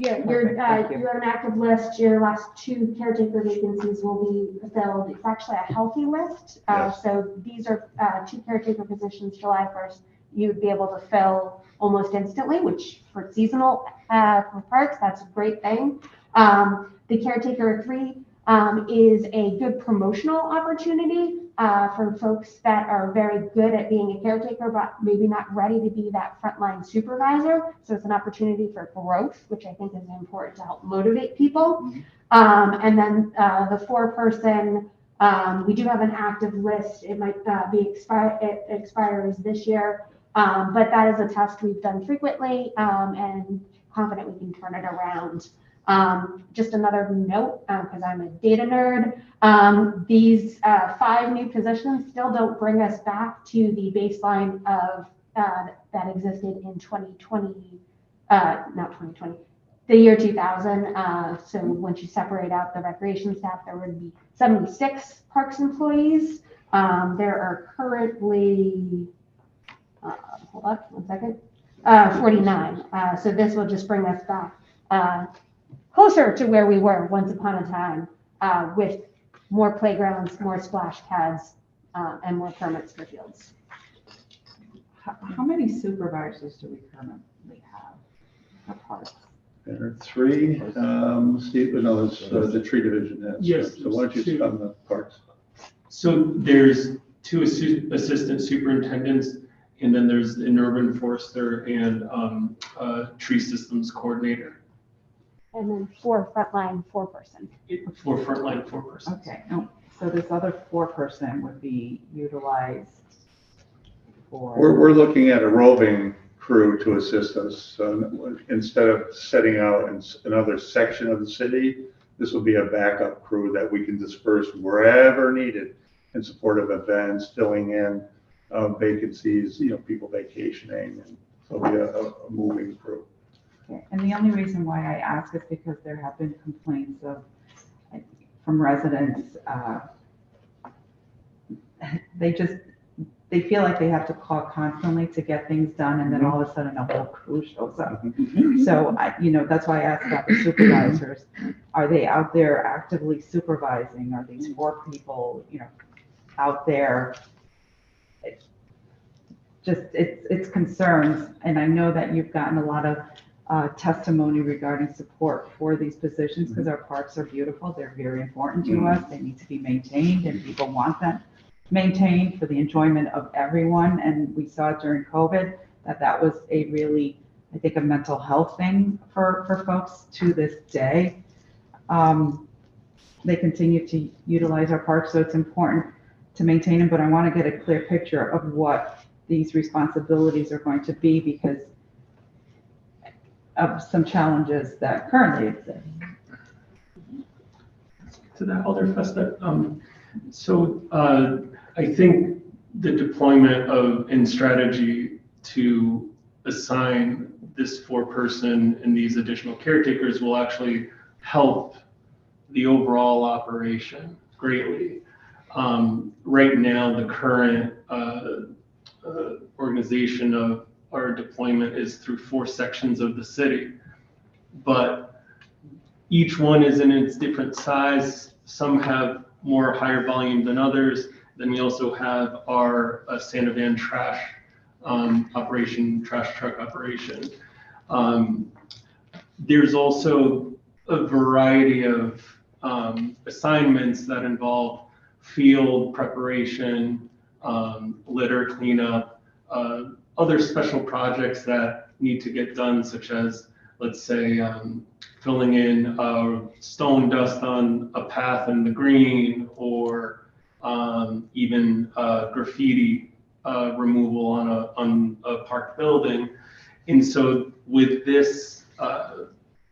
Yeah, Perfect, thank you. you have an active list. Your last 2 caretaker vacancies will be filled. It's actually a healthy list. So these are 2 caretaker positions, July 1st. You would be able to fill almost instantly, which for seasonal for parks, that's a great thing. The caretaker 3 is a good promotional opportunity for folks that are very good at being a caretaker, but maybe not ready to be that frontline supervisor. So it's an opportunity for growth, which I think is important to help motivate people. And then the 4-person, we do have an active list. It might it expires this year, but that is a test we've done frequently and confident we can turn it around. Just another note, because I'm a data nerd, these 5 new positions still don't bring us back to the baseline of that existed in 2020, not 2020, the year 2000. So once you separate out the recreation staff, there would be 76 parks employees. There are currently, hold on one second, 49. So this will just bring us back closer to where we were once upon a time, with more playgrounds, more splash pads, and more permits for fields. How many supervisors do we currently have at parks? There are 3, Steve, no, it's the tree division heads. Yes, So why don't you two. on the parks? So there's 2 assistant superintendents, and then there's an urban forester and tree systems coordinator. And then 4 frontline, 4-person. 4 frontline, 4-person. Okay, so this other 4-person would be utilized for? We're looking at a roving crew to assist us. Instead of setting out in another section of the city, this will be a backup crew that we can disperse wherever needed in support of events, filling in vacancies, people vacationing, and so it'll be a moving crew. And the only reason why I ask is because there have been complaints from residents. They feel like they have to call constantly to get things done, and then all of a sudden a whole crew shows up. So that's why I asked about the supervisors. Are they out there actively supervising? Are these 4 people, out there? It's concerns, and I know that you've gotten a lot of testimony regarding support for these positions, because our parks are beautiful. They're very important to us. They need to be maintained, and people want them maintained for the enjoyment of everyone. And we saw during COVID that was a really, I think, a mental health thing for folks to this day. They continue to utilize our parks, so it's important to maintain them, but I want to get a clear picture of what these responsibilities are going to be because of some challenges that currently exist. To that Alderfest, I think the deployment of in strategy to assign this 4-person and these additional caretakers will actually help the overall operation greatly. Right now, the current organization of our deployment is through 4 sections of the city, but each one is in its different size. Some have more higher volume than others. Then we also have our Sandovan trash operation, trash truck operation. There's also a variety of assignments that involve field preparation, litter cleanup, other special projects that need to get done, such as, let's say, filling in stone dust on a path in the green, or even graffiti removal on a park building. And so with this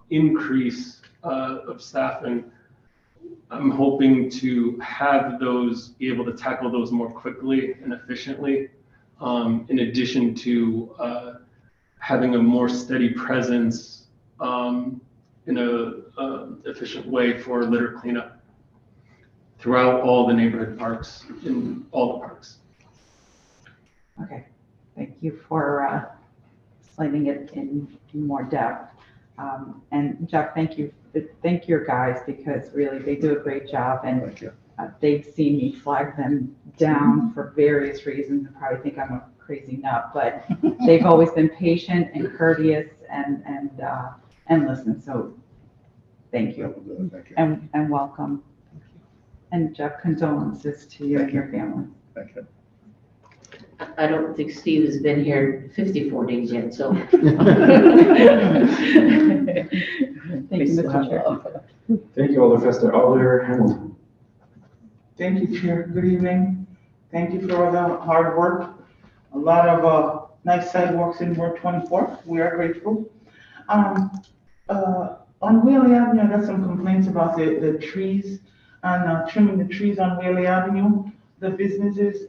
increase of staffing, I'm hoping to have those, be able to tackle those more quickly and efficiently, in addition to having a more steady presence in a efficient way for litter cleanup throughout all the neighborhood parks, in all the parks. Okay, thank you for explaining it in more depth. And Jeff, thank your guys, because really they do a great job, and they've seen me flag them down for various reasons and probably think I'm a crazy nut, but they've always been patient and courteous and listen. So thank you. And welcome. And Jeff, condolences to you and your family. Thank you. I don't think Steve has been here 54 days yet, so. Thank you, Mr. Chair. Thank you, Alder Hamilton. Thank you, Chair. Good evening. Thank you for all the hard work. A lot of nice sidewalks in Ward 24. We are grateful. On Whaley Avenue, I got some complaints about the trees and trimming the trees on Whaley Avenue. The businesses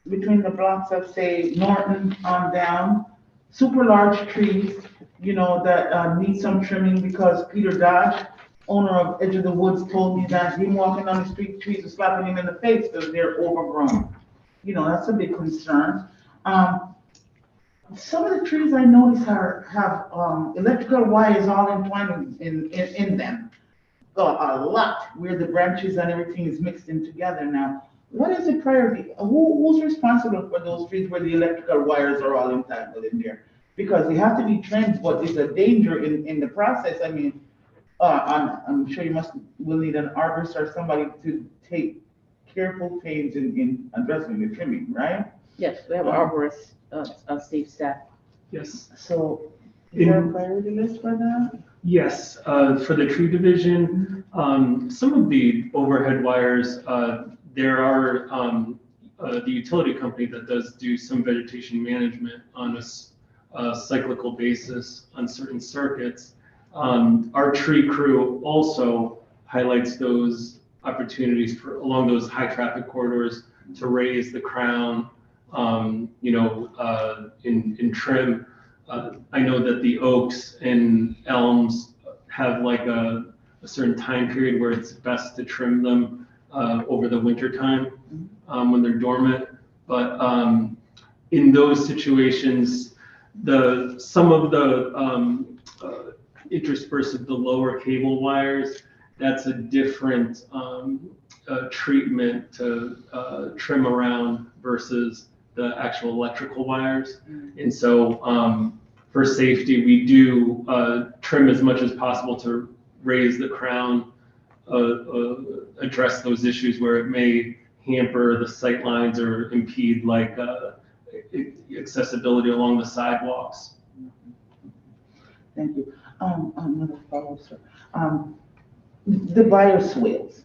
between the blocks of, say, Norton on down, super large trees, that need some trimming, because Peter Dodge, owner of Edge of the Woods, told me that him walking down the street, trees are slapping him in the face because they're overgrown. That's a big concern. Some of the trees I notice have electrical wires all entwined in them. A lot, where the branches and everything is mixed in together now. What is the priority? Who's responsible for those trees where the electrical wires are all entangled in there? Because they have to be trimmed, but it's a danger in the process. I mean, I'm sure you will need an arborist or somebody to take careful pains in addressing the trimming, right? Yes, we have arborists on Steve's staff. Yes. So is there a priority list for that? Yes, for the tree division, some of the overhead wires, there are the utility company that does do some vegetation management on a cyclical basis on certain circuits. Our tree crew also highlights those opportunities along those high traffic corridors to raise the crown, in trim. I know that the oaks and elms have like a certain time period where it's best to trim them over the winter time when they're dormant. But in those situations, some of the interspersed of the lower cable wires, that's a different treatment to trim around versus the actual electrical wires. And so for safety, we do trim as much as possible to raise the crown, address those issues where it may hamper the sight lines or impede like accessibility along the sidewalks. Thank you. Another follow-up, sir. The bioswales,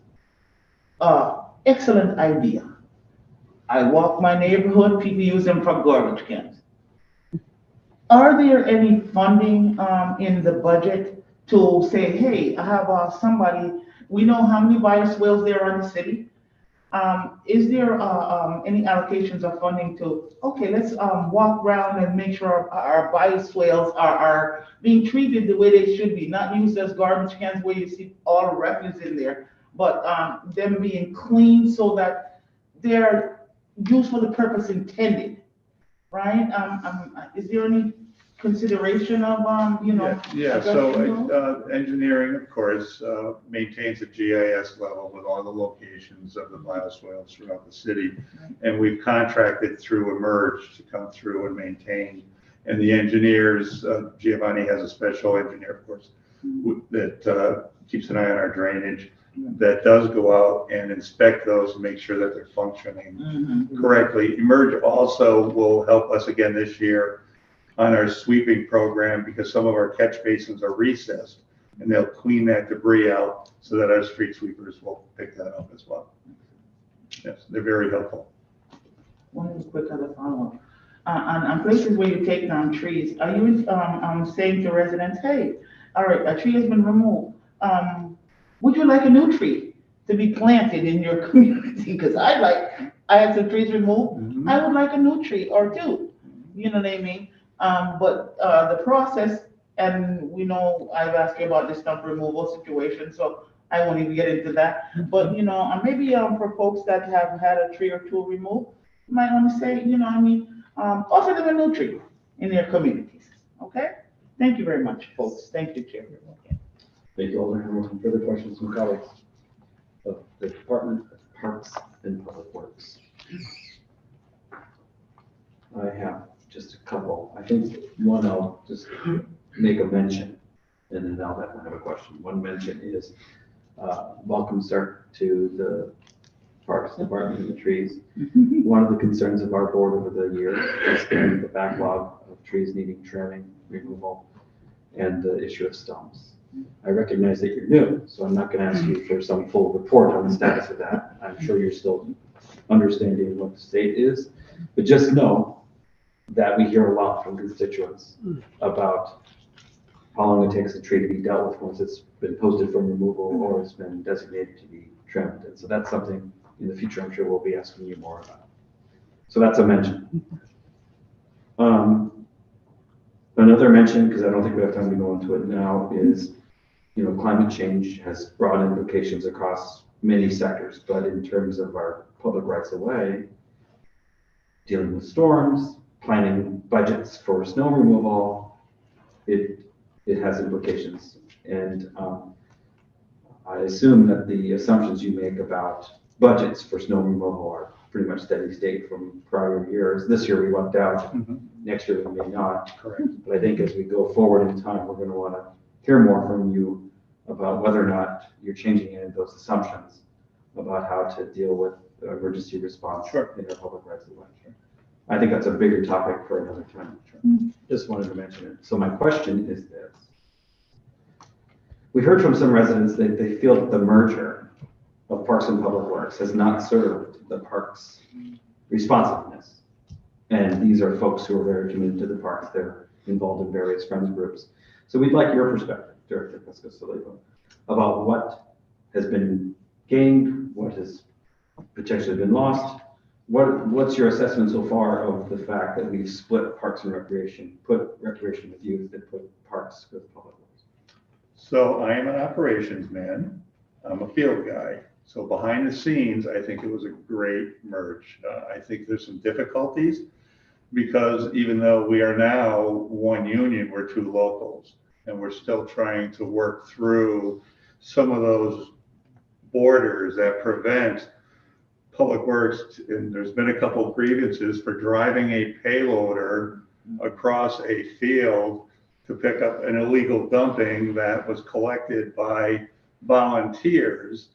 excellent idea. I walk my neighborhood, people use them for garbage cans. Are there any funding in the budget to say, hey, I have somebody, we know how many bioswales there are in the city. Is there any allocations of funding to, okay, let's walk around and make sure our bioswales are being treated the way they should be, not used as garbage cans where you see all the refuse in there, but them being clean so that they're used for the purpose intended, right? Is there any consideration of, Yeah, so engineering, of course, maintains a GIS level with all the locations of the bioswales throughout the city. And we've contracted through Emerge to come through and maintain. And the engineers, Giovanni has a special engineer, of course, that keeps an eye on our drainage, that does go out and inspect those and make sure that they're functioning correctly. Emerge also will help us again this year on our sweeping program, because some of our catch basins are recessed, and they'll clean that debris out so that our street sweepers will pick that up as well. Yes, they're very helpful. One quick other follow-up. On places where you take down trees, are you saying to residents, hey, all right, a tree has been removed. Would you like a new tree to be planted in your community? Because I had some trees removed. I would like a new tree or two. You know what I mean? But the process, and we know I've asked you about the stump removal situation, so I won't even get into that. But maybe for folks that have had a tree or two removed, you might want to say, offer them a new tree in their communities. Okay? Thank you very much, folks. Thank you, Chair. Thank you, Alder Hamilton. Further questions from colleagues of the Department of Parks and Public Works? I have just a couple. I think one I'll just make a mention, and then I'll have a question. One mention is welcome, sir, to the Parks Department and the trees. One of the concerns of our board over the years has been the backlog of trees needing trimming, removal, and the issue of stumps. I recognize that you're new, so I'm not going to ask you for some full report on the status of that. I'm sure you're still understanding what the state is, but just know that we hear a lot from constituents about how long it takes a tree to be dealt with once it's been posted for removal or it's been designated to be trimmed. And so that's something in the future I'm sure we'll be asking you more about. So that's a mention. Another mention, because I don't think we have time to go into it now, is climate change has broad implications across many sectors, but in terms of our public rights of way, dealing with storms, planning budgets for snow removal, it has implications. And I assume that the assumptions you make about budgets for snow removal are pretty much steady state from prior years. This year we lucked out. Next year we may not. Correct. But I think as we go forward in time, we're going to want to hear more from you about whether or not you're changing any of those assumptions about how to deal with emergency response in our public rights of way. I think that's a bigger topic for another time. Just wanted to mention it. So my question is this. We heard from some residents that they feel that the merger of Parks and Public Works has not served the parks' responsiveness. And these are folks who are very committed to the parks. They're involved in various friends groups. So we'd like your perspective, Director Pesco-Saliba, about what has been gained, what has potentially been lost. What's your assessment so far of the fact that we've split Parks and Recreation, put Recreation with youth, and put Parks with Public Works? So I am an operations man. I'm a field guy. So behind the scenes, I think it was a great merge. I think there's some difficulties because even though we are now one union, we're two locals, and we're still trying to work through some of those borders that prevent Public Works, and there's been a couple of grievances for driving a payloader across a field to pick up an illegal dumping that was collected by volunteers.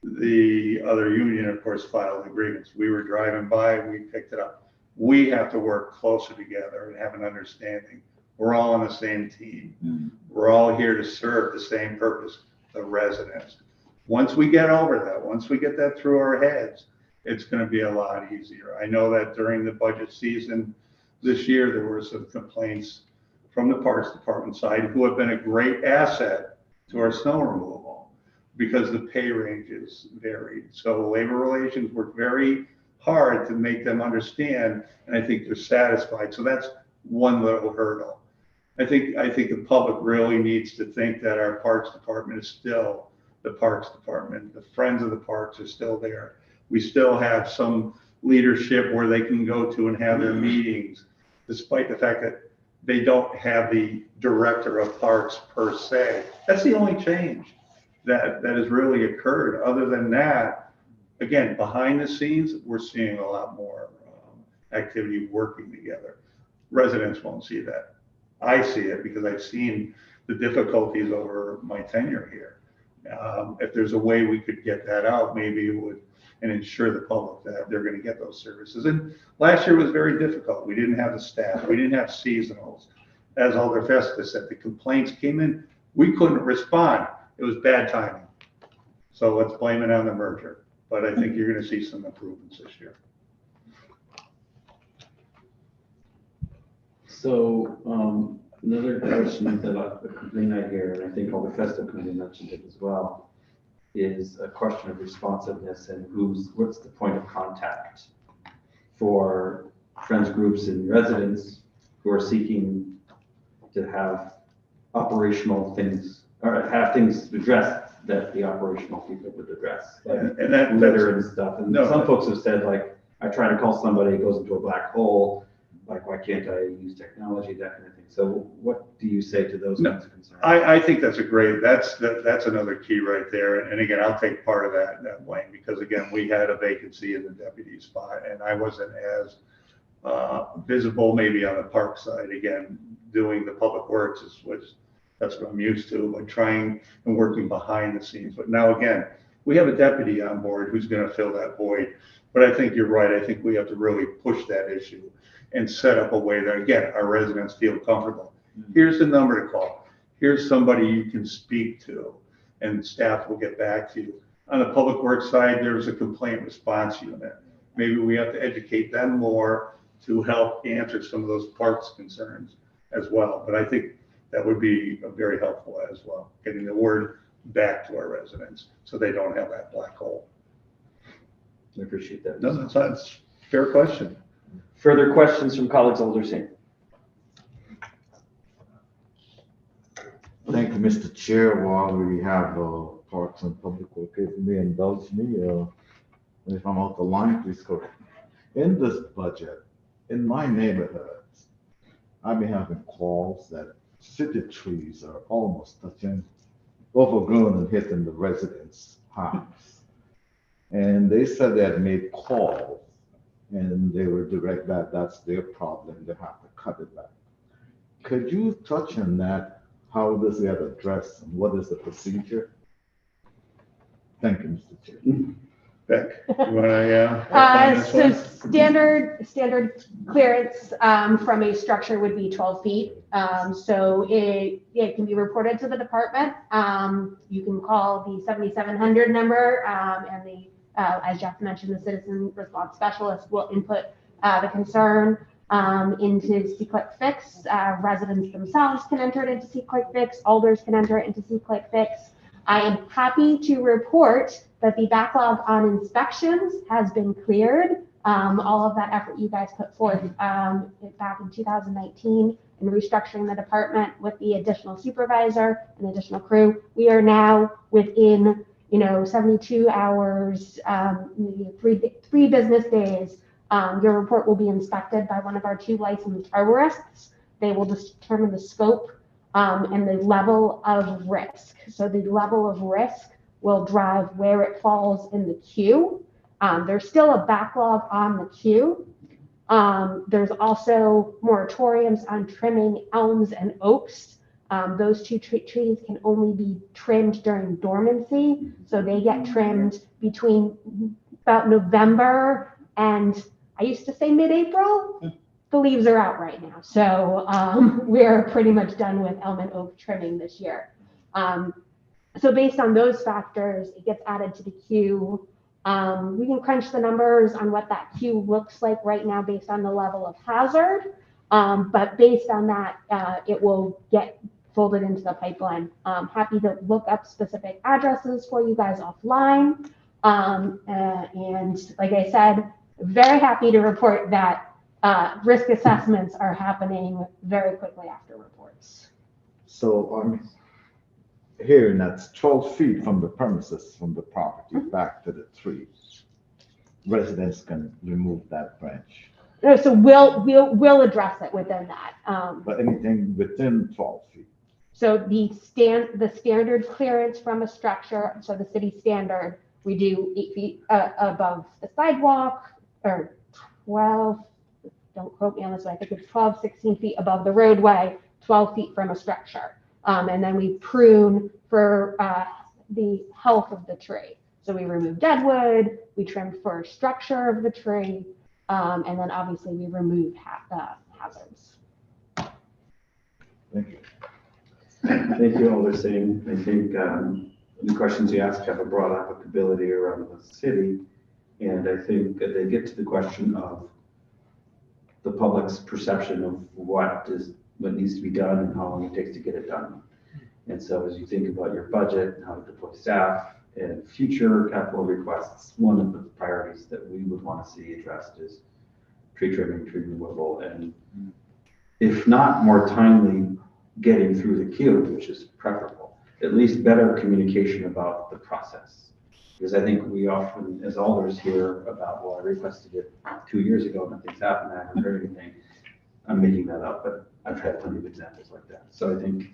The other union, of course, filed a grievance. We were driving by, we picked it up. We have to work closer together and have an understanding. We're all on the same team. We're all here to serve the same purpose, the residents. Once we get over that, once we get that through our heads, it's going to be a lot easier. I know that during the budget season this year, there were some complaints from the Parks Department side, who have been a great asset to our snow removal because the pay ranges varied. So labor relations worked very hard to make them understand, and I think they're satisfied. So that's one little hurdle. I think the public really needs to think that our Parks Department is still the Parks Department. The Friends of the Parks are still there. We still have some leadership where they can go to and have their meetings, despite the fact that they don't have the director of parks per se. That's the only change that has really occurred. Other than that, again, behind the scenes, we're seeing a lot more activity working together. Residents won't see that. I see it because I've seen the difficulties over my tenure here. If there's a way we could get that out, maybe it would, and ensure the public that they're going to get those services. And last year was very difficult. We didn't have the staff. We didn't have seasonals. As Alder Festa said, the complaints came in. We couldn't respond. It was bad timing. So let's blame it on the merger. But I think you're going to see some improvements this year. So another question that a complaint I hear, and I think Alder Festa Committee mentioned it as well, is a question of responsiveness and what's the point of contact for friends groups and residents who are seeking to have operational things or have things addressed that the operational people would address, like and that litter and stuff. And some folks have said, like, I try to call somebody, it goes into a black hole. like, why can't I use technology, that kind of thing. So what do you say to those No, kinds of concerns? I think that's that's another key right there. And again, I'll take part of that blame because again, we had a vacancy in the deputy spot and I wasn't as visible maybe on the park side. Again, doing the public works that's what I'm used to, but trying and working behind the scenes. But now again, we have a deputy on board who's going to fill that void. But I think you're right. I think we have to really push that issue and set up a way that, again, our residents feel comfortable. Here's the number to call. Here's somebody you can speak to, and staff will get back to you. On the public works side, there's a complaint response unit. Maybe we have to educate them more to help answer some of those parks concerns as well. But I think that would be very helpful as well, getting the word back to our residents so they don't have that black hole. I appreciate that. No, that's a fair question. Further questions from colleagues Alderson? Thank you, Mr. Chair. While we have Parks and Public Works, if you may indulge me, if I'm out the line, please correct me. In this budget, in my neighborhoods, I've been having calls that city trees are almost touching, overgrown and hitting the residents' house. And they said they had made calls and they were direct that that's their problem, they have to cut it back. Could you touch on that? How does it get addressed and what is the procedure? Thank you, Mr. Chair. Beck, you want to? So standard clearance from a structure would be 12 feet. So it can be reported to the department. You can call the 7700 number and the as Jeff mentioned, the citizen response specialist will input the concern into C-Click Fix. Residents themselves can enter it into C-Click Fix. Alders can enter it into C-Click Fix. I am happy to report that the backlog on inspections has been cleared. All of that effort you guys put forth back in 2019 in restructuring the department with the additional supervisor and additional crew. We are now within 72 hours, three business days. Your report will be inspected by one of our 2 licensed arborists. They will determine the scope and the level of risk. So the level of risk will drive where it falls in the queue. There's still a backlog on the queue. There's also moratoriums on trimming elms and oaks. Those 2 trees can only be trimmed during dormancy. So they get trimmed between about November and I used to say mid-April. The leaves are out right now. So we're pretty much done with elm and oak trimming this year. So based on those factors, it gets added to the queue. We can crunch the numbers on what that queue looks like right now based on the level of hazard. But based on that, it will get folded into the pipeline. Happy to look up specific addresses for you guys offline. And like I said, very happy to report that risk assessments are happening very quickly after reports. So I'm hearing that's 12 feet from the premises, from the property back to the tree. Residents can remove that branch. No, so we'll address it within that. But anything within 12 feet. So the standard clearance from a structure, so the city standard, we do 8 feet above the sidewalk, or 12, don't quote me on this one, I think it's 12, 16 feet above the roadway, 12 feet from a structure. And then we prune for the health of the tree. So we remove dead wood, we trim for structure of the tree, and then obviously we remove hazards. Thank you. Thank you, Alderson. I think the questions you asked have a broad applicability around the city. And I think that they get to the question of the public's perception of what needs to be done and how long it takes to get it done. And so as you think about your budget and how to deploy staff and future capital requests, one of the priorities that we would want to see addressed is tree trimming, tree removal, and if not more timely, getting through the queue, which is preferable, at least better communication about the process. Because I think we often, as alders, hear about, well, I requested it 2 years ago, nothing's happened, I haven't heard anything. I'm making that up, but I've had plenty of examples like that. So I think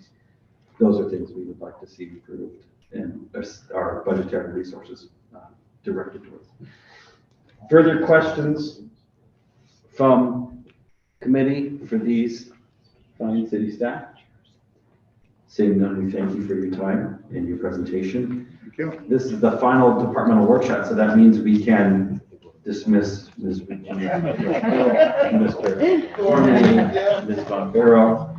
those are things we would like to see improved and our budgetary resources directed towards. Further questions from committee for these fine city staff? Seeing none, we thank you for your time and your presentation. Thank you. This is the final departmental workshop, so that means we can dismiss Ms. Regina, Mr. Cormier, Ms. Bombero.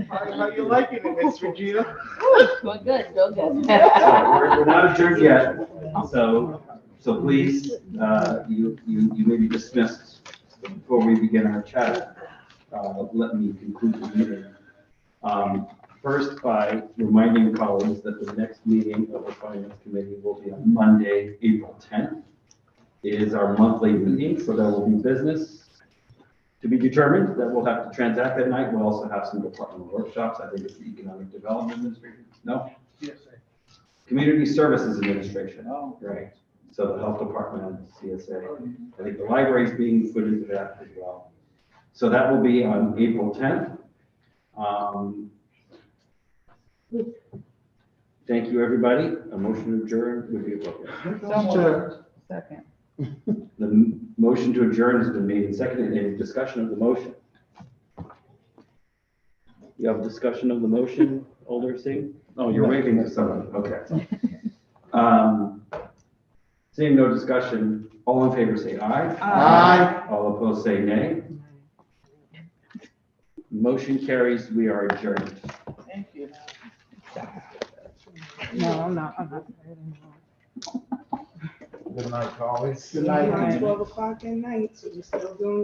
How you liking it, Miss Regina? Go good, go good. So we're not adjourned yet, so please, you may be dismissed before we begin our chat. Let me conclude the meeting. First, by reminding colleagues that the next meeting of the Finance Committee will be on Monday, April 10th. It is our monthly meeting, so there will be business to be determined that we'll have to transact that night. We'll also have some departmental workshops. I think it's the Economic Development Administration. No? Yes, Community Services Administration. Oh. Right. So the Health Department, CSA. I think the library is being put into that as well. So that will be on April 10th. Thank you, everybody. A motion to adjourn would be appropriate. Second. The motion to adjourn has been made and seconded. Any discussion of the motion? You have discussion of the motion, Alder Singh? Oh, you're waving to someone. Okay. Seeing no discussion, all in favor say aye. Aye. All opposed say nay. Motion carries. We are adjourned. Thank you. No, I'm not. Good night, colleagues. Good night. 12 o'clock at night, so we're still doing